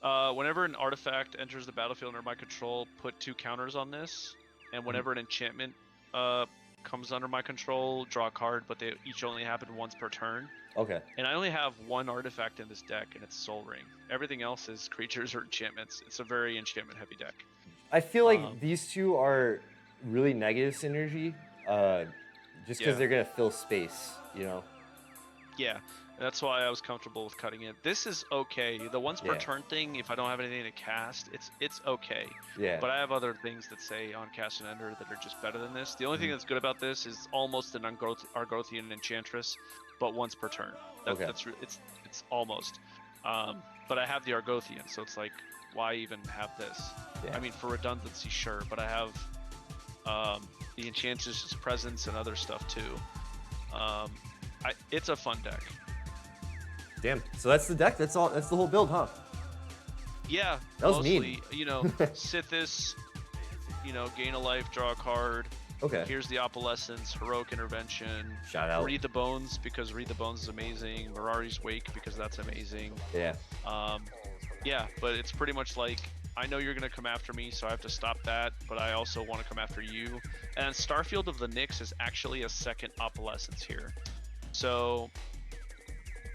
[SPEAKER 2] Whenever an artifact enters the battlefield under my control, put 2 counters on this. And whenever an enchantment comes under my control, draw a card, but they each only happen once per turn.
[SPEAKER 1] Okay.
[SPEAKER 2] And I only have 1 artifact in this deck, and it's Soul Ring. Everything else is creatures or enchantments. It's a very enchantment-heavy deck.
[SPEAKER 1] I feel like these two are really negative synergy, just because they're gonna fill space, you know.
[SPEAKER 2] Yeah, that's why I was comfortable with cutting it. This is okay. The once per turn thing, if I don't have anything to cast, it's okay.
[SPEAKER 1] Yeah.
[SPEAKER 2] But I have other things that say on cast and ender that are just better than this. The only thing that's good about this is almost an Argothian Enchantress, but once per turn. It's almost. But I have the Argothian, so it's like, why even have this?
[SPEAKER 1] Yeah.
[SPEAKER 2] I mean, for redundancy, sure, but I have the Enchantress's Presence and other stuff too. It's a fun deck.
[SPEAKER 1] Damn. So that's the deck. That's all. That's the whole build, huh?
[SPEAKER 2] Yeah.
[SPEAKER 1] That was
[SPEAKER 2] mostly,
[SPEAKER 1] mean.
[SPEAKER 2] You know, Sithis, gain a life, draw a card.
[SPEAKER 1] Okay.
[SPEAKER 2] Here's the Opalescence, Heroic Intervention.
[SPEAKER 1] Shout out.
[SPEAKER 2] Read the Bones, because Read the Bones is amazing. Mirari's Wake, because that's amazing.
[SPEAKER 1] Yeah.
[SPEAKER 2] Yeah, but it's pretty much like, I know you're going to come after me, so I have to stop that, but I also want to come after you. And Starfield of the Nyx is actually a second Opalescence here. So,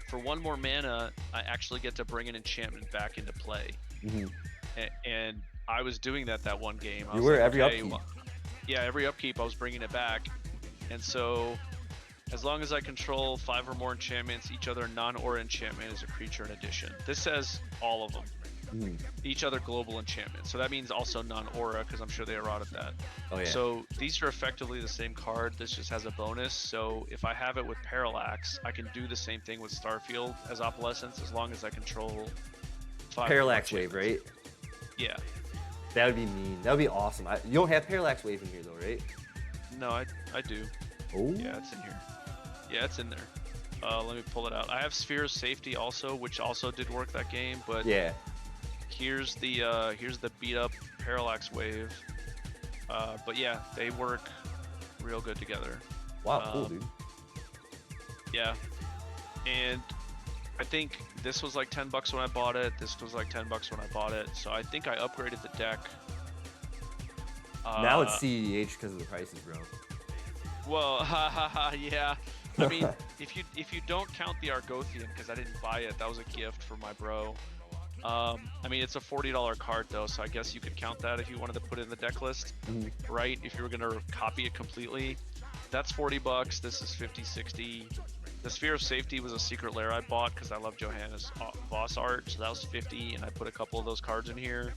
[SPEAKER 2] for 1 more mana, I actually get to bring an enchantment back into play. And I was doing that one game. I
[SPEAKER 1] You
[SPEAKER 2] was
[SPEAKER 1] were
[SPEAKER 2] like,
[SPEAKER 1] every
[SPEAKER 2] okay,
[SPEAKER 1] upkeep.
[SPEAKER 2] well, yeah, every upkeep I was bringing it back. And so, as long as I control 5 or more enchantments, each other non-aura enchantment is a creature in addition. This says all of them. Each other global enchantment. So that means also non-aura, because I'm sure they eroded that.
[SPEAKER 1] Oh yeah.
[SPEAKER 2] So these are effectively the same card. This just has a bonus. So if I have it with Parallax, I can do the same thing with Starfield as Opalescence, as long as I control 5
[SPEAKER 1] Parallax Wave, right?
[SPEAKER 2] Yeah.
[SPEAKER 1] That would be mean. That would be awesome. You don't have Parallax Wave in here though, right?
[SPEAKER 2] No, I do.
[SPEAKER 1] Oh.
[SPEAKER 2] Yeah, it's in here. Yeah, it's in there. Let me pull it out. I have Sphere of Safety also, which also did work that game, but
[SPEAKER 1] Yeah.
[SPEAKER 2] here's the beat up Parallax Wave. But yeah, they work real good together.
[SPEAKER 1] Wow, cool, dude.
[SPEAKER 2] Yeah, and I think this was like $10 when I bought it. This was like $10 when I bought it. So I think I upgraded the deck.
[SPEAKER 1] Now it's CEDH because of the prices, bro.
[SPEAKER 2] Well, yeah. I mean, if you don't count the Argothian, because I didn't buy it, that was a gift for my bro. I mean, it's a $40 card though, so I guess you could count that if you wanted to put it in the deck list, right? If you were gonna copy it completely, that's $40. This is 50, 60. The Sphere of Safety was a secret lair I bought because I love Johanna's boss art, so that was 50, and I put a couple of those cards in here.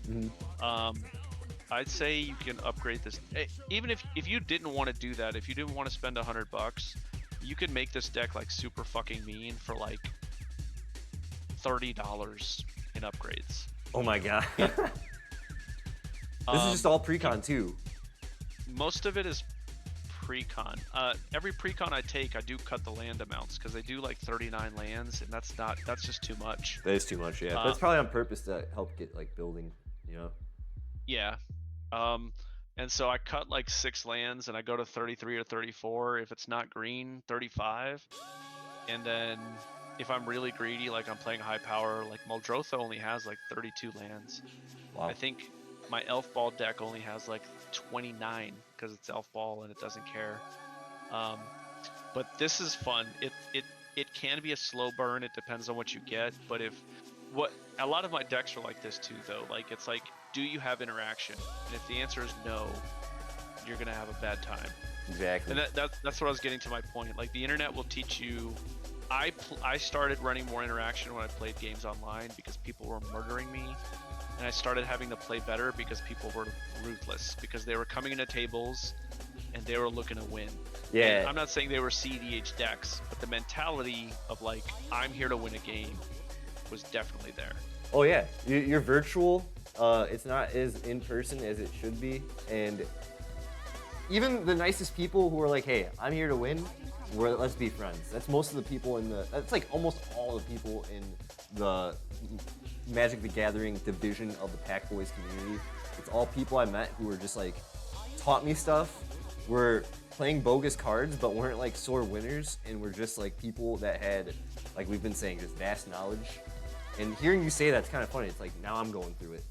[SPEAKER 2] I'd say you can upgrade this. Even if you didn't want to do that, if you didn't want to spend $100, you could make this deck like super fucking mean for like $30 in upgrades.
[SPEAKER 1] Oh my god. This is just all precon too.
[SPEAKER 2] Most of it is precon. Every precon I take, I do cut the land amounts because they do like 39 lands, and that's just too much.
[SPEAKER 1] That is too much, yeah. But it's probably on purpose to help get like building, you know?
[SPEAKER 2] Yeah. And so I cut like 6 lands and I go to 33 or 34. If it's not green, 35. And then if I'm really greedy, like I'm playing high power, like Muldrotha only has like 32 lands.
[SPEAKER 1] Wow.
[SPEAKER 2] I think my Elf Ball deck only has like 29 because it's Elf Ball and it doesn't care. But this is fun. It can be a slow burn. It depends on what you get. But a lot of my decks are like this too, though. Like it's like, do you have interaction? And if the answer is no, you're gonna have a bad time.
[SPEAKER 1] Exactly.
[SPEAKER 2] And that's what I was getting to my point. Like the internet will teach you. I started running more interaction when I played games online because people were murdering me, and I started having to play better because people were ruthless because they were coming into tables and they were looking to win.
[SPEAKER 1] Yeah.
[SPEAKER 2] And I'm not saying they were CDH decks, but the mentality of like I'm here to win a game was definitely there.
[SPEAKER 1] Oh yeah, you're virtual. It's not as in person as it should be, and even the nicest people who are like, "Hey, I'm here to win. Let's be friends." That's most of the people that's like almost all the people in the Magic the Gathering division of the Pack Boys community. It's all people I met who were just like taught me stuff. Were playing bogus cards, but weren't like sore winners, and were just like people that had, like we've been saying, just vast knowledge. And hearing you say that's kind of funny. It's like now I'm going through it.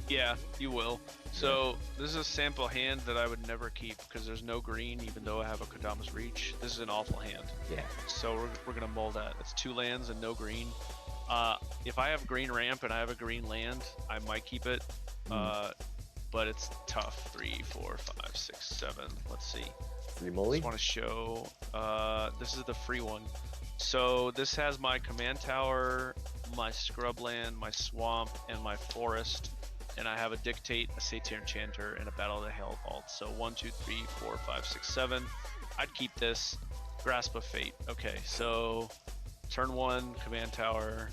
[SPEAKER 2] Yeah, you will. So this is a sample hand that I would never keep because there's no green, even though I have a Kodama's Reach. This is an awful hand.
[SPEAKER 1] Yeah.
[SPEAKER 2] So we're gonna mull that. It's 2 lands and no green. If I have green ramp and I have a green land, I might keep it. But it's tough. 3, 4, 5, 6, 7. Let's see.
[SPEAKER 1] 3 Molly?
[SPEAKER 2] Just want to show. This is the free one. So this has my command tower, my scrubland, my swamp, and my forest. And I have a Dictate, a Satyr Enchanter, and a Battle of the Hell Vault. So 1, 2, 3, 4, 5, 6, 7. I'd keep this. Grasp of Fate. Okay, so turn 1, command tower.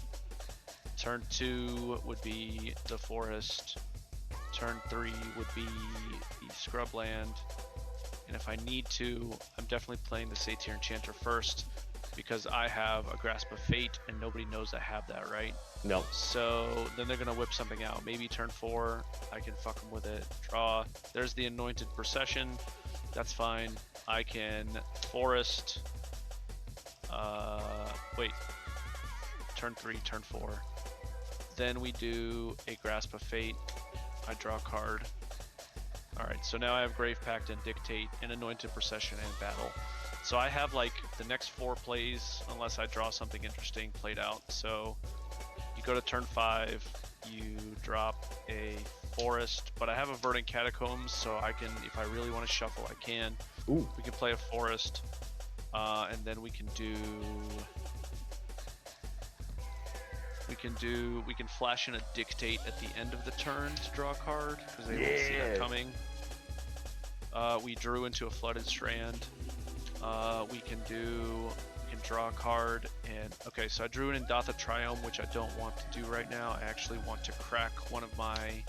[SPEAKER 2] Turn 2 would be the forest. Turn 3 would be the scrubland. And if I need to, I'm definitely playing the Satyr Enchanter first because I have a Grasp of Fate and nobody knows I have that, right?
[SPEAKER 1] No.
[SPEAKER 2] So then they're gonna whip something out. Maybe turn 4, I can fuck them with it. Draw. There's the Anointed Procession. That's fine. I can forest. Wait. Turn 3, turn 4. Then we do a Grasp of Fate. I draw a card. Alright, so now I have Grave Pact and Dictate and Anointed Procession and Battle. So I have like the next 4 plays, unless I draw something interesting, played out. So you go to turn 5, you drop a forest, but I have a Verdant Catacombs, so I can, if I really want to shuffle, I can.
[SPEAKER 1] Ooh.
[SPEAKER 2] We can play a forest, and then we can flash in a Dictate at the end of the turn to draw a card, because they won't see that coming. We drew into a Flooded Strand. We can draw a card, and okay, so I drew an Indatha Triome, which I don't want to do right now. I actually want to crack one of my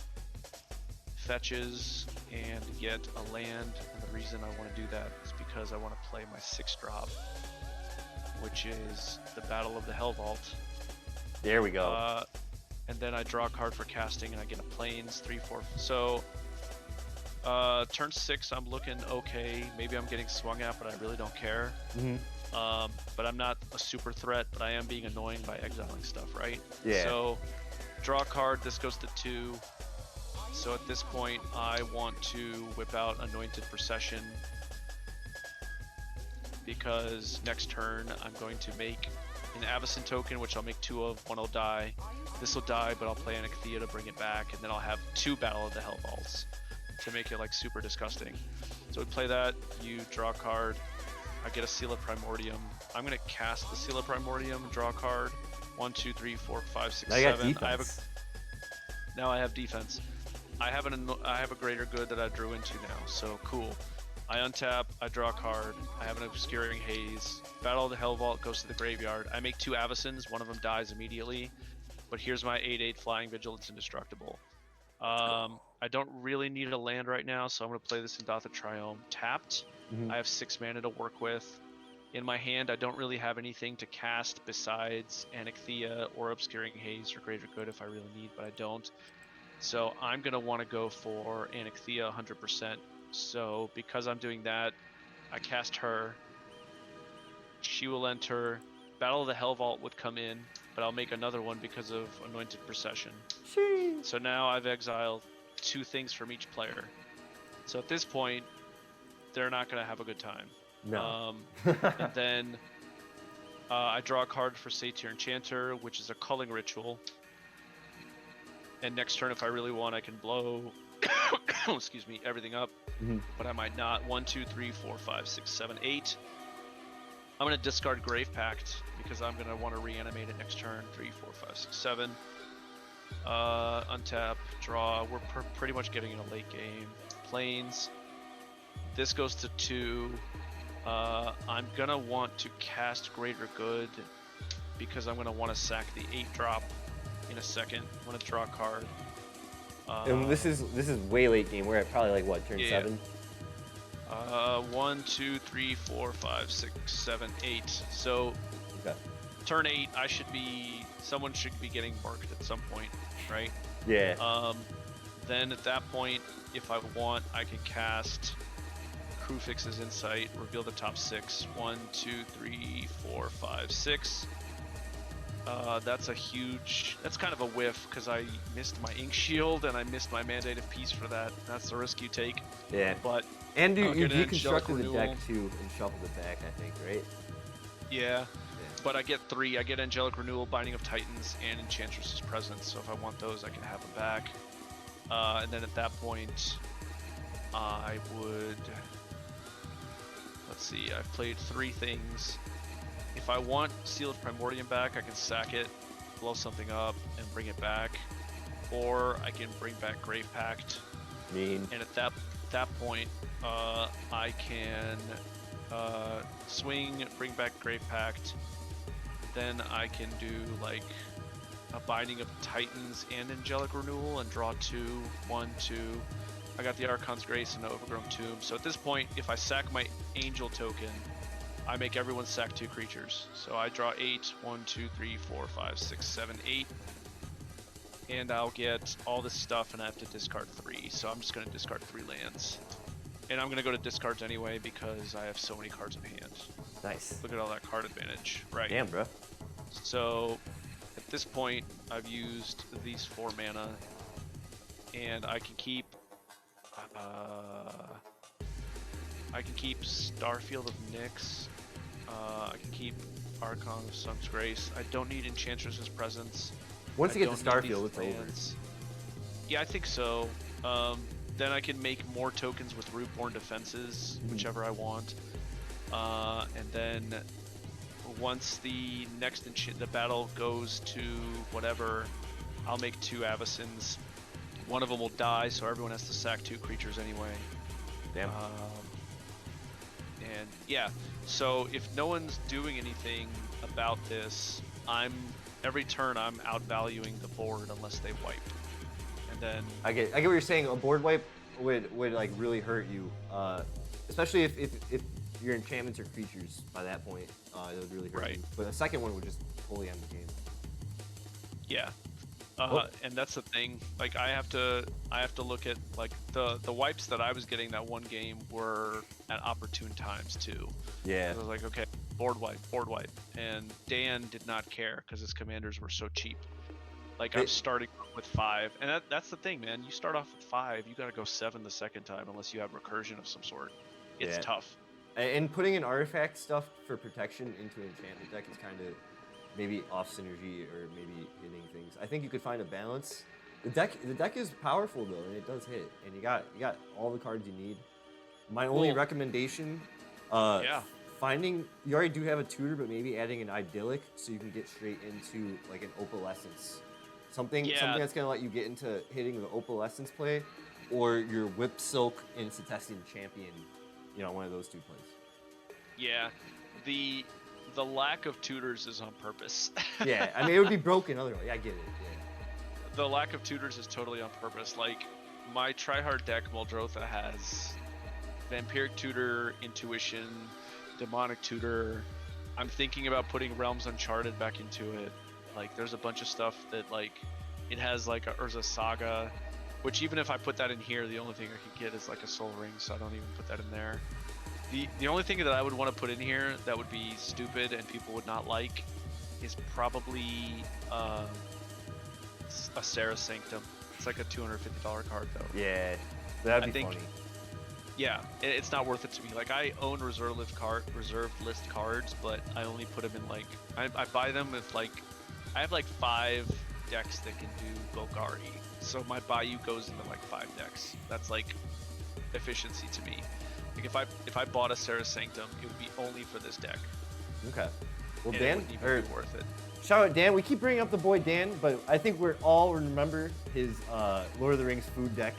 [SPEAKER 2] fetches and get a land, and the reason I want to do that is because I want to play my 6-drop which is the Battle of the Hell Vault.
[SPEAKER 1] There we go.
[SPEAKER 2] And then I draw a card for casting, and I get a Plains 3/4. So turn 6, I'm looking okay. Maybe I'm getting swung at, but I really don't care. But I'm not a super threat, but I am being annoying by exiling stuff, right?
[SPEAKER 1] Yeah.
[SPEAKER 2] So draw a card. This goes to 2. So at this point, I want to whip out Anointed Procession, because next turn I'm going to make an Avacyn token, which I'll make 2 of. One will die. This will die, but I'll play an Ecthea to bring it back, and then I'll have 2 Battle of the Hell Vaults to make it like super disgusting. So we play that, you draw a card, I get a Seal of Primordium. I'm gonna cast the Seal of Primordium, draw a card. 1, 2, 3, 4, 5, 6,
[SPEAKER 1] Now you got
[SPEAKER 2] 7.
[SPEAKER 1] defense.
[SPEAKER 2] Now I have defense. I have a Greater Good that I drew into now, so cool. I untap, I draw a card, I have an Obscuring Haze. Battle of the Hell Vault goes to the graveyard. I make 2 Avacyns, one of them dies immediately. But here's my 8/8 Flying Vigilance Indestructible. I don't really need a land right now, so I'm going to play this in Dotha Triome tapped. I have 6 mana to work with. In my hand, I don't really have anything to cast besides Ecthea or Obscuring Haze or Greater Good if I really need, but I don't. So I'm going to want to go for Ecthea 100%. So because I'm doing that, I cast her. She will enter. Battle of the Hell Vault would come in, but I'll make another one because of Anointed Procession. So now I've exiled 2 things from each player. So at this point, they're not going to have a good time.
[SPEAKER 1] No.
[SPEAKER 2] And then I draw a card for Satyr Enchanter, which is a culling ritual. And next turn, if I really want, I can blow excuse me, everything up. But I might not. 1, 2, 3, 4, 5, 6, 7, 8. I'm going to discard Grave Pact because I'm going to want to reanimate it next turn. 3, 4, 5, 6, 7. Untap, draw. We're pretty much getting in a late game. Plains. This goes to 2. I'm going to want to cast Greater Good because I'm going to want to sack the 8-drop in a second. I'm going to draw a card.
[SPEAKER 1] And this is way late game. We're at probably like what, turn 7?
[SPEAKER 2] 1, 2, 3, 4, 5, 6, 7, 8. So
[SPEAKER 1] Okay.
[SPEAKER 2] turn 8, someone should be getting marked at some point, right?
[SPEAKER 1] Yeah.
[SPEAKER 2] Then at that point, if I want, I can cast Krufix's Insight, reveal the top 6. 1, 2, 3, 4, 5, 6. That's kind of a whiff because I missed my Ink Shield and I missed my Mandate of Peace for that. That's the risk you take.
[SPEAKER 1] Yeah.
[SPEAKER 2] But
[SPEAKER 1] And
[SPEAKER 2] I'll
[SPEAKER 1] you
[SPEAKER 2] get an Angelic
[SPEAKER 1] deconstructed the deck
[SPEAKER 2] Renewal.
[SPEAKER 1] too and shuffled it back, I think, right?
[SPEAKER 2] Yeah. But I get 3. I get Angelic Renewal, Binding of Titans, and Enchantress's Presence. So if I want those, I can have them back. And then at that point, I would... Let's see, I've played 3 things. If I want Seal of Primordium back, I can sack it, blow something up, and bring it back. Or I can bring back Grave Pact.
[SPEAKER 1] Mean.
[SPEAKER 2] And at that point, I can swing, bring back Grave Pact. Then I can do like a Binding of Titans and Angelic Renewal and draw 2, 1, 2. I got the Archon's Grace and Overgrown Tomb. So at this point, if I sack my Angel token, I make everyone sack 2 creatures. So I draw 8, 1, 2, 3, 4, 5, 6, 7, 8. And I'll get all this stuff and I have to discard 3. So I'm just going to discard 3 lands. And I'm going to go to discards anyway because I have so many cards in hand.
[SPEAKER 1] Nice.
[SPEAKER 2] Look at all that card advantage. Right.
[SPEAKER 1] Damn, bro.
[SPEAKER 2] So at this point, I've used these 4 mana. And I can keep... Starfield of Nyx. I can keep Archon of Sun's Grace. I don't need Enchantress's Presence.
[SPEAKER 1] Once you
[SPEAKER 2] I
[SPEAKER 1] get to
[SPEAKER 2] don't need
[SPEAKER 1] Starfield,
[SPEAKER 2] these
[SPEAKER 1] it's over.
[SPEAKER 2] lands. Yeah, I think so. Then I can make more tokens with Rootborn Defenses, whichever I want. And then once the next the battle goes to whatever, I'll make 2 Avacyns. One of them will die, so everyone has to sack 2 creatures anyway.
[SPEAKER 1] Damn.
[SPEAKER 2] And yeah, so if no one's doing anything about this, every turn I'm outvaluing the board unless they wipe. And then
[SPEAKER 1] I get what you're saying. A board wipe would like really hurt you, especially if your enchantments or creatures by that point, it would really hurt
[SPEAKER 2] Right.
[SPEAKER 1] you. But the second one would just fully end the game.
[SPEAKER 2] Yeah.
[SPEAKER 1] Oh.
[SPEAKER 2] And that's the thing. Like I have to look at like the wipes that I was getting that one game were at opportune times too.
[SPEAKER 1] Yeah.
[SPEAKER 2] I was like, okay, board wipe, and Dan did not care because his commanders were so cheap. Like I'm starting with 5, and that's the thing, man. You start off with 5, you gotta go 7 the second time unless you have recursion of some sort. It's
[SPEAKER 1] Yeah.
[SPEAKER 2] tough.
[SPEAKER 1] And putting an artifact stuff for protection into an enchantment deck is kind of maybe off synergy or maybe hitting things. I think you could find a balance. The deck is powerful though, and it does hit. And you got all the cards you need. My only recommendation, finding you already do have a tutor, but maybe adding an idyllic so you can get straight into like an opalescence. Something that's gonna let you get into hitting the opalescence play, or your whip silk and Setestian champion. You know, one of those two plays.
[SPEAKER 2] Yeah, the lack of tutors is on purpose.
[SPEAKER 1] Yeah, I mean it would be broken otherwise. I get it. Yeah.
[SPEAKER 2] The lack of tutors is totally on purpose. Like my tryhard deck, Muldrotha has Vampiric Tutor, Intuition, Demonic Tutor. I'm thinking about putting Realms Uncharted back into it. Like there's a bunch of stuff that like it has like a Urza Saga, which even if I put that in here, the only thing I could get is like a Soul Ring, so I don't even put that in there. The only thing that I would want to put in here that would be stupid and people would not like is probably a Sarah Sanctum. It's like a $250 card though.
[SPEAKER 1] Yeah, that'd be funny.
[SPEAKER 2] Yeah, it's not worth it to me. Like I own reserve list cards, but I only put them in like I buy them with like I have like 5 decks that can do Golgari, so my Bayou goes into like 5 decks. That's like efficiency to me. Like if I bought a Sarah Sanctum, it would be only for this deck.
[SPEAKER 1] Okay. Well,
[SPEAKER 2] And
[SPEAKER 1] Dan,
[SPEAKER 2] it wouldn't even be worth it.
[SPEAKER 1] Shout out Dan. We keep bringing up the boy Dan, but I think we're all remember his Lord of the Rings food deck.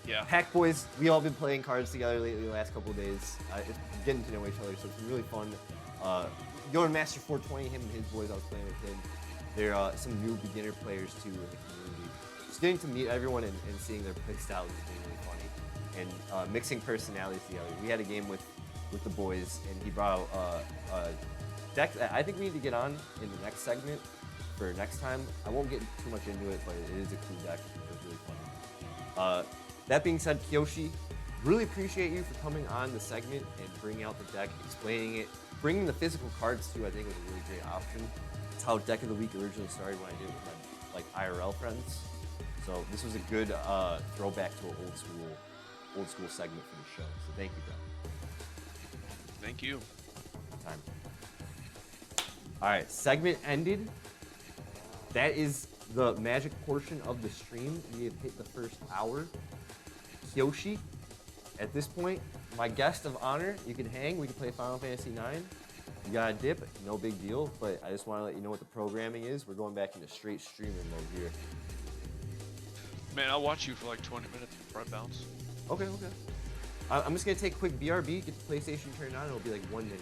[SPEAKER 2] Yeah.
[SPEAKER 1] Pack Boys, we all been playing cards together lately the last couple of days. It's getting to know each other, so it's been really fun. Going Master 420, him and his boys, I was playing with him. They're some new beginner players too in the community. Just getting to meet everyone and seeing their play styles has been really funny. And mixing personalities together. We had a game with the boys, and he brought out a deck that I think we need to get on in the next segment for next time. I won't get too much into it, but it is a cool deck. It was really fun. That being said, Kyoshi, really appreciate you for coming on the segment and bringing out the deck, explaining it, bringing the physical cards too. I think was a really great option. It's how Deck of the Week originally started when I did it with my like IRL friends. So this was a good throwback to an old school segment for the show. So thank you, bro.
[SPEAKER 2] Thank you.
[SPEAKER 1] Time. All right, segment ended. That is the magic portion of the stream. We have hit the first hour. Kyoshi, at this point, my guest of honor. You can hang. We can play Final Fantasy IX. You got a dip, no big deal. But I just want to let you know what the programming is. We're going back into straight streamer mode here.
[SPEAKER 2] Man, I'll watch you for like 20 minutes before I bounce.
[SPEAKER 1] Okay. I'm just gonna take a quick BRB, get the PlayStation turned on. It'll be like 1 minute.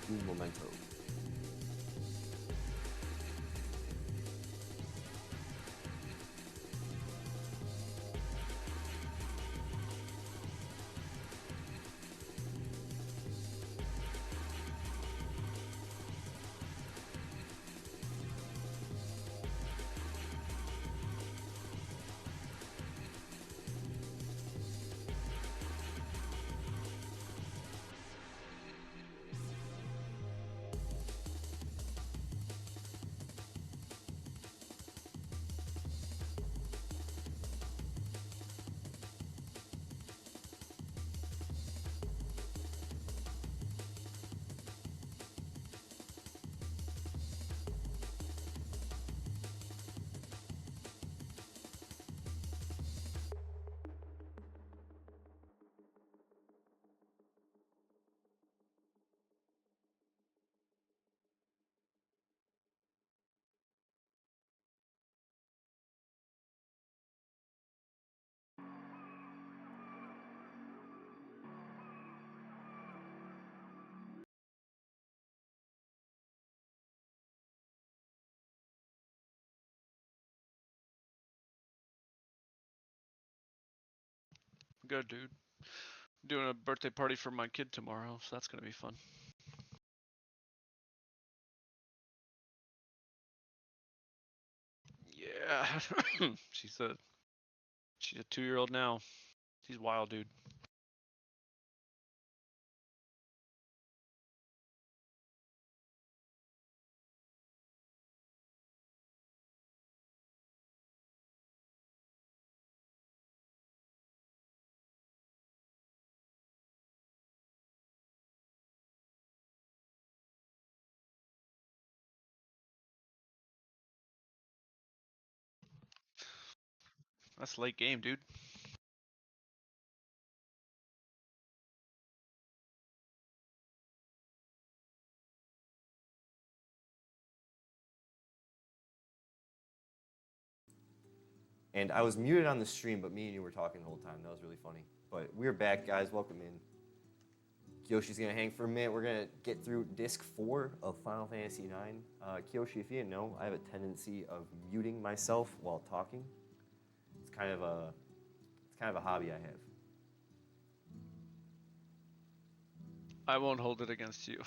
[SPEAKER 1] Un momento.
[SPEAKER 2] Good, dude. Doing a birthday party for my kid tomorrow, so that's gonna be fun. Yeah, she's a 2-year-old now. She's wild, dude. That's late game, dude.
[SPEAKER 1] And I was muted on the stream, but me and you were talking the whole time. That was really funny. But we're back, guys. Welcome in. Kyoshi's gonna hang for a minute. We're gonna get through disc 4 of Final Fantasy IX. Kyoshi, if you didn't know, I have a tendency of muting myself while talking. It's kind of a hobby I have.
[SPEAKER 2] I won't hold it against you.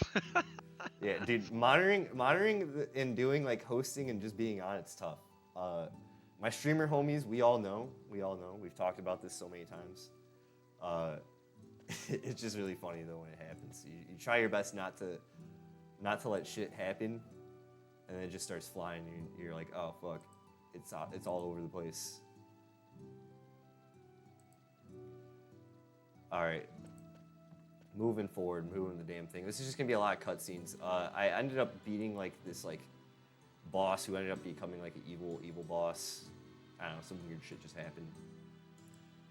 [SPEAKER 1] Yeah, dude, monitoring and doing like hosting and just being on, it's tough. My streamer homies, we all know. We've talked about this so many times. It's just really funny though when it happens. You try your best not to let shit happen, and then it just starts flying. And you're like, oh fuck, it's all over the place. All right. Moving forward, moving the damn thing. This is just gonna be a lot of cutscenes. I ended up beating like this like boss who ended up becoming like an evil boss. I don't know, some weird shit just happened.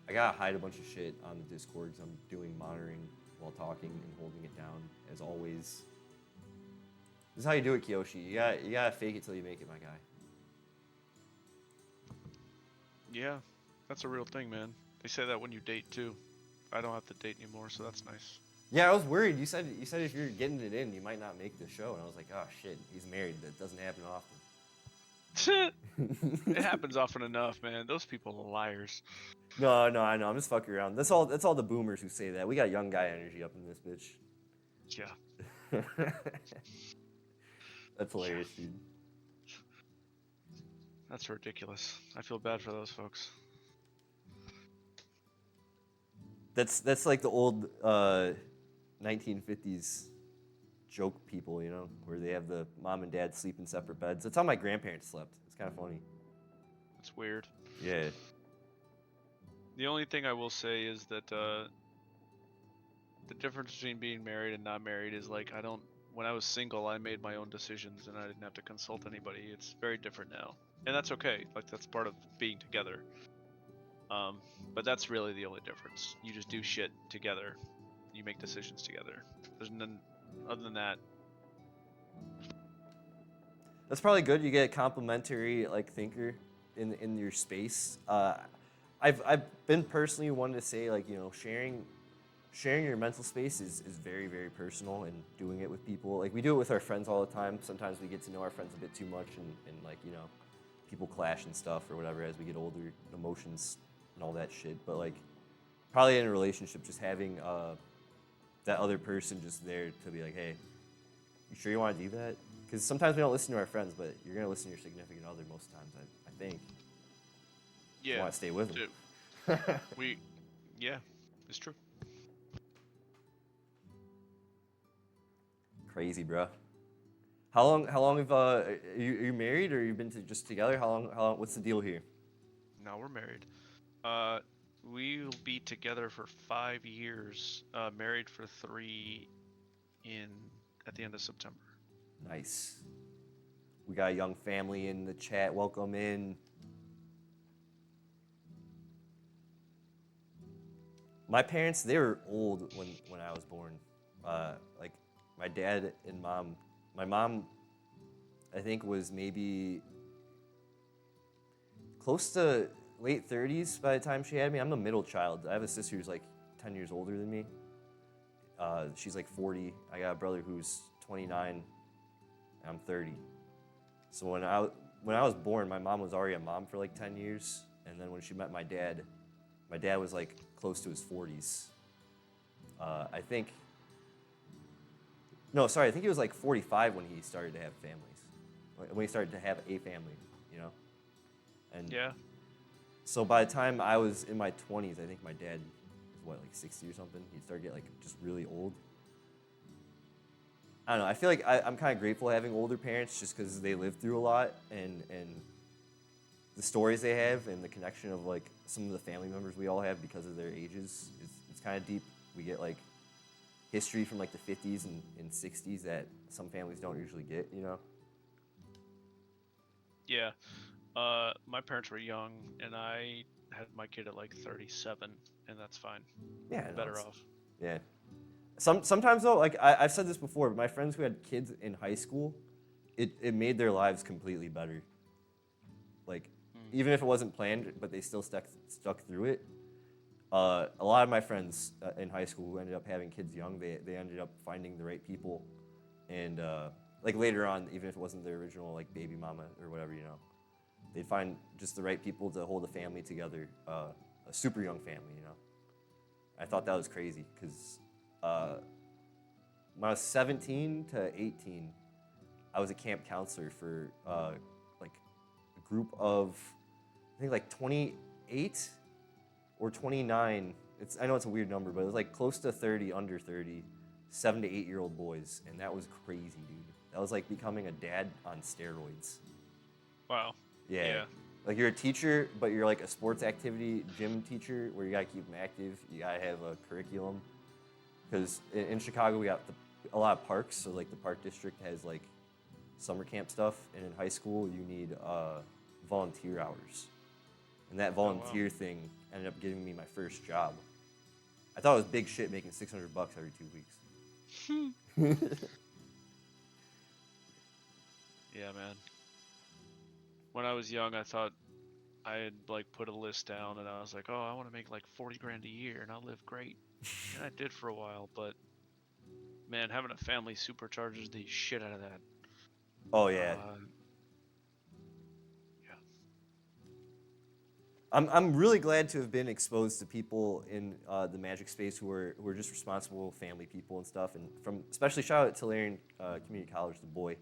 [SPEAKER 1] I gotta hide a bunch of shit on the Discord because I'm doing monitoring while talking and holding it down as always. This is how you do it, Kyoshi. You gotta fake it till you make it, my guy.
[SPEAKER 2] Yeah, that's a real thing, man. They say that when you date too. I don't have to date anymore, so that's nice.
[SPEAKER 1] Yeah, I was worried. You said if you're getting it in, you might not make the show, and I was like, oh shit, he's married. That doesn't happen often.
[SPEAKER 2] It happens often enough, man. Those people are liars.
[SPEAKER 1] No, I know. I'm just fucking around. That's all the boomers who say that. We got young guy energy up in this bitch.
[SPEAKER 2] Yeah.
[SPEAKER 1] That's hilarious, dude.
[SPEAKER 2] That's ridiculous. I feel bad for those folks.
[SPEAKER 1] That's like the old 1950s joke people, you know, where they have the mom and dad sleep in separate beds. That's how my grandparents slept. It's kind of funny.
[SPEAKER 2] It's weird.
[SPEAKER 1] Yeah.
[SPEAKER 2] The only thing I will say is that the difference between being married and not married is like when I was single, I made my own decisions and I didn't have to consult anybody. It's very different now. And that's okay. Like that's part of being together. But that's really the only difference. You just do shit together. You make decisions together. There's none other than that.
[SPEAKER 1] That's probably good. You get a complimentary like thinker in your space. I've been personally one to say like, you know, sharing your mental space is very, very personal, and doing it with people. Like we do it with our friends all the time. Sometimes we get to know our friends a bit too much, and like, you know, people clash and stuff or whatever as we get older, emotions and all that shit. But like probably in a relationship, just having that other person just there to be like, hey, you sure you want to do that? Because sometimes we don't listen to our friends, but you're going to listen to your significant other most times, I think.
[SPEAKER 2] Yeah.
[SPEAKER 1] You want to stay with them.
[SPEAKER 2] Yeah, it's true.
[SPEAKER 1] Crazy, bro. How long have are you married, or you've been just together? How long? What's the deal here?
[SPEAKER 2] Now we're married. We'll be together for 5 years. Married for 3 at the end of September.
[SPEAKER 1] Nice. We got a young family in the chat. Welcome in. My parents, they were old when I was born. Like my dad and mom. My mom, I think, was maybe close to late 30s by the time she had me. I'm the middle child. I have a sister who's like 10 years older than me. She's like 40. I got a brother who's 29, and I'm 30. So when I was born, my mom was already a mom for like 10 years. And then when she met my dad, My dad was like close to his 40s. I think. No, sorry. I think he was like 45 when he started to have families. When he started to have a family, you know. And
[SPEAKER 2] Yeah.
[SPEAKER 1] so by the time I was in my 20s, I think my dad was what, like 60 or something. He started to get like just really old. I don't know. I feel like I'm kind of grateful having older parents just because they lived through a lot and the stories they have and the connection of like some of the family members we all have because of their ages. It's kind of deep. We get like history from like the 50s and 60s that some families don't usually get, you know?
[SPEAKER 2] Yeah. My parents were young, and I had my kid at like 37, and that's fine.
[SPEAKER 1] Yeah, no,
[SPEAKER 2] Better off.
[SPEAKER 1] Yeah. Sometimes though, like I've said this before, but my friends who had kids in high school, it made their lives completely better. Like, even if it wasn't planned, but they still stuck through it. A lot of my friends in high school who ended up having kids young, they ended up finding the right people, and like later on, even if it wasn't their original like baby mama or whatever, you know, they'd find just the right people to hold a family together, a super young family, you know. I thought that was crazy because when I was 17 to 18, I was a camp counselor for like a group of, I think like 28 or 29. I know it's a weird number, but it was like close to 30, under 30, 7 to 8-year-old boys, and that was crazy, dude. That was like becoming a dad on steroids.
[SPEAKER 2] Wow.
[SPEAKER 1] Yeah.
[SPEAKER 2] Yeah.
[SPEAKER 1] Like you're a teacher, but you're like a sports activity gym teacher where you gotta keep them active. You gotta have a curriculum. Because in Chicago we got a lot of parks, so like the park district has like summer camp stuff, and in high school you need volunteer hours. And that volunteer thing ended up giving me my first job. I thought it was big shit making $600 every 2 weeks.
[SPEAKER 2] Yeah, man. When I was young, I thought I had like put a list down, and I was like, oh, I want to make like 40 grand a year, and I'll live great. And I did for a while, but man, having a family supercharges the shit out of that.
[SPEAKER 1] Oh yeah.
[SPEAKER 2] Yeah.
[SPEAKER 1] I'm really glad to have been exposed to people in the Magic space who are just responsible family people and stuff. And from especially shout out to Larian Community College, the boy.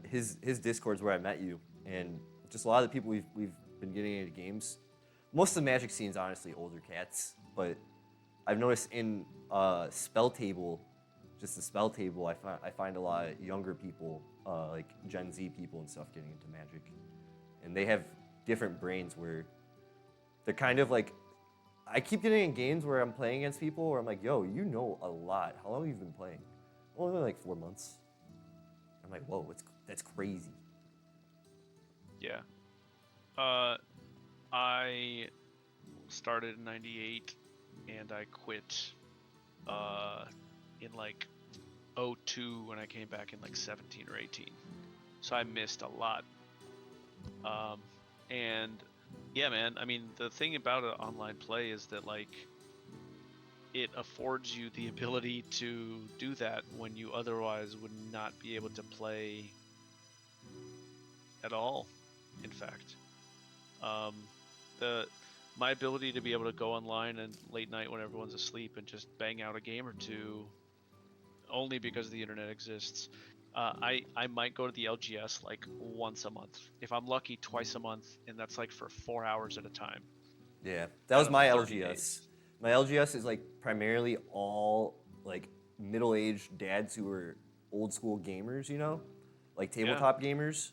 [SPEAKER 1] His Discord's where I met you, and just a lot of the people we've been getting into games. Most of the Magic scene's honestly older cats, but I've noticed in spell table, just the spell table, I find a lot of younger people, like Gen Z people and stuff, getting into Magic, and they have different brains where they're kind of like, I keep getting in games where I'm playing against people where I'm like, yo, you know a lot. How long have you been playing? Well, only like 4 months. I'm like, whoa, that's crazy.
[SPEAKER 2] Yeah. I started in '98, and I quit in like '02 when I came back in like 17 or 18. So I missed a lot. And yeah, man, I mean, the thing about an online play is that like it affords you the ability to do that when you otherwise would not be able to play at all, in fact. My ability to be able to go online and late night when everyone's asleep and just bang out a game or two, only because the internet exists. I might go to the LGS like once a month. If I'm lucky, twice a month, and that's like for 4 hours at a time.
[SPEAKER 1] Yeah, that was
[SPEAKER 2] Out of
[SPEAKER 1] my
[SPEAKER 2] 30
[SPEAKER 1] LGS.
[SPEAKER 2] days.
[SPEAKER 1] My LGS is like primarily all like middle-aged dads who are old school gamers, you know, like tabletop gamers,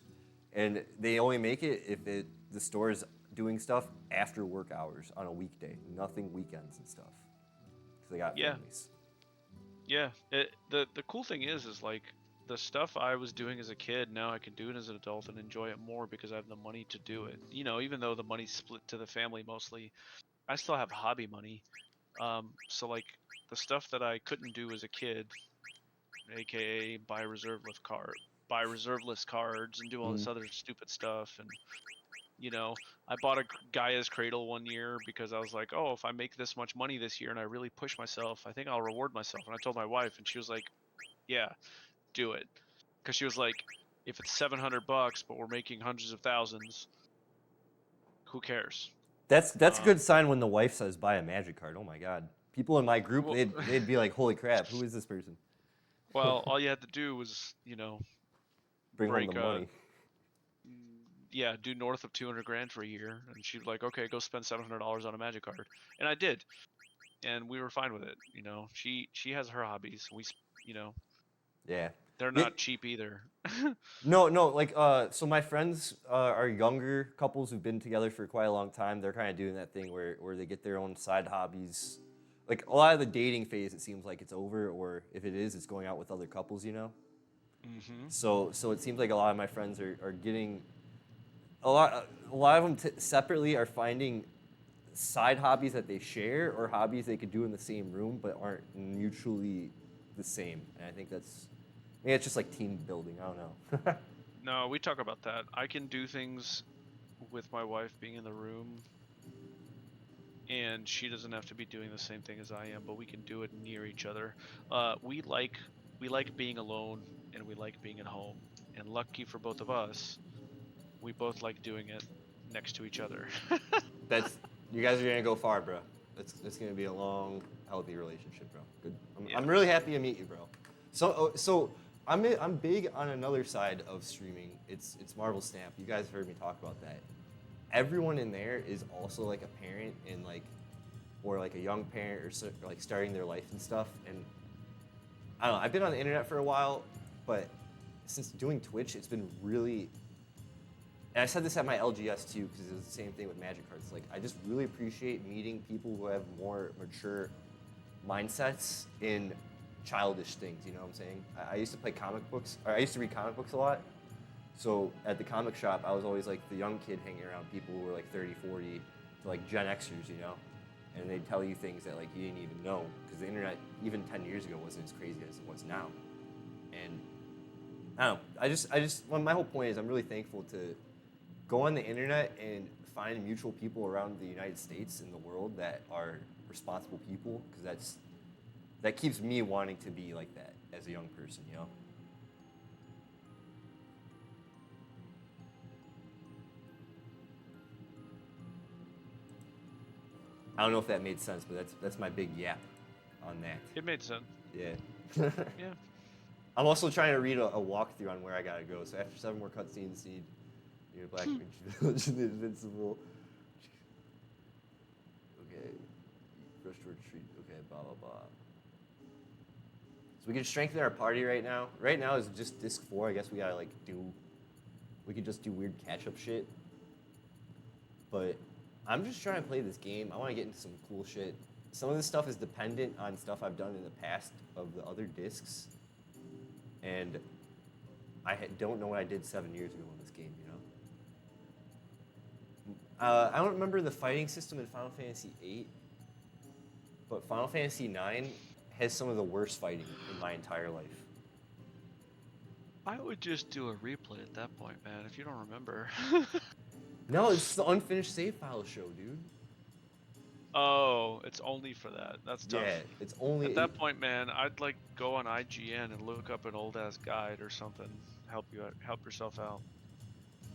[SPEAKER 1] and they only make it if the store is doing stuff after work hours on a weekday, nothing weekends and stuff, because they got families.
[SPEAKER 2] Yeah. The cool thing is like the stuff I was doing as a kid, now I can do it as an adult and enjoy it more because I have the money to do it. You know, even though the money's split to the family mostly, I still have hobby money. So like the stuff that I couldn't do as a kid, aka buy reserve list cards and do all this other stupid stuff, and you know, I bought a Gaia's Cradle one year because I was like, oh, if I make this much money this year and I really push myself, I think I'll reward myself. And I told my wife, and she was like, yeah, do it, because she was like, if it's $700 but we're making hundreds of thousands, who cares?
[SPEAKER 1] That's a good sign when the wife says buy a Magic card. Oh my God. People in my group,
[SPEAKER 2] Well-
[SPEAKER 1] they'd be like, holy crap, who is this person?
[SPEAKER 2] Well, all you had to do was,
[SPEAKER 1] Bring home
[SPEAKER 2] break
[SPEAKER 1] the money.
[SPEAKER 2] yeah, do north of 200 grand for a year, and she'd like, okay, go spend $700 on a Magic card, and I did, and we were fine with it. She has her hobbies.
[SPEAKER 1] Yeah.
[SPEAKER 2] They're
[SPEAKER 1] Yeah.
[SPEAKER 2] not cheap either.
[SPEAKER 1] No, like, so my friends are younger couples who've been together for quite a long time. They're kind of doing that thing where they get their own side hobbies. Like, a lot of the dating phase, it seems like it's over, or if it is, it's going out with other couples,
[SPEAKER 2] Mm-hmm.
[SPEAKER 1] So it seems like a lot of my friends are getting, a lot of them separately are finding side hobbies that they share or hobbies they could do in the same room but aren't mutually the same. And I think it's just like team building. I don't know.
[SPEAKER 2] No, we talk about that. I can do things with my wife being in the room, and she doesn't have to be doing the same thing as I am, but we can do it near each other. We like being alone, and we like being at home. And lucky for both of us, we both like doing it next to each other.
[SPEAKER 1] You guys are gonna go far, bro. It's gonna be a long, healthy relationship, bro. Good.
[SPEAKER 2] Yeah.
[SPEAKER 1] I'm really happy to meet you, bro. So I'm big on another side of streaming. It's Marvel Snap. You guys heard me talk about that. Everyone in there is also like a parent and or like a young parent or like starting their life and stuff. And I don't know. I've been on the internet for a while, but since doing Twitch, it's been really. And I said this at my LGS too, because it was the same thing with Magic cards. Like, I just really appreciate meeting people who have more mature mindsets in childish things. You know what I'm saying? I used to play comic books, or I used to read comic books a lot. So at the comic shop, I was always like the young kid hanging around people who were like 30, 40, to like Gen Xers, and they'd tell you things that like you didn't even know, because the internet even 10 years ago wasn't as crazy as it was now. And I don't know. Well, my whole point is I'm really thankful to go on the internet and find mutual people around the United States and the world that are responsible people, because that keeps me wanting to be like that as a young person, I don't know if that made sense, but that's my big yap on that.
[SPEAKER 2] It made sense.
[SPEAKER 1] Yeah.
[SPEAKER 2] Yeah.
[SPEAKER 1] I'm also trying to read a walkthrough on where I gotta go. So after 7 more cutscenes, need Black Ridge Village and the Invincible. Okay. Rush toward Street. Okay, blah, blah, blah. So we can strengthen our party right now. Right now is just Disc 4. I guess we gotta we could just do weird catch-up shit. But I'm just trying to play this game. I want to get into some cool shit. Some of this stuff is dependent on stuff I've done in the past of the other discs. And I don't know what I did 7 years ago in this game, I don't remember the fighting system in Final Fantasy VIII, but Final Fantasy IX has some of the worst fighting in my entire life.
[SPEAKER 2] I would just do a replay at that point, man, if you don't remember.
[SPEAKER 1] No, it's the unfinished save file show, dude.
[SPEAKER 2] Oh, it's only for that. That's tough.
[SPEAKER 1] Yeah, it's only...
[SPEAKER 2] At that point, man, I'd like go on IGN and look up an old-ass guide or something. Help yourself out.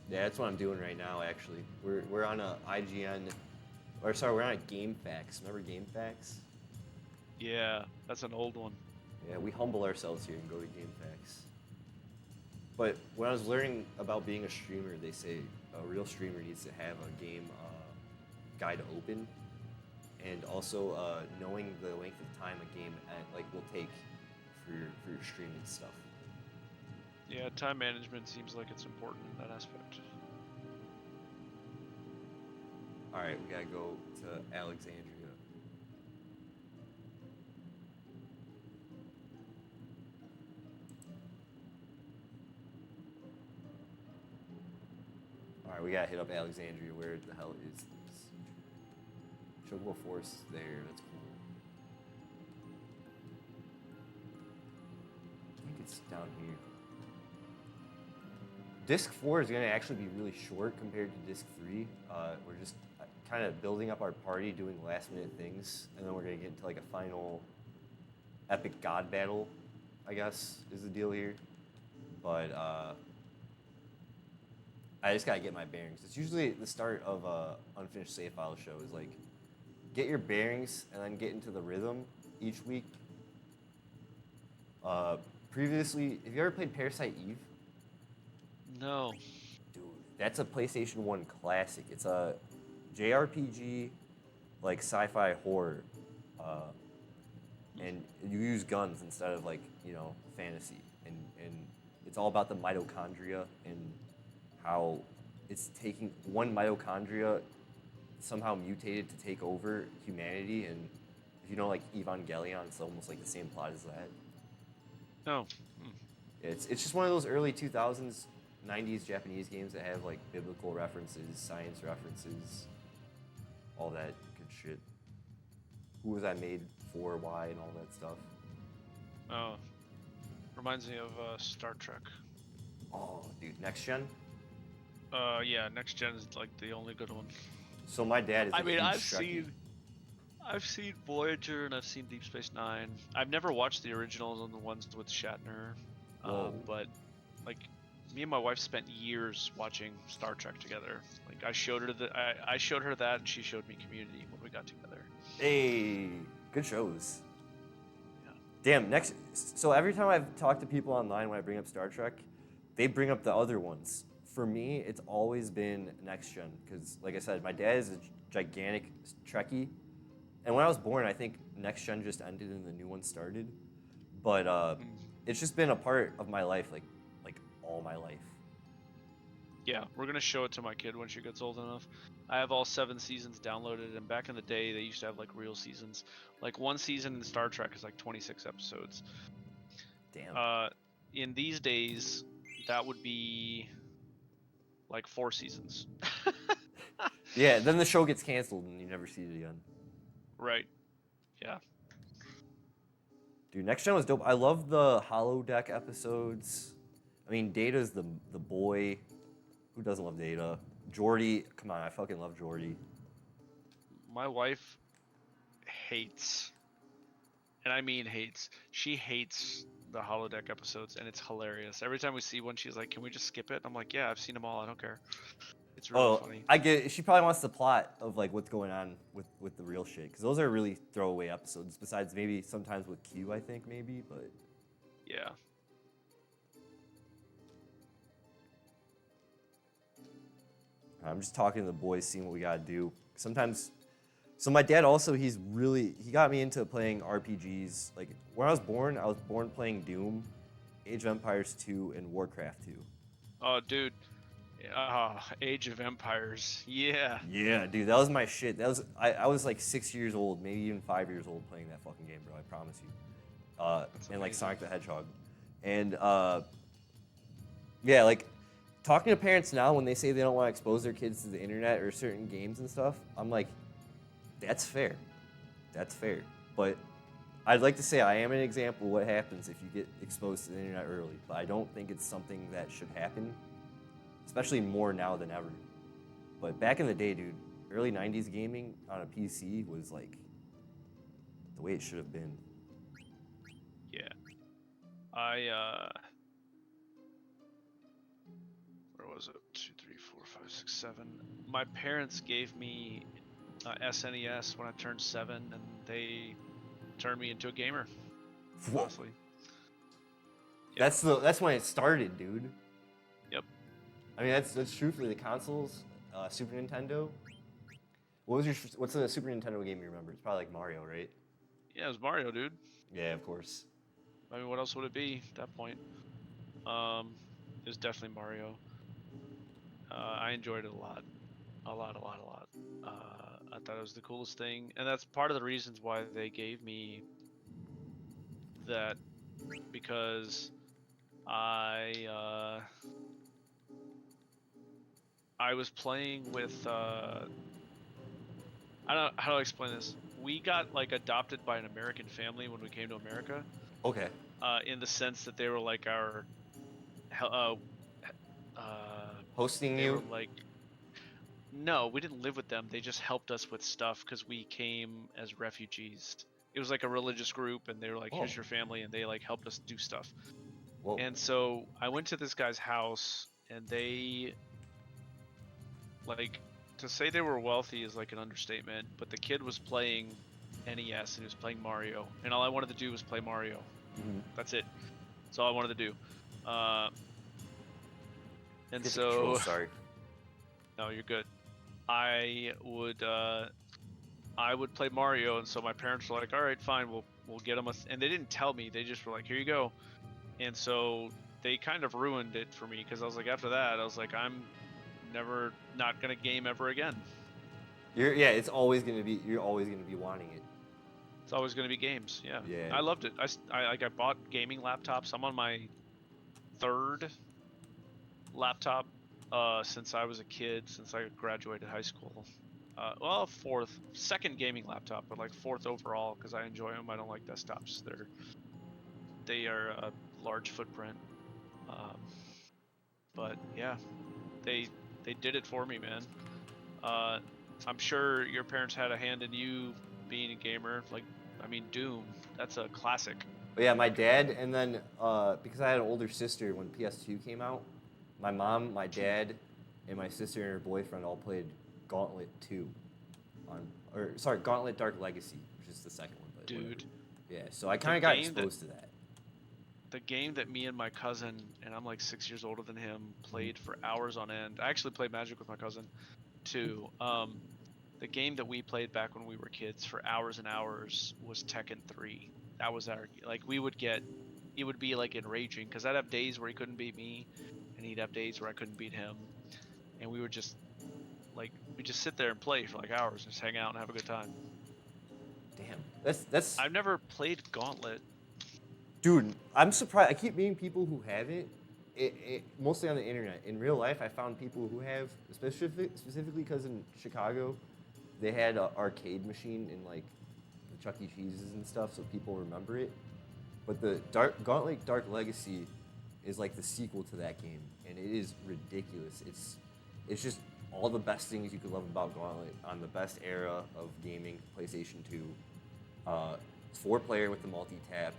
[SPEAKER 1] Yeah, that's what I'm doing right now, actually. We're on a IGN... we're on a GameFAQs. Remember GameFAQs?
[SPEAKER 2] Yeah, that's an old one.
[SPEAKER 1] Yeah, we humble ourselves here and go to GameFAQs. But when I was learning about being a streamer, they say a real streamer needs to have a game guide open, and also knowing the length of time a game will take for your streaming stuff.
[SPEAKER 2] Yeah, time management seems like it's important in that aspect.
[SPEAKER 1] All right, we gotta go to Alexandria. All right, we gotta hit up Alexandria. Where the hell is this? Chocobo Forest there. That's cool. I think it's down here. Disc 4 is gonna actually be really short compared to Disc 3. We're just kind of building up our party, doing last-minute things, and then we're gonna get into like a final epic god battle, I guess, is the deal here. But I just gotta get my bearings. It's usually the start of a unfinished save file show is like, get your bearings and then get into the rhythm each week. Previously, have you ever played Parasite Eve?
[SPEAKER 2] No.
[SPEAKER 1] Dude, that's a PlayStation 1 classic. It's a JRPG, like sci-fi horror, and you use guns instead of like fantasy, and it's all about the mitochondria and how it's taking one mitochondria somehow mutated to take over humanity, and if you know like Evangelion, it's almost like the same plot as that.
[SPEAKER 2] No.
[SPEAKER 1] It's just one of those early 2000s, 90s Japanese games that have like biblical references, science references, all that good shit. Who was I made for, why, and all that stuff.
[SPEAKER 2] Oh. Reminds me of Star Trek.
[SPEAKER 1] Oh, dude, next gen?
[SPEAKER 2] Yeah, Next Gen is like the only good one.
[SPEAKER 1] So my dad is
[SPEAKER 2] I
[SPEAKER 1] a
[SPEAKER 2] mean,
[SPEAKER 1] huge
[SPEAKER 2] I've seen Voyager and I've seen Deep Space Nine. I've never watched the originals on the ones with Shatner, but like me and my wife spent years watching Star Trek together. Like I showed her I showed her that, and she showed me Community when we got together.
[SPEAKER 1] Hey, good shows.
[SPEAKER 2] Yeah.
[SPEAKER 1] Damn, so every time I've talked to people online when I bring up Star Trek, they bring up the other ones. For me, it's always been Next Gen, because like I said, my dad is a gigantic Trekkie. And when I was born, I think Next Gen just ended and the new one started. But it's just been a part of my life, like all my life.
[SPEAKER 2] Yeah, we're gonna show it to my kid when she gets old enough. I have all 7 seasons downloaded, and back in the day, they used to have like real seasons. Like one season in Star Trek is like 26 episodes.
[SPEAKER 1] Damn.
[SPEAKER 2] In these days, that would be like 4 seasons.
[SPEAKER 1] Yeah, then the show gets canceled and you never see it again.
[SPEAKER 2] Right. Yeah.
[SPEAKER 1] Dude, Next Gen was dope. I love the holodeck episodes. I mean, Data's the boy. Who doesn't love Data? Geordi, come on, I fucking love Geordi.
[SPEAKER 2] My wife hates, and I mean hates, she hates the holodeck episodes, and it's hilarious. Every time we see one, she's like, "Can we just skip it?" I'm like, "Yeah, I've seen them all. I don't care." It's really funny.
[SPEAKER 1] I get it. She probably wants the plot of like what's going on with the real shit, because those are really throwaway episodes. Besides maybe sometimes with Q, I think maybe, but
[SPEAKER 2] Yeah.
[SPEAKER 1] I'm just talking to the boys, seeing what we gotta do. Sometimes, so my dad also, he got me into playing RPGs. Like when I was born playing Doom, Age of Empires 2, and Warcraft 2.
[SPEAKER 2] Oh, dude. Age of Empires. Yeah.
[SPEAKER 1] Yeah, dude, that was my shit. I was like 6 years old, maybe even 5 years old playing that fucking game, bro. I promise you. And like
[SPEAKER 2] amazing.
[SPEAKER 1] Sonic the Hedgehog, and yeah, like talking to parents now when they say they don't want to expose their kids to the internet or certain games and stuff. I'm like, that's fair. That's fair. But I'd like to say I am an example of what happens if you get exposed to the internet early. But I don't think it's something that should happen, especially more now than ever. But back in the day, dude, early 90s gaming on a PC was like the way it should have been.
[SPEAKER 2] Yeah. Where was it? 2, 3, 4, 5, 6, 7. My parents gave me SNES when I turned 7, and they turned me into a gamer.
[SPEAKER 1] Whoa.
[SPEAKER 2] Honestly. Yep.
[SPEAKER 1] That's when it started, dude.
[SPEAKER 2] Yep.
[SPEAKER 1] I mean, that's truthfully the consoles, Super Nintendo. What's the Super Nintendo game you remember? It's probably like Mario, right?
[SPEAKER 2] Yeah, it was Mario, dude.
[SPEAKER 1] Yeah, of course.
[SPEAKER 2] I mean, what else would it be at that point? It was definitely Mario. I enjoyed it a lot. A lot. I thought it was the coolest thing, and that's part of the reasons why they gave me that, because I was playing with I don't know how to explain this. We got like adopted by an American family when we came to America.
[SPEAKER 1] Okay.
[SPEAKER 2] In the sense that they were like our
[SPEAKER 1] Hosting
[SPEAKER 2] they
[SPEAKER 1] you?
[SPEAKER 2] were like, no, we didn't live with them. They just helped us with stuff because we came as refugees. It was like a religious group, and they were like, here's your family, and they like helped us do stuff.
[SPEAKER 1] Whoa.
[SPEAKER 2] And so I went to this guy's house, and they like, to say they were wealthy is like an understatement, but the kid was playing NES and he was playing Mario, and all I wanted to do was play Mario. That's it. That's all I wanted to do. And
[SPEAKER 1] Hit the
[SPEAKER 2] so,
[SPEAKER 1] controls, sorry.
[SPEAKER 2] no, you're good. I would play Mario, and so my parents were like, "All right, fine, we'll get him a," and they didn't tell me. They just were like, "Here you go," and so they kind of ruined it for me because I was like, after that, I was like, I'm never not gonna game ever again.
[SPEAKER 1] Yeah, it's always gonna be. You're always gonna be wanting it.
[SPEAKER 2] It's always gonna be games. Yeah.
[SPEAKER 1] Yeah.
[SPEAKER 2] I loved it. I bought gaming laptops. I'm on my third laptop since I was a kid, since I graduated high school. Well, second gaming laptop, but like fourth overall because I enjoy them. I don't like desktops. They are a large footprint. But yeah, they did it for me, man. I'm sure your parents had a hand in you being a gamer. Like, I mean, Doom. That's a classic.
[SPEAKER 1] But yeah, my dad, and then because I had an older sister when PS2 came out, my mom, my dad, and my sister and her boyfriend all played Gauntlet 2 Gauntlet Dark Legacy, which is the second one. But
[SPEAKER 2] Dude.
[SPEAKER 1] Whatever. Yeah, so I kind of got exposed to that.
[SPEAKER 2] The game that me and my cousin, and I'm like 6 years older than him, played for hours on end. I actually played Magic with my cousin, too. The game that we played back when we were kids for hours and hours was Tekken 3. That was our, like, he would be like enraging, because I'd have days where he couldn't beat me, and he'd have days where I couldn't beat him, and we would just, like, we just sit there and play for like hours, and just hang out and have a good time.
[SPEAKER 1] Damn, that's.
[SPEAKER 2] I've never played Gauntlet.
[SPEAKER 1] Dude, I'm surprised. I keep meeting people who haven't. Mostly on the internet. In real life, I found people who have, specifically because in Chicago, they had an arcade machine in like the Chuck E. Cheese's and stuff, so people remember it. But the Gauntlet Dark Legacy is like the sequel to that game, and it is ridiculous. It's just all the best things you could love about Gauntlet on the best era of gaming, PlayStation 2. It's 4-player with the multi-tap.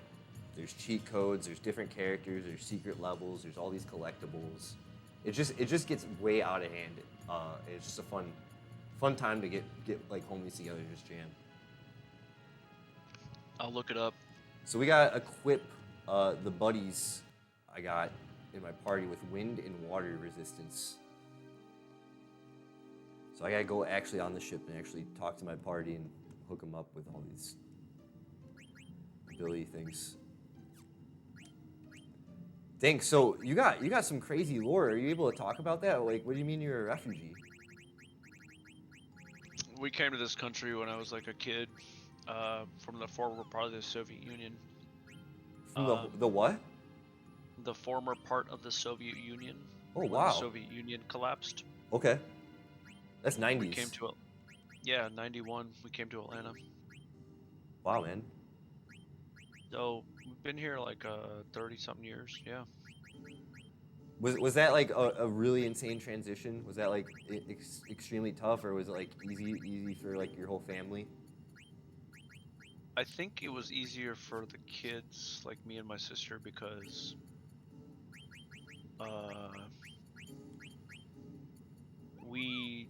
[SPEAKER 1] There's cheat codes, there's different characters, there's secret levels, there's all these collectibles. It just gets way out of hand. It's just a fun time to get like homies together and just jam.
[SPEAKER 2] I'll look it up.
[SPEAKER 1] So we gotta equip the buddies I got in my party with wind and water resistance. So I gotta go actually on the ship and actually talk to my party and hook them up with all these ability things. Thanks. So you got some crazy lore. Are you able to talk about that? Like, what do you mean you're a refugee?
[SPEAKER 2] We came to this country when I was like a kid, from the former part of the Soviet Union.
[SPEAKER 1] From the what?
[SPEAKER 2] The former part of the Soviet Union.
[SPEAKER 1] Oh,
[SPEAKER 2] when
[SPEAKER 1] wow.
[SPEAKER 2] The Soviet Union collapsed.
[SPEAKER 1] Okay. That's 90s.
[SPEAKER 2] We came to, 91. We came to Atlanta.
[SPEAKER 1] Wow, man.
[SPEAKER 2] So we've been here like 30-something years. Yeah.
[SPEAKER 1] Was that like a really insane transition? Was that like extremely tough, or was it like easy for like your whole family?
[SPEAKER 2] I think it was easier for the kids, like me and my sister, because we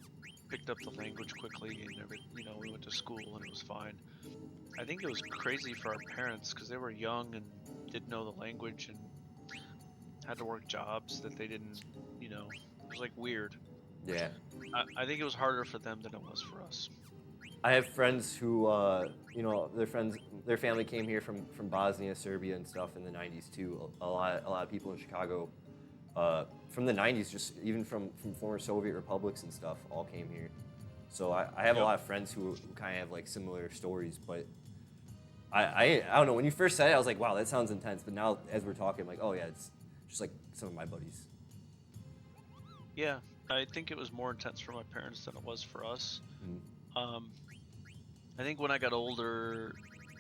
[SPEAKER 2] picked up the language quickly, and we went to school and it was fine. I think it was crazy for our parents because they were young and didn't know the language and had to work jobs that they didn't, it was like weird.
[SPEAKER 1] Yeah.
[SPEAKER 2] I think it was harder for them than it was for us.
[SPEAKER 1] I have friends who, their family came here from Bosnia, Serbia, and stuff in the '90s too. A lot of people in Chicago, from the '90s, just even from former Soviet republics and stuff, all came here. So I have a lot of friends who kind of have like similar stories, but I don't know. When you first said it, I was like, wow, that sounds intense. But now, as we're talking, I'm like, oh yeah, it's just like some of my buddies.
[SPEAKER 2] Yeah, I think it was more intense for my parents than it was for us.
[SPEAKER 1] Mm-hmm.
[SPEAKER 2] I think when I got older,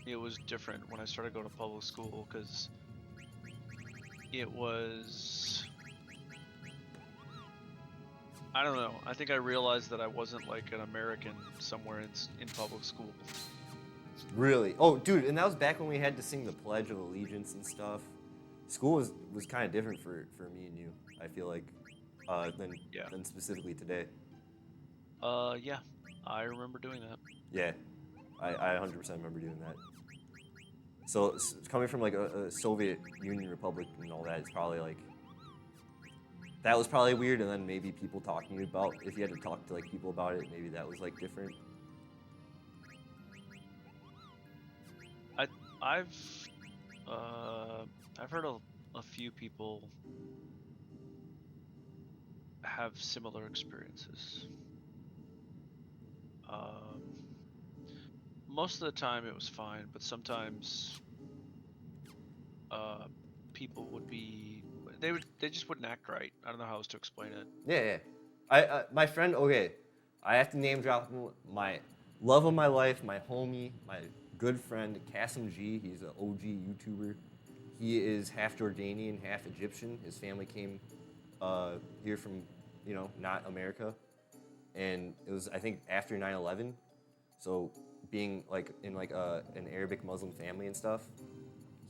[SPEAKER 2] it was different when I started going to public school because it was, I don't know. I think I realized that I wasn't like an American somewhere in public school.
[SPEAKER 1] Really? Oh, dude, and that was back when we had to sing the Pledge of Allegiance and stuff. School was kind of different for me and you, I feel like, than specifically today.
[SPEAKER 2] Yeah, I remember doing that.
[SPEAKER 1] Yeah, I 100% remember doing that. So coming from like a Soviet Union republic and all that, it's probably like that was probably weird. And then maybe people talking to you about if you had to talk to like people about it, maybe that was like different.
[SPEAKER 2] I've I've heard a few people have similar experiences. Um, Most of the time it was fine, but sometimes uh, people would be they just wouldn't act right. I don't know how else to explain it.
[SPEAKER 1] Yeah, yeah. My friend. Okay, I have to name drop my love of my life, my homie, my good friend Kasim G. He's an OG YouTuber. He is half Jordanian, half Egyptian. His family came here from, not America, and it was I think after 9/11. So being like in like an Arabic Muslim family and stuff,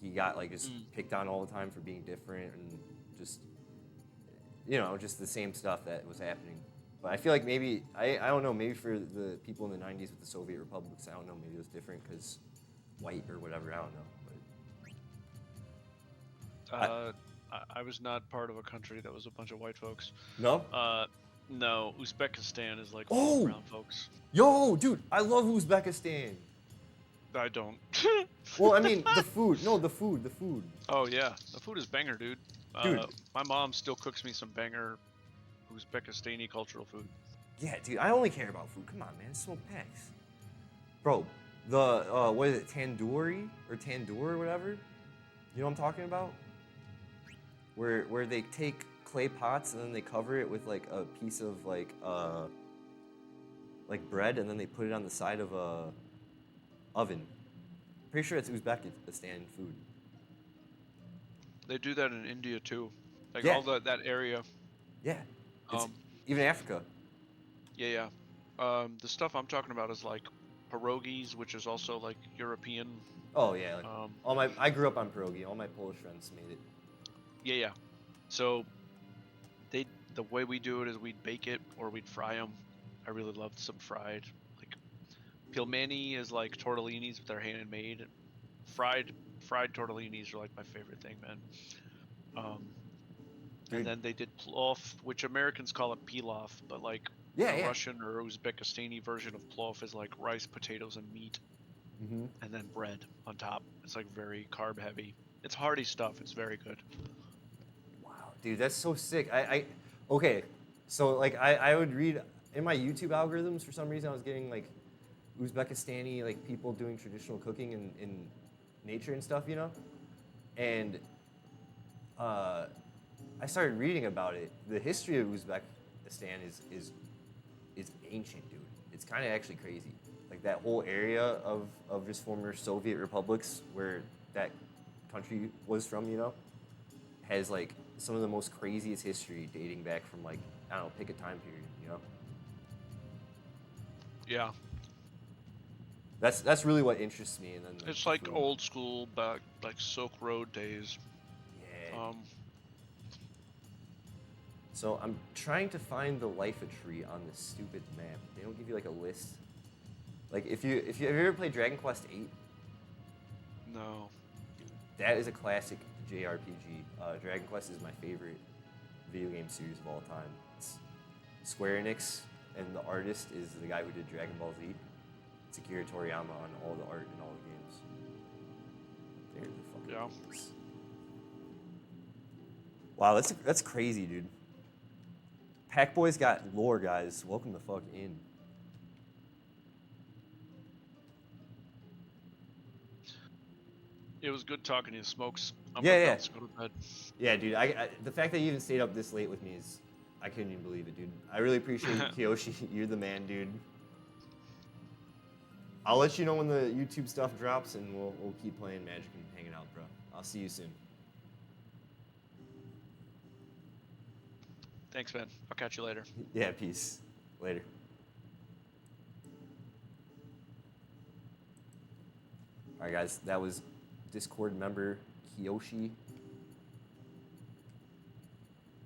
[SPEAKER 1] he got like just picked on all the time for being different and just just the same stuff that was happening. But I feel like maybe I don't know, maybe for the people in the 90s with the Soviet republics, I don't know, maybe it was different because white or whatever, I don't know. But
[SPEAKER 2] I was not part of a country that was a bunch of white folks.
[SPEAKER 1] no?
[SPEAKER 2] No, Uzbekistan is like
[SPEAKER 1] Oh!
[SPEAKER 2] full of brown folks.
[SPEAKER 1] Yo, dude, I love Uzbekistan.
[SPEAKER 2] I don't.
[SPEAKER 1] Well, I mean, the food. No, the food.
[SPEAKER 2] Oh yeah, the food is banger, dude.
[SPEAKER 1] Dude.
[SPEAKER 2] My mom still cooks me some banger Uzbekistani cultural food.
[SPEAKER 1] Yeah, dude, I only care about food. Come on, man, smoke packs. Bro, the, what is it, tandoori or tandoor or whatever? You know what I'm talking about? Where they take clay pots and then they cover it with like a piece of like bread and then they put it on the side of a oven. Pretty sure it's Uzbekistan food.
[SPEAKER 2] They do that in India too, like
[SPEAKER 1] Yeah.
[SPEAKER 2] all that area.
[SPEAKER 1] Yeah. It's,
[SPEAKER 2] Um,
[SPEAKER 1] even Africa.
[SPEAKER 2] yeah. The stuff I'm talking about is like pierogies, which is also like European.
[SPEAKER 1] Oh yeah, like
[SPEAKER 2] Um,
[SPEAKER 1] I grew up on pierogi. All my Polish friends made it.
[SPEAKER 2] yeah. So the way we do it is we'd bake it or we'd fry them. I really loved some fried. Like pilmeni is like tortellinis, but they're handmade. Fried tortellinis are like my favorite thing, man.
[SPEAKER 1] Dude.
[SPEAKER 2] And then they did plov, which Americans call it pilaf, but like
[SPEAKER 1] Yeah,
[SPEAKER 2] the
[SPEAKER 1] yeah.
[SPEAKER 2] Russian or Uzbekistani version of plov is like rice, potatoes, and meat,
[SPEAKER 1] Mm-hmm.
[SPEAKER 2] and then bread on top. It's like very carb heavy. It's hearty stuff. It's very good.
[SPEAKER 1] Wow, dude, that's so sick. Okay, so like I would read in my YouTube algorithms for some reason I was getting like Uzbekistani like people doing traditional cooking in nature and stuff, and I started reading about it. The history of Uzbekistan is ancient, dude. It's kind of actually crazy. Like that whole area of just former Soviet republics where that country was from, has like some of the most craziest history dating back from like, I don't know, pick a time period,
[SPEAKER 2] Yeah,
[SPEAKER 1] That's really what interests me. And then
[SPEAKER 2] it's
[SPEAKER 1] the
[SPEAKER 2] like
[SPEAKER 1] food.
[SPEAKER 2] old school back, like Silk Road days.
[SPEAKER 1] Yeah. So I'm trying to find the life tree on this stupid map. They don't give you like a list. Like if you have you ever played Dragon Quest VIII?
[SPEAKER 2] No.
[SPEAKER 1] That is a classic JRPG. Dragon Quest is my favorite video game series of all time. It's Square Enix, and the artist is the guy who did Dragon Ball Z. It's Akira Toriyama on all the art and all the games. There's the fucking games. Wow, that's crazy, dude. Packboy's got lore, guys. Welcome the fuck in.
[SPEAKER 2] It was good talking to you, Smokes. I'm
[SPEAKER 1] Yeah,
[SPEAKER 2] gonna
[SPEAKER 1] yeah.
[SPEAKER 2] bounce, go to bed.
[SPEAKER 1] Yeah, dude. The fact that you even stayed up this late with me is, I couldn't even believe it, dude. I really appreciate you, Kiyoshi. You're the man, dude. I'll let you know when the YouTube stuff drops, and we'll keep playing Magic and hanging out, bro. I'll see you soon.
[SPEAKER 2] Thanks, man. I'll catch you later.
[SPEAKER 1] Yeah, peace. Later. All right, guys. That was Discord member Kiyoshi.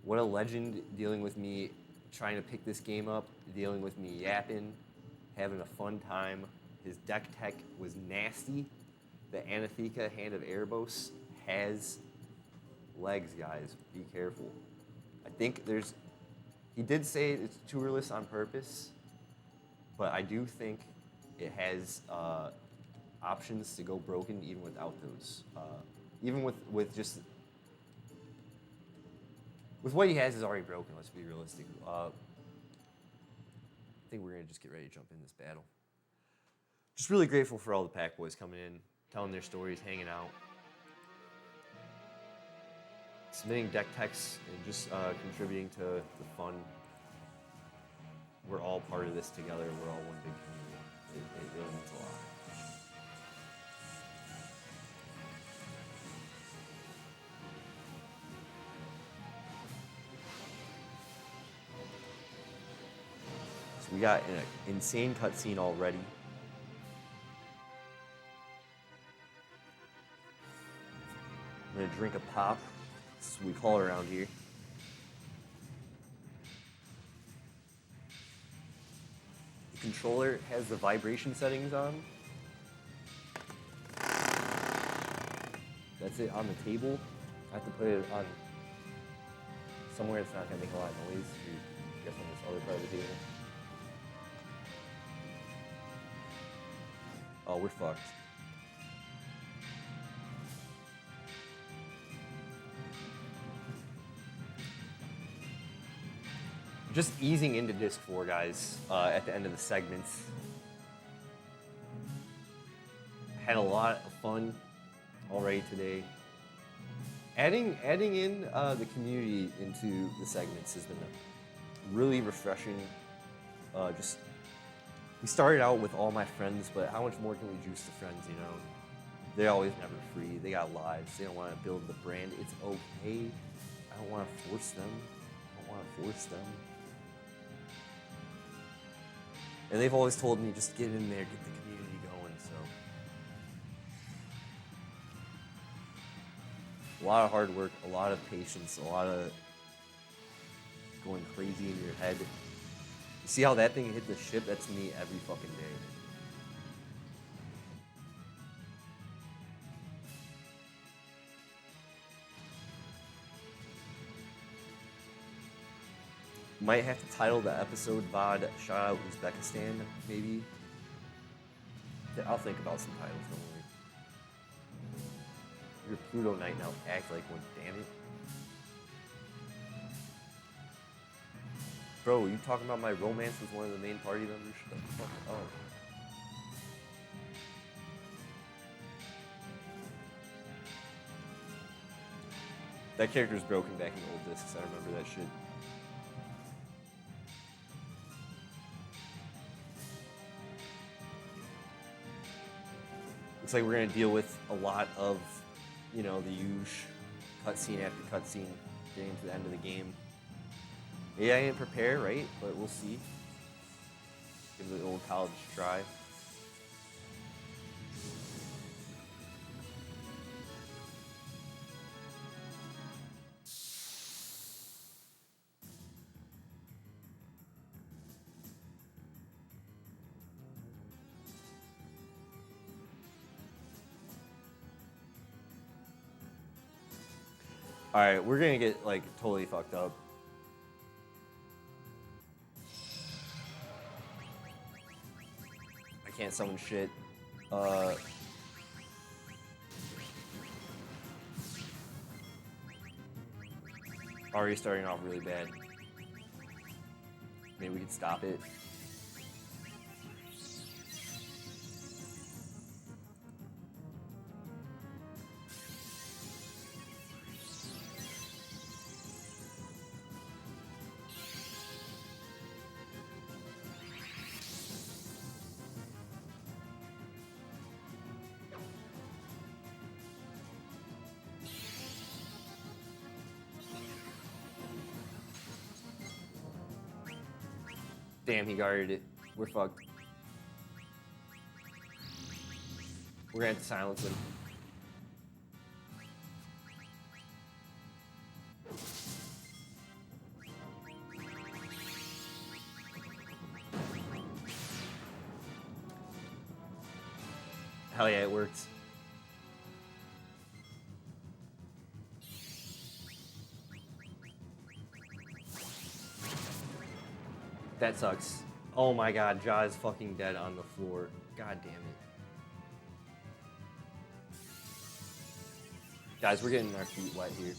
[SPEAKER 1] What a legend dealing with me trying to pick this game up, dealing with me yapping, having a fun time. His deck tech was nasty. The Anatheka Hand of Erebos has legs, guys. Be careful. I think he did say it's tourless on purpose, but I do think it has options to go broken even without those. Even with what he has is already broken, let's be realistic. I think we're gonna just get ready to jump in this battle. Just really grateful for all the pack boys coming in, telling their stories, hanging out, submitting deck techs, and just contributing to the fun. We're all part of this together. We're all one big community. It really means a lot. So we got an insane cutscene already. I'm gonna drink a pop. That's what we call it around here. The controller has the vibration settings on. That's it on the table. I have to put it on somewhere it's not gonna make a lot of noise. I guess on this other part of the table. Oh, we're fucked. Just easing into Disc 4, guys, at the end of the segments. Had a lot of fun already today. Adding in the community into the segments has been really refreshing. We started out with all my friends, but how much more can we juice the friends, you know? They're always never free. They got lives. They don't want to build the brand. It's okay. I don't want to force them. And they've always told me, just get in there, get the community going, so. A lot of hard work, a lot of patience, a lot of going crazy in your head. You see how that thing hit the ship? That's me every fucking day. Might have to title the episode VOD Shoutout Uzbekistan, maybe. I'll think about some titles, don't worry. You're Pluto Knight now, act like one, damn it. Bro, you talking about my romance with one of the main party members? Shut the fuck up. That character's broken back in the old discs, I remember that shit. Looks like we're gonna deal with a lot of, you know, the huge cutscene after cutscene, getting to the end of the game. Maybe I didn't prepare, right? But we'll see. Give the old college a try. All right, we're gonna get like totally fucked up. I can't summon shit. Already starting off really bad. Maybe we could stop it. Damn, he guarded it. We're fucked. We're gonna have to silence him. Hell yeah, it worked. That sucks. Oh my god, Jaw is fucking dead on the floor. God damn it. Guys, we're getting our feet wet here.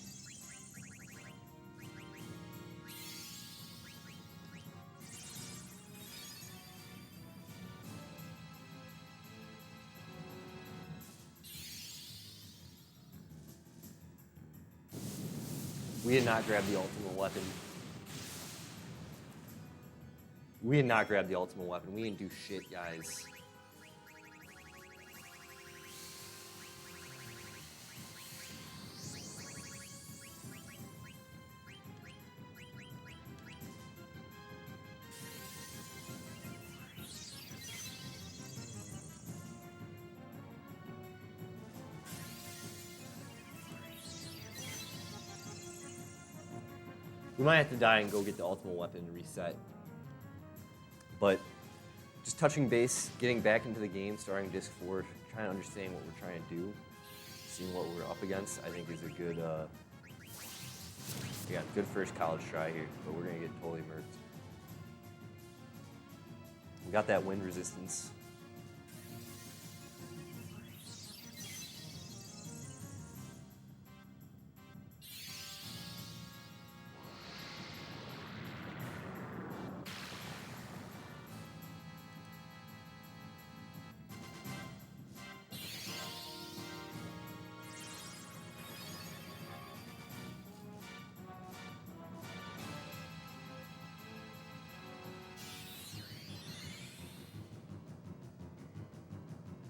[SPEAKER 1] We did not grab the ultimate weapon. We did not grab the ultimate weapon. We didn't do shit, guys. We might have to die and go get the ultimate weapon and reset. But just touching base, getting back into the game, starting Disc 4, trying to understand what we're trying to do, seeing what we're up against, I think is a good, we got a good first college try here, but we're gonna get totally murked. We got that wind resistance.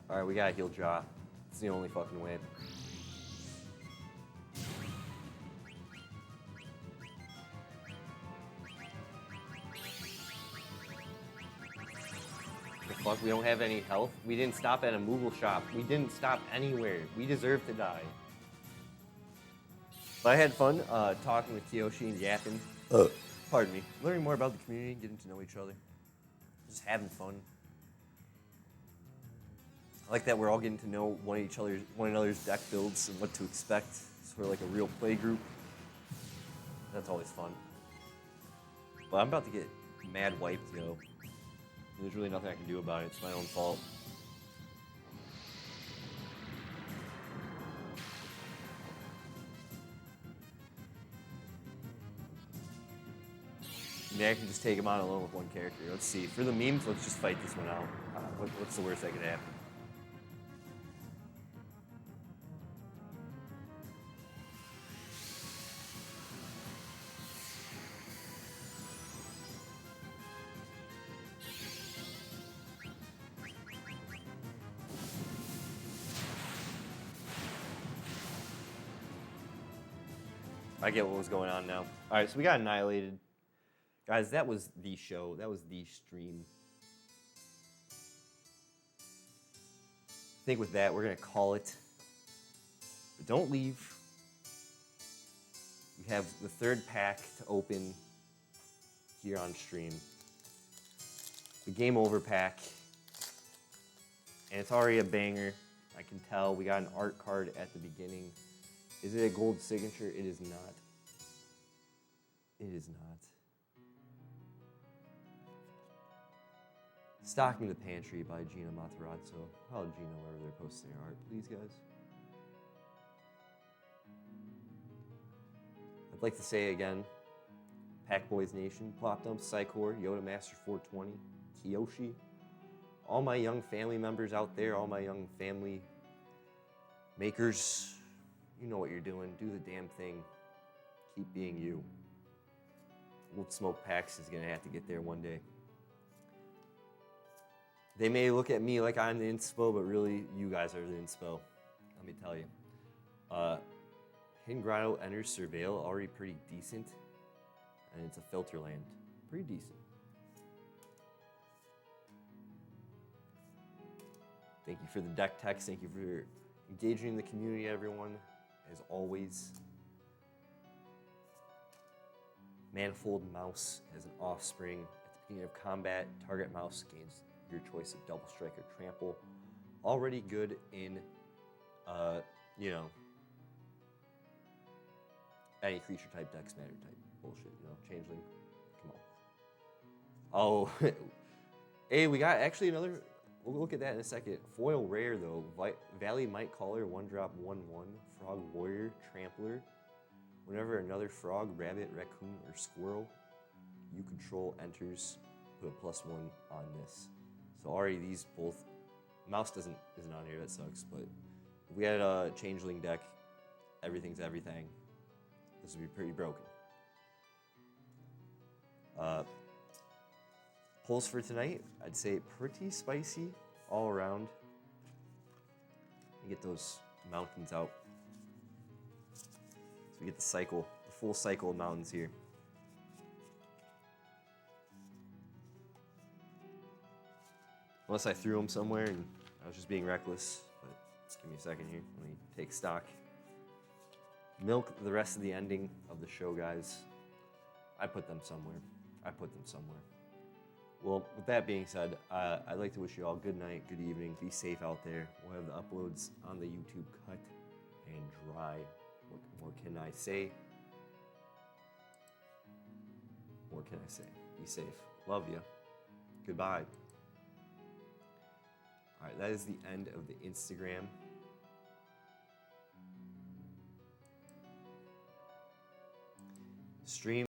[SPEAKER 1] All right, we gotta heal Jaw. It's the only fucking way. The fuck, we don't have any health? We didn't stop at a Moogle shop. We didn't stop anywhere. We deserve to die. But I had fun talking with Kiyoshi and yapping. Pardon me. Learning more about the community, getting to know each other. Just having fun. I like that we're all getting to know one another's deck builds and what to expect. Sort of like a real play group. That's always fun. But I'm about to get mad wiped, yo. There's really nothing I can do about it. It's my own fault. Maybe I can just take him on alone with one character. Let's see. For the memes, let's just fight this one out. What's the worst that could happen? I get what was going on now. All right, so we got annihilated. Guys, that was the show. That was the stream. I think with that, we're going to call it. But don't leave. We have the third pack to open here on stream. The Game Over pack. And it's already a banger. I can tell. We got an art card at the beginning. Is it a gold signature? It is not. It is not. Stocking the Pantry by Gina Matarazzo. Follow Gina wherever they're posting their art, please, guys. I'd like to say again, Pack Boys Nation, Plop Dump, Psychor, Yoda Master 420, Kiyoshi, all my young family members out there, all my young family makers, you know what you're doing. Do the damn thing. Keep being you. Old Smoke Packs is gonna have to get there one day. They may look at me like I'm the inspo, but really, you guys are the inspo. Let me tell you. Hidden Grotto enters Surveil, already pretty decent. And it's a filter land. Pretty decent. Thank you for the deck text. Thank you for engaging in the community, everyone. As always. Manifold Mouse has an offspring. At the beginning of combat, target mouse gains your choice of double strike or trample. already good in, you know, any creature type, dex matter type bullshit, you know, changeling. Come on. Oh, hey, we got actually another. We'll look at that in a second. Foil rare though. Valley Might Caller, 1-drop, 1/1. Frog Warrior, Trampler. Whenever another frog, rabbit, raccoon, or squirrel you control enters, put a +1 on this. So already these both. Mouse isn't on here. That sucks. But if we had a changeling deck, everything's everything. This would be pretty broken. Pulls for tonight, I'd say pretty spicy all around. Get those mountains out. So we get the cycle, the full cycle of mountains here. Unless I threw them somewhere and I was just being reckless. But just give me a second here. Let me take stock. Milk the rest of the ending of the show, guys. I put them somewhere. Well, with that being said, I'd like to wish you all good night, good evening. Be safe out there. We'll have the uploads on the YouTube cut and dry. What more can I say? Be safe. Love you. Goodbye. All right, that is the end of the Instagram.